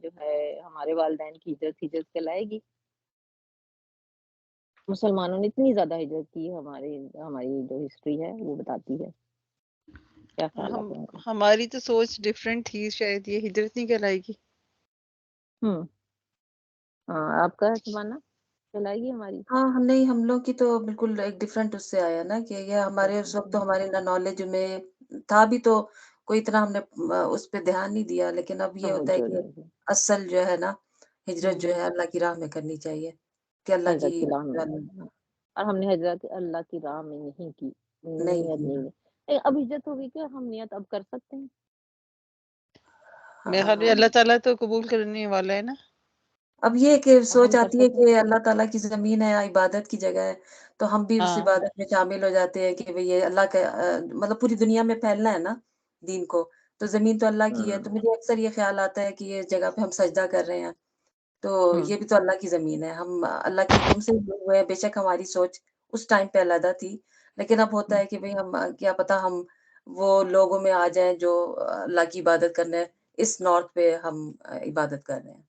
جو ہے ہمارے والدین کی ہجرت کہلائے گی. مسلمانوں نے اتنی زیادہ ہجرت کی، ہماری جو ہسٹری ہے وہ بتاتی ہے. کیا خیال آپ لوگوں کا؟ ہماری تو سوچ ڈفرینٹ تھی، شاید یہ ہجرت نہیں کہلائے گی. ہاں، آپ کا ماننا کہلائے گی ہماری؟ ہاں ہم لوگ کی تو بالکل ایک ڈفرینٹ اس سے آیا نا، کہ یہ ہمارے اس وقت تو ہمارے نالج میں تھا بھی تو کوئی اتنا ہم نے اس پہ دھیان نہیں دیا، لیکن اب یہ ہوتا ہے کہ اصل جو ہے نا ہجرت جو ہے اللہ کی راہ میں کرنی چاہیے، کہ اللہ کی راہ میں، اور ہم نے ہجرت اللہ کی راہ میں نہیں کی، نیت نہیں. اب ہجرت ہوگی کہ ہم نیت اب کر سکتے ہیں. میرے خیال میں اللہ تعالیٰ تو قبول کرنے والا ہے نا. اب یہ کہ سوچ ہم کر آتی ہے سکتے ہیں. کہ اللہ تعالیٰ کی زمین ہے، عبادت کی جگہ ہے، تو ہم بھی اس عبادت میں شامل ہو جاتے ہیں کہ یہ اللہ کا مطلب پوری دنیا میں پھیلنا ہے نا دین کو، تو زمین تو اللہ کی ہے. تو مجھے اکثر یہ خیال آتا ہے کہ یہ جگہ پہ ہم سجدہ کر رہے ہیں تو یہ بھی تو اللہ کی زمین ہے، ہم اللہ کے حکم سے ہوئے ہیں. بے شک ہماری سوچ اس ٹائم پہ علیحدہ تھی، لیکن اب ہوتا ہے کہ بھئی ہم کیا پتا ہم وہ لوگوں میں آ جائیں جو اللہ کی عبادت کرنے اس نارتھ پہ ہم عبادت کر رہے ہیں.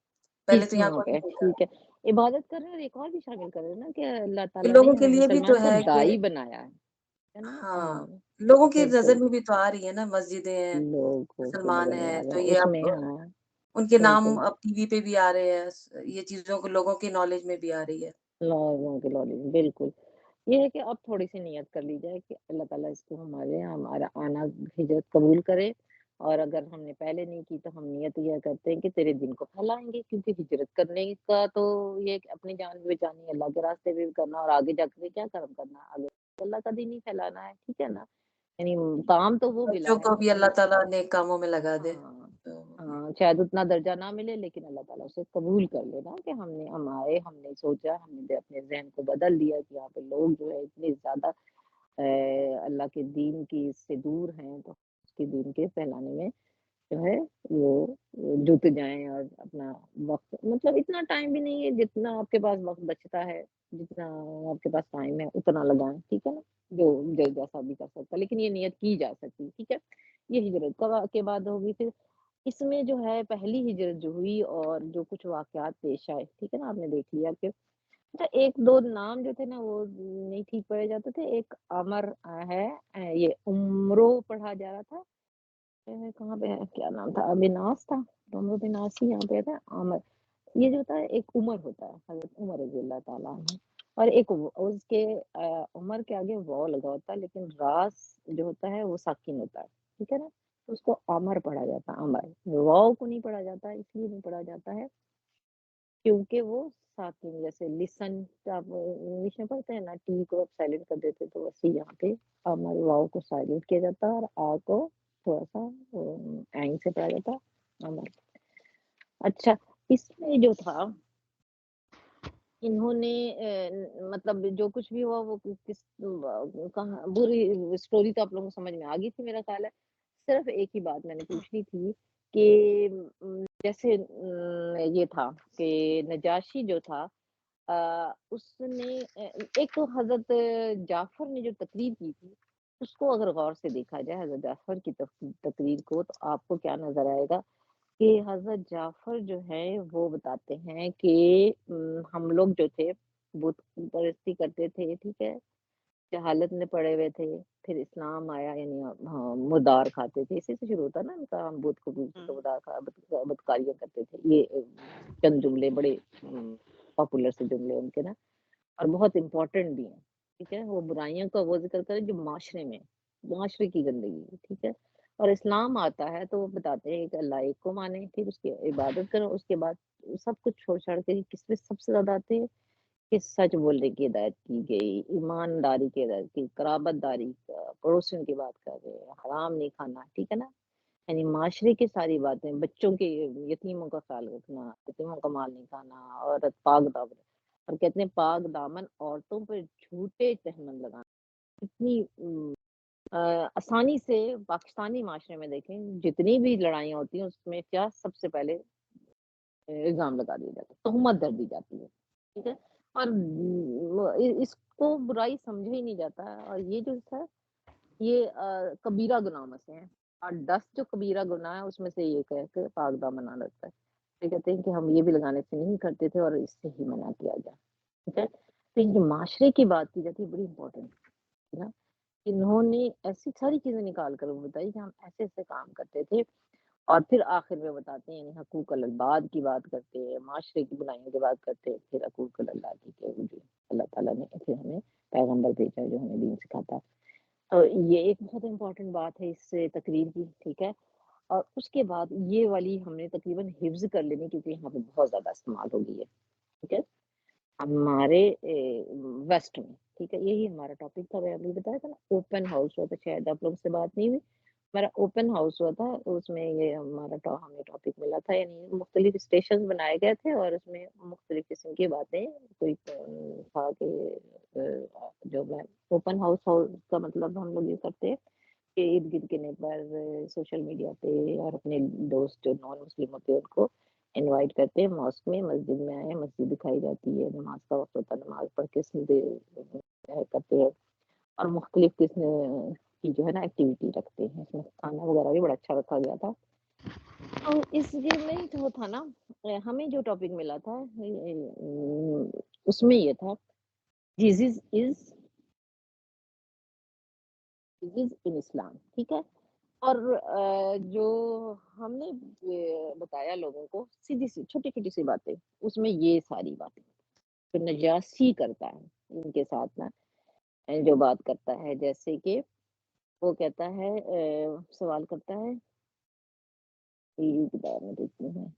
پہلے تو یہاں کوئی نہیں تھا. ٹھیک ہے، عبادت کر رہے ہیں، اور ایک اور بھی شامل کر رہے ہیں نا کہ اللہ ان تعالیٰ نے لوگوں کے ہمیں لیے بھی مسلمان تو کو ہے کہ دائی بنایا ہے نا. ہاں لوگوں کی نظر بالکل، میں بھی تو آ رہی ہے نا، مسجدیں ہیں، لوگوں کے مسلمان نظر میں ہیں، آ رہے تو ہیں یہ اس میں. اب ہاں ان کے نام بالکل، اب ٹی وی پہ بھی آ رہے ہیں، یہ چیزوں کو لوگوں کی نالج میں بھی آ رہی ہے. لوگوں کے لوگ بالکل. یہ ہے کہ اب تھوڑی سی نیت کر لی جائے کہ اللہ تعالیٰ اس کو ہمارا آنا ہجرت قبول کرے، اور اگر ہم نے پہلے نہیں کی تو ہم نیت یہ کرتے ہیں کہ تیرے دین کو پھیلائیں گے، کیونکہ ہجرت کرنے کا تو یہ کہ اپنی جان بھی بچانی ہے، اللہ کے راستے بھی کرنا، اور آگے جا کے کیا کام کرنا، آگے اللہ کا دین ہی پھیلانا ہے. ٹھیک ہے نا، یعنی کام تو وہ ملا بچوں ہے کو نا بھی کہ اللہ تعالیٰ نیک کاموں میں لگا دے. ہاں تو ہاں، شاید اتنا درجہ نہ ملے، لیکن اللہ تعالیٰ اسے قبول کر لینا کہ ہم آئے، ہم نے سوچا، ہم نے اپنے ذہن کو بدل دیا کہ یہاں پہ لوگ جو ہے اتنے زیادہ اللہ کے دین کی سے دور ہیں، تو اس کے دین کے پھیلانے میں جو ہے وہ جت جائیں اور اپنا وقت، مطلب اتنا ٹائم بھی نہیں ہے، جتنا آپ کے پاس وقت بچتا ہے، جتنا آپ کے پاس ٹائم ہے اتنا لگائیں، ٹھیک ہے نا، جو جیسا بھی کر سکتا، لیکن یہ نیت کی جا سکتی، ٹھیک ہے۔ یہ ہجرت کے بعد ہوگی۔ پھر اس میں جو ہے پہلی ہجرت جو ہوئی اور جو کچھ واقعات پیش آئے، ٹھیک ہے نا، آپ نے دیکھ لیا کہ اچھا ایک دو نام جو تھے نا وہ نہیں ٹھیک پڑھے جاتے تھے۔ ایک عمر ہے، یہ عمرو پڑھا جا رہا تھا، کہاں پہ ہے، کیا نام تھا، بناس تھا، عمرو بناس ہی یہاں پہ تھا، عمر۔ یہ جو ہوتا ہے ایک عمر ہوتا ہے، حضرت عمر رضی اللہ تعالیٰ عنہ، اور ایک اس کے عمر کے آگے واو لگا ہوتا ہے، لیکن راس جو ہوتا ہے وہ ساکن ہوتا ہے، ٹھیک ہے نا، تو اس کو عمر پڑھا جاتا ہے، عمر، واو کو نہیں پڑھا جاتا، اس لیے نہیں پڑھا جاتا ہے کیونکہ وہ ساکن، جیسے لسن آپ انگلش میں پڑھتے ہیں نا، ٹی کو آپ سائلنٹ کر دیتے تو ویسے یہاں پہ عمر، واو کو سائلنٹ کیا جاتا ہے اور آ کو تھوڑا سا اینگ سے پڑھا جاتا ہے، عمر۔ اچھا اس میں جو تھا انہوں نے مطلب جو کچھ بھی ہوا وہ کس کہاں بری اسٹوری تو آپ لوگوں کو سمجھ میں آ گئی تھی میرا خیال ہے۔ صرف ایک ہی بات میں نے پوچھنی تھی کہ جیسے یہ تھا کہ نجاشی جو تھا اس نے ایک تو حضرت جعفر نے جو تقریر کی تھی اس کو اگر غور سے دیکھا جائے، حضرت جعفر کی تقریر کو، تو آپ کو کیا نظر آئے گا کہ حضرت جعفر جو ہے وہ بتاتے ہیں کہ ہم لوگ جو تھے بت پرستی کرتے تھے، ٹھیک ہے، جہالت میں پڑے ہوئے تھے، پھر اسلام آیا، یعنی ہاں مردار کھاتے تھے، اسی سے شروع ہوتا نا ان کا، ہم بت کو پوجتے تو مردار بدکاریاں کرتے تھے، یہ چند جملے بڑے پاپولر سے جملے ان کے نا، اور بہت امپورٹنٹ بھی ہیں، ٹھیک ہے، وہ برائیوں کا وہ ذکر کرے جو معاشرے میں، معاشرے کی گندگی، ٹھیک ہے، اور اسلام آتا ہے تو وہ بتاتے ہیں کہ اللہ ایک کو مانے، پھر اس کی عبادت کرو، اس کے بعد سب کچھ چھوڑ چھاڑ کے کس پہ سب سے زیادہ آتے ہیں کہ سچ بولنے کی ہدایت کی گئی، ایمانداری کی ہدایت کی، قرابت داری کا، پڑوسیوں کی بات کر رہے ہیں، حرام نہیں کھانا، ٹھیک ہے نا، یعنی معاشرے کی ساری باتیں، بچوں کے، یتیموں کا خیال رکھنا، یتیموں کا مال نہیں کھانا، عورت پاک دامن، اور کہتے ہیں پاک دامن عورتوں پر جھوٹے تہمت لگانا، اتنی آسانی سے پاکستانی معاشرے میں دیکھیں جتنی بھی لڑائیاں ہوتی ہیں اس میں کیا سب سے پہلے الزام لگا دیا جاتا ہے، تہمت در دی جاتی ہے، ٹھیک ہے، اور اس کو برائی سمجھا ہی نہیں جاتا ہے، اور یہ جو ہے یہ کبیرہ گناہ میں سے ہیں، اور 10 جو کبیرہ گناہ ہے اس میں سے ایک ہے کہ پاک دامن لگتا ہے، یہ کہتے ہیں کہ ہم یہ بھی لگانے سے نہیں کرتے تھے اور اس سے ہی منع کیا گیا، ٹھیک ہے، تو یہ معاشرے کی بات کی جاتی ہے، بڑی امپورٹنٹ ہے نا، انہوں نے ایسی ساری چیزیں نکال کر وہ بتائی کہ ہم ایسے ایسے کام کرتے تھے، اور پھر آخر میں بتاتے ہیں یعنی حقوق العباد کی بات کرتے ہیں، معاشرے کی بلائیوں کی بات کرتے ہیں، پھر حقوق اللہ کی کہ جو اللہ تعالیٰ نے پھر ہمیں پیغمبر بھیجا جو ہمیں دین سکھاتا ہے، تو یہ ایک بہت امپورٹنٹ بات ہے اس تقریر کی، ٹھیک ہے، اور اس کے بعد یہ والی ہم نے تقریباً حفظ کر لینی کیونکہ یہاں پہ بہت زیادہ استعمال ہو گئی ہے، ٹھیک ہے، ہمارے ویسٹ میں، ٹھیک ہے، یہی ہمارا ٹاپک تھا، میں ابھی بتایا تھا نا، اوپن ہاؤس ہوا تھا، شاید آپ لوگ سے بات نہیں ہوئی، ہمارا اوپن ہاؤس ہوا تھا، اس میں یہ ہمارا ہمیں ٹاپک ملا تھا، یعنی مختلف اسٹیشن بنائے گئے تھے اور اس میں مختلف قسم کی باتیں، کوئی تھا کہ جو میں اوپن ہاؤس کا مطلب ہم لوگ یہ کرتے ہیں کہ ارد گرد کے نیبر سوشل میڈیا پہ اور اپنے دوست جو نان مسلم ہوتے ہیں ان کو انوائٹ کرتے ہیں، ماسک میں، مسجد میں آئے، مسجد دکھائی جاتی ہے، نماز کا وقت ہوتا ہے، نماز پڑھ کے کرتے ہیں، اور مختلف قسم کی جو ہے نا ایکٹیویٹی رکھتے ہیں، اس میں کھانا وغیرہ بھی بڑا اچھا رکھا گیا تھا، اور اس کے میں جو تھا نا ہمیں جو ٹاپک ملا تھا اس میں یہ تھا جیزس از ان اسلام، ٹھیک ہے، اور جو ہم نے بتایا لوگوں کو سیدھی سی چھوٹی چھوٹی سی باتیں، اس میں یہ ساری باتیں جو نجاسی کرتا ہے ان کے ساتھ نا جو بات کرتا ہے، جیسے کہ وہ کہتا ہے سوال کرتا ہے، یہ کتاب میں دیکھتی ہوں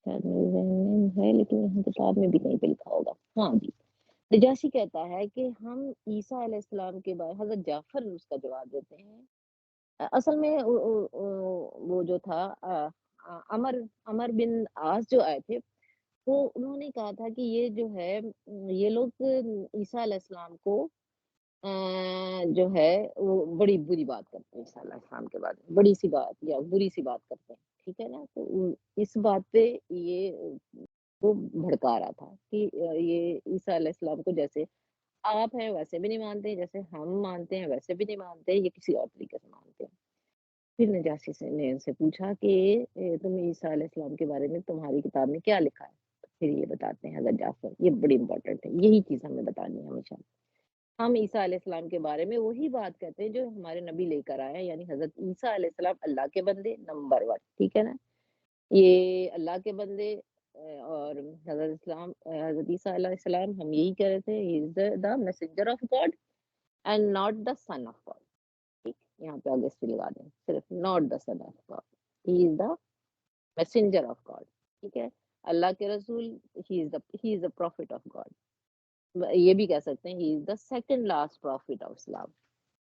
شاید میرے ذہن میں ہے لیکن یہاں کتاب میں بھی کہیں پہ لکھا ہوگا، ہاں جی، نجاشی کہتا ہے کہ ہم عیسیٰ علیہ السلام کے بعد حضرت جعفر اس کا جواب دیتے ہیں، اصل میں وہ جو تھا عمر بن عاص جو آئے تھے وہ انہوں نے کہا تھا کہ یہ جو ہے یہ لوگ عیسیٰ علیہ السلام کو جو ہے وہ بڑی بری بات کرتے ہیں عیسیٰ علیہ السلام کے بارے میں، بڑی سی بات یا بری سی بات کرتے ہیں، ٹھیک ہے نا. تو اس بات پہ یہ وہ بھڑکا رہا تھا کہ یہ عیسیٰ علیہ السلام کو جیسے آپ ہیں ویسے بھی نہیں مانتے، جیسے ہم مانتے ہیں ویسے بھی نہیں مانتے، یہ کسی اور طریقے سے مانتے ہیں. پھر نجاشی نے ان سے پوچھا کہ تم عیسیٰ علیہ السلام کے بارے میں تمہاری کتاب میں کیا لکھا ہے؟ پھر یہ بتاتے ہیں حضرت جعفر، یہ بڑی امپورٹنٹ ہے، یہی چیز ہمیں بتانی ہے ہمیشہ. ہم عیسیٰ علیہ السلام کے بارے میں وہی بات کرتے ہیں جو ہمارے نبی لے کر آئے ہیں، یعنی حضرت عیسیٰ علیہ السلام اللہ کے بندے نمبر 1، ٹھیک ہے نا. یہ اللہ کے بندے اور حضرت عیسیٰ علیہ السلام ہم یہی کہہ رہے تھے he is the messenger of God and not the son of God. ٹھیک، یہاں پہ آگے سے لگا دیں صرف not the son of God, he is the messenger of God. ٹھیک ہے، اللہ کے رسول، he is the prophet of God. یہ بھی کہہ سکتے ہیں he is the second last prophet of Islam.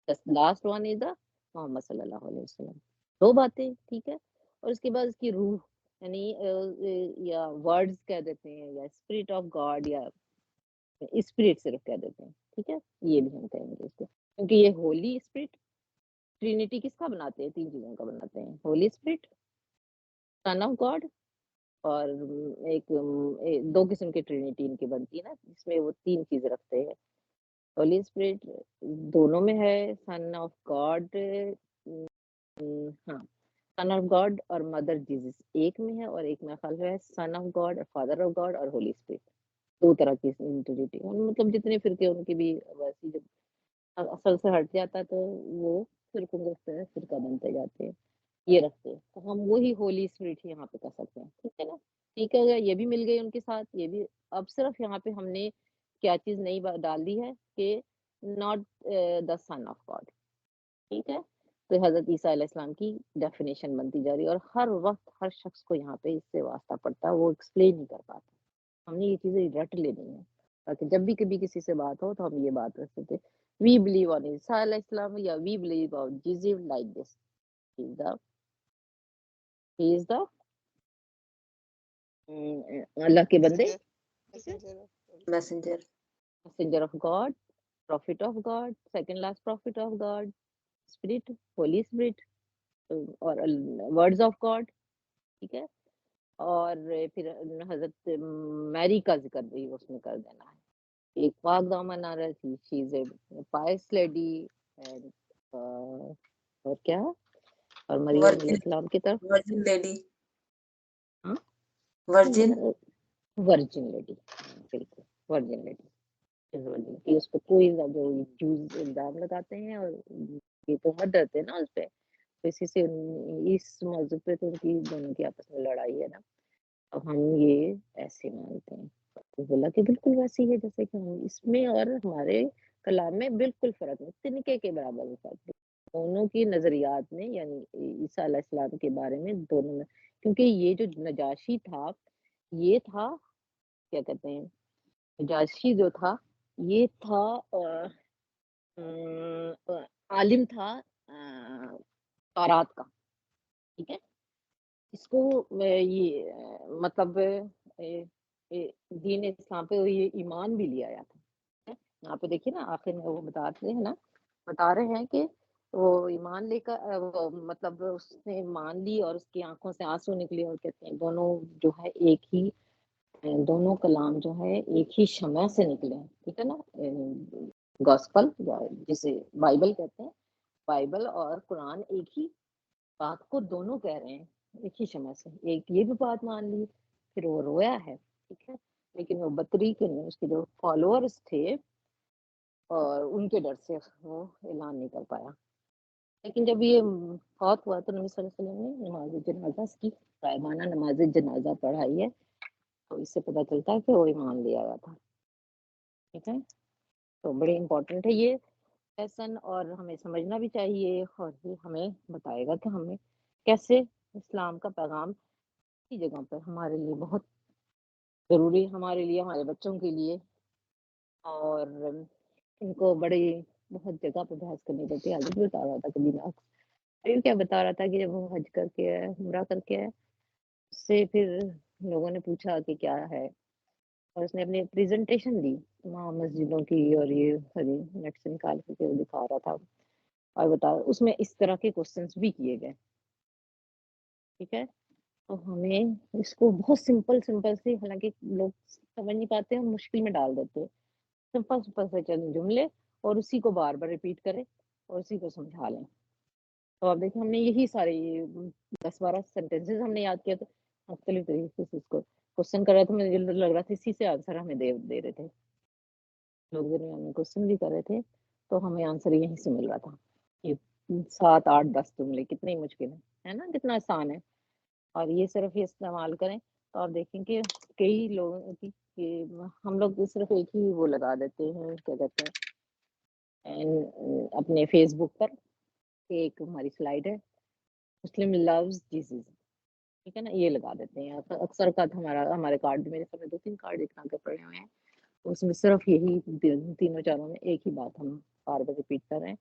The last one is the محمد صلی اللہ علیہ وسلم. دو باتیں، ٹھیک ہے. اور اس کے بعد اس کی روح یعنی یا ورڈز کہہ دیتے ہیں یا اسپرٹ آف گاڈ یا اسپرٹ صرف کہہ دیتے ہیں، ٹھیک ہے. یہ بھی ہم کہیں گے اس کو، کیونکہ یہ ہولی اسپرٹ ٹرینیٹی کس کا بناتے ہیں؟ 3 چیزوں کا بناتے ہیں، holy spirit, son of God, اور ایک 2 قسم کی ٹرینیٹی ان کی بنتی ہے نا، جس میں وہ 3 چیزیں رکھتے ہیں. ہولی اسپرٹ دونوں میں ہے، سن آف گاڈ، ہاں سن آف گاڈ اور مدر جیزس ایک میں ہے، اور ایک میں خیال ہے سن آف گاڈ اور فادر آف گاڈ اور ہولی اسپرٹ. 2 طرح کی ٹرینیٹی، مطلب جتنے فرقے ان کی بھی ویسی جب اصل سے ہٹ جاتا ہے تو وہ فرقوں کے فرقہ بنتے جاتے ہیں، یہ رکھتے ہیں. تو ہم وہی ہولی اسپرٹ یہاں پہ کر سکتے ہیں، ٹھیک ہے نا. ٹھیک ہے، یہ بھی مل گئی ان کے ساتھ، یہ بھی. اب صرف یہاں پہ ہم نے کیا چیز نئی ڈال دی ہے کہ not the son of God, ٹھیک ہے. تو حضرت عیسیٰ علیہ السلام کی ڈیفینیشن بنتی جا رہی ہے، اور ہر وقت ہر شخص کو یہاں پہ اس سے واسطہ پڑتا ہے، وہ ایکسپلین نہیں کر پاتا. ہم نے یہ چیزیں رٹ لینی ہے تاکہ جب بھی کبھی کسی سے بات ہو تو ہم یہ بات رکھ سکتے، وی بلیو آن عیسیٰ علیہ السلام یا we believe on Jesus like this. He is the اللہ کے بندے، messenger messenger of God, prophet of God, second last prophet of God, spirit, holy spirit اور words of God، ٹھیک ہے. اور پھر حضرت میری کا ذکر بھی اس میں کر دینا ہے. ایک پاک دامن آ رہا ہے، she is a pious lady and اور کیا، اور مریم علیہ السلام کی طرف ورجن لیڈی، ہاں ورجن ورجن لیڈی، بالکل ورجن لیڈی. کہ اس پہ کوئی جو جوز الزام لگاتے ہیں اور یہ تہمت ڈرتے ہیں نا اس پہ، تو اسی سے اس موضوع پہ تو ان کی دونوں کی آپس میں لڑائی ہے نا. اب ہم یہ ایسے مانتے ہیں، تو بولا کہ بالکل ویسی ہے جیسے کہ ہم اس میں اور ہمارے کلام میں بالکل فرق نہیں، تنکے کے برابر فرق دونوں کی نظریات میں، یعنی عیسیٰ علیہ السلام کے بارے میں دونوں میں. کیونکہ یہ جو نجاشی تھا، یہ تھا کیا کہتے ہیں، نجاشی جو تھا یہ تھا عالم تھا تورات کا، ٹھیک ہے. اس کو یہ مطلب دین اسلام پہ یہ ایمان بھی لیا آیا تھا. یہاں پہ دیکھیے نا آخر میں وہ بتا رہے ہیں کہ وہ ایمان لے کر مطلب اس نے مان لی اور اس کی آنکھوں سے آنسو نکلے، اور کہتے ہیں دونوں جو ہے ایک ہی، دونوں کلام جو ہے ایک ہی شمع سے نکلے ہیں، ٹھیک ہے نا. گاسپل جسے بائبل کہتے ہیں، بائبل اور قرآن ایک ہی بات کو دونوں کہہ رہے ہیں ایک ہی شمع سے. ایک یہ بھی بات مان لی، پھر وہ رویا ہے، ٹھیک ہے. لیکن وہ بطریق اس کے جو فالوورز تھے اور ان کے ڈر سے وہ اعلان نہیں کر پایا. لیکن جب یہ فوت ہوا تو نبی صلی اللہ علیہ وسلم نے نماز جنازہ اس کی غائبانہ نماز جنازہ پڑھائی ہے، تو اس سے پتہ چلتا ہے کہ وہ ایمان لے آیا تھا، ٹھیک ہے. تو بڑی امپورٹنٹ ہے یہ لیسن، اور ہمیں سمجھنا بھی چاہیے، اور یہ ہمیں بتائے گا کہ ہمیں کیسے اسلام کا پیغام کی جگہ پر ہمارے لیے بہت ضروری، ہمارے لیے، ہمارے بچوں کے لیے، اور ان کو بہت جگہ پہ بحث کرنی پڑتی ہے. آگے بھی بتا رہا تھا کبھی نا، کیا بتا رہا تھا کہ جب وہ حج کر کے آئے، عمرہ کر کے آئے، اس سے پھر لوگوں نے پوچھا کہ کیا ہے، اور اس نے اپنی پریزنٹیشن دی تمام مسجدوں کی، اور یہ ساری نیٹ سے نکال کے وہ دکھا رہا تھا اور بتا اس میں اس طرح کے کوسچنس بھی کیے گئے. ٹھیک ہے، تو ہمیں اس کو بہت سمپل سے، حالانکہ لوگ سمجھ نہیں پاتے ہم مشکل میں ڈال دیتے ہیں. سمپل سے چند جملے اور اسی کو بار بار ریپیٹ کریں اور اسی کو سمجھا لیں. تو آپ دیکھیں ہم نے یہی سارے 10-12 سینٹینسز ہم نے یاد کیا تھا مختلف طریقے سے. اس کو کوشچن کر رہا تھا، مجھے لگ رہا تھا اسی سے آنسر ہمیں دے رہے تھے لوگ، درمیان میں کوشچن بھی کر رہے تھے تو ہمیں آنسر یہیں سے مل رہا تھا. یہ 7, 8, 10 جملے کتنی مشکل ہے نا، کتنا آسان ہے. اور یہ صرف یہ استعمال کریں تو آپ دیکھیں کہ کئی لوگوں کی ہم لوگ صرف ایک ہی وہ لگا دیتے ہیں، کیا کہتے ہیں اپنے فیس بک پر ایک ہماری سلائڈ ہے مسلم لوز جیسس، ٹھیک ہے نا، یہ لگا دیتے ہیں. اکثر کا ہمارے کارڈ، میرے سامنے 2-3 کارڈ اتنا کے پڑے ہوئے ہیں، اس میں صرف یہی 3-4 میں ایک ہی بات ہم بار بار ریپیٹ کر رہے ہیں.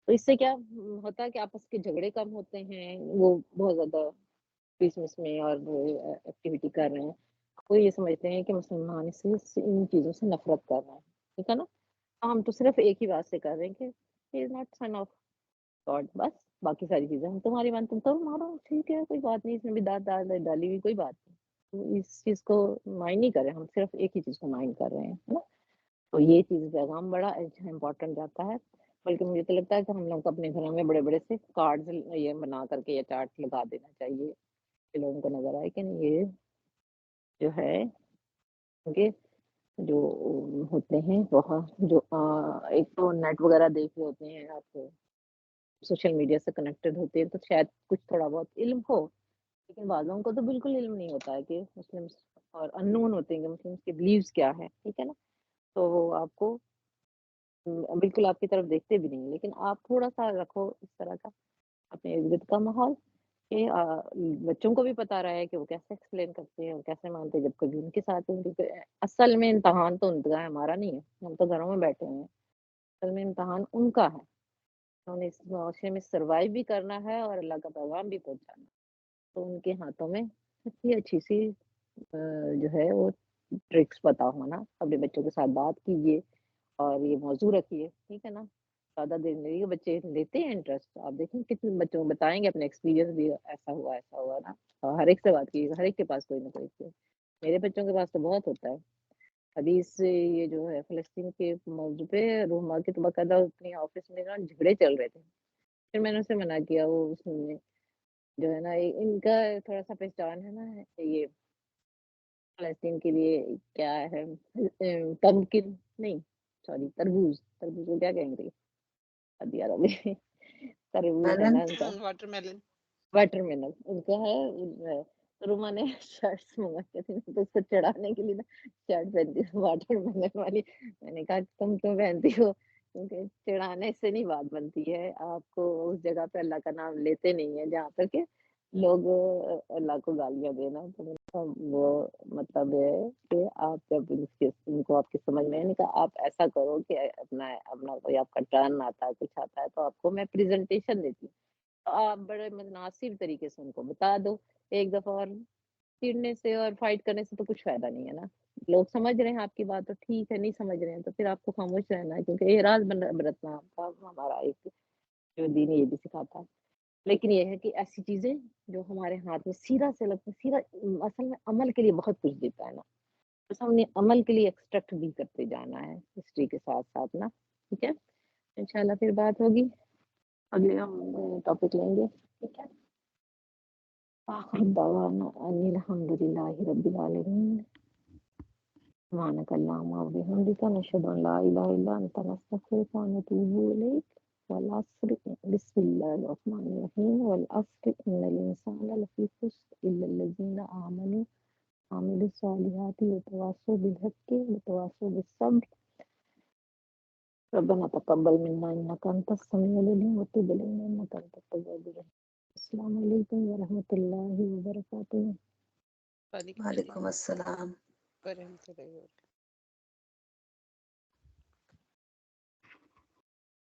تو اس سے کیا ہوتا ہے کہ آپس کے جھگڑے کم ہوتے ہیں، وہ بہت زیادہ کرسمس میں اور ایکٹیویٹی کر رہے ہیں. وہ یہ سمجھتے ہیں کہ مسلمان ان چیزوں سے نفرت کر رہے ہیں. ٹھیک ہے نا، ہم تو صرف ایک ہی بات سے کر رہے ہیں کہ he is not son of God، بس باقی ساری چیزیں ہم تمہاری مان تم کرو مارو، ٹھیک ہے کوئی بات نہیں، اس میں بھی دانت ڈالی ہوئی کوئی بات نہیں. تو اس چیز کو مائنڈ نہیں کر رہے، ہم صرف ایک ہی چیز کو مائنڈ کر رہے ہیں نا. تو یہ چیز پیغام بڑا امپورٹنٹ جاتا ہے. بلکہ مجھے تو لگتا ہے کہ ہم لوگ کو اپنے گھروں میں بڑے بڑے سے کارڈ یہ بنا کر کے یا چارٹ لگا دینا چاہیے کہ لوگوں کو نظر آئے کہ نہیں یہ جو ہے، کیونکہ جو ہوتے ہیں وہاں جو ایک تو نیٹ وغیرہ دیکھ رہے ہوتے ہیں، آپ سوشل میڈیا سے کنیکٹڈ ہوتے ہیں، تو شاید کچھ تھوڑا بہت علم ہو، لیکن بعضوں کو تو بالکل علم نہیں ہوتا ہے کہ مسلم اور اننون ہوتے ہیں کہ مسلم کے بلیوز کیا ہے. ٹھیک ہے نا، تو وہ آپ کو بالکل آپ کی طرف دیکھتے بھی نہیں. لیکن آپ تھوڑا سا رکھو اس طرح کا اپنے ارد گرد کا ماحول کہ بچوں کو بھی پتا رہا ہے کہ وہ کیسے ایکسپلین کرتے ہیں اور کیسے مانتے ہیں جب کبھی ان کے ساتھ ہیں. کیونکہ اصل میں امتحان تو ان کا ہے، ہمارا نہیں ہے، ہم تو گھروں میں بیٹھے ہیں. اصل میں امتحان ان کا ہے، انہیں اس معاشرے میں سروائیو بھی کرنا ہے اور اللہ کا پیغام بھی پہنچانا ہے. تو ان کے ہاتھوں میں اچھی سی جو ہے وہ ٹرکس پتا ہونا. اپنے بچوں کے ساتھ بات کیجیے اور یہ موضوع رکھیے. ٹھیک ہے نا، زیادہ دیر نہیں، بچے لیتے ہیں انٹرسٹ. آپ دیکھیں کتنے بچوں کو بتائیں گے اپنے ایکسپیرینس بھی، ایسا ہوا نا. ہر ایک سے بات کیجیے، ہر ایک کے پاس کوئی نہ کوئی. میرے بچوں کے پاس تو بہت ہوتا ہے. حدیث سے یہ جو ہے فلسطین کے موضوع پہ روما کے تو باقاعدہ اپنی آفس میں نا جھگڑے چل رہے تھے. پھر میں نے اسے منع کیا. وہ اس میں جو ہے نا ان کا تھوڑا سا پہچان ہے نا، یہ فلسطین کے لیے کیا ہے، پمکن نہیں، سوری تربوز کو کیا کہیں گے ادیا ربی تربوز ہے نا ان کا، واٹر میلن. واٹر ملن ان کا ہے. روما نے شرٹس منگائی تھی تو اس کو چڑھانے کے لیے نا شرٹ پہنتی ہوں واٹر ملن والی. میں نے کہا تم کیوں پہنتی ہو، کیونکہ چڑھانے سے نہیں بات بنتی ہے. آپ کو اس جگہ پہ اللہ کا نام لیتے نہیں ہے جہاں پر کہ لوگ اللہ کو گالیاں دینا. تو وہ مطلب ہے کہ آپ جب ان کو آپ کی سمجھ میں نہیں کہا آپ ایسا کرو کہ اپنا کوئی آپ کا ٹرن آتا ہے کچھ آتا ہے تو آپ کو میں پریزنٹیشن دیتی ہوں، تو آپ بڑے مناسب طریقے سے ان کو بتا دو. ایک دفعہ اور چڑنے سے اور فائٹ کرنے سے تو کچھ فائدہ نہیں ہے نا. لوگ سمجھ رہے ہیں آپ کی بات تو ٹھیک ہے، نہیں سمجھ رہے ہیں تو پھر آپ کو خاموش رہنا ہے، کیونکہ اعراض برتنا ہمارا ایک جو دین یہ بھی سکھاتا ہے. لیکن یہ ہے کہ ایسی چیزیں جو ہمارے ہاتھ میں سیدھا سے لگتا ہے، سیدھا اصل میں عمل کے لیے بہت کچھ دیتا ہے نا. بس ہم نے عمل کے لیے ایکسٹریکٹ بھی کرتے جانا ہے ہسٹری کے ساتھ ساتھ نا. ٹھیک ہے، انشاءاللہ پھر بات ہوگی، اگلے ہم ٹاپک لیں گے. ٹھیک ہے، آخر دعوانا ان الحمد للہ رب العالمین. سبحانک اللہم وبحمدک نشہد ان لا الہ الا انت نستغفرک ونتوب الیک. والعصر بسم اللہ الرحمن الرحیم والعصر ان الانسان لفی خسر الا الذین آمنوا وعملوا الصالحات وتواصوا بالحق وتواصوا بالصبر. ربنا تقبل منا انك انت السميع العليم وتب علينا انك انت التواب الرحيم. السلام علیکم ورحمۃ اللہ وبرکاتہ. وعلیکم وعلیکم السلام. ورحمۃ اللہ وبرکاتہ.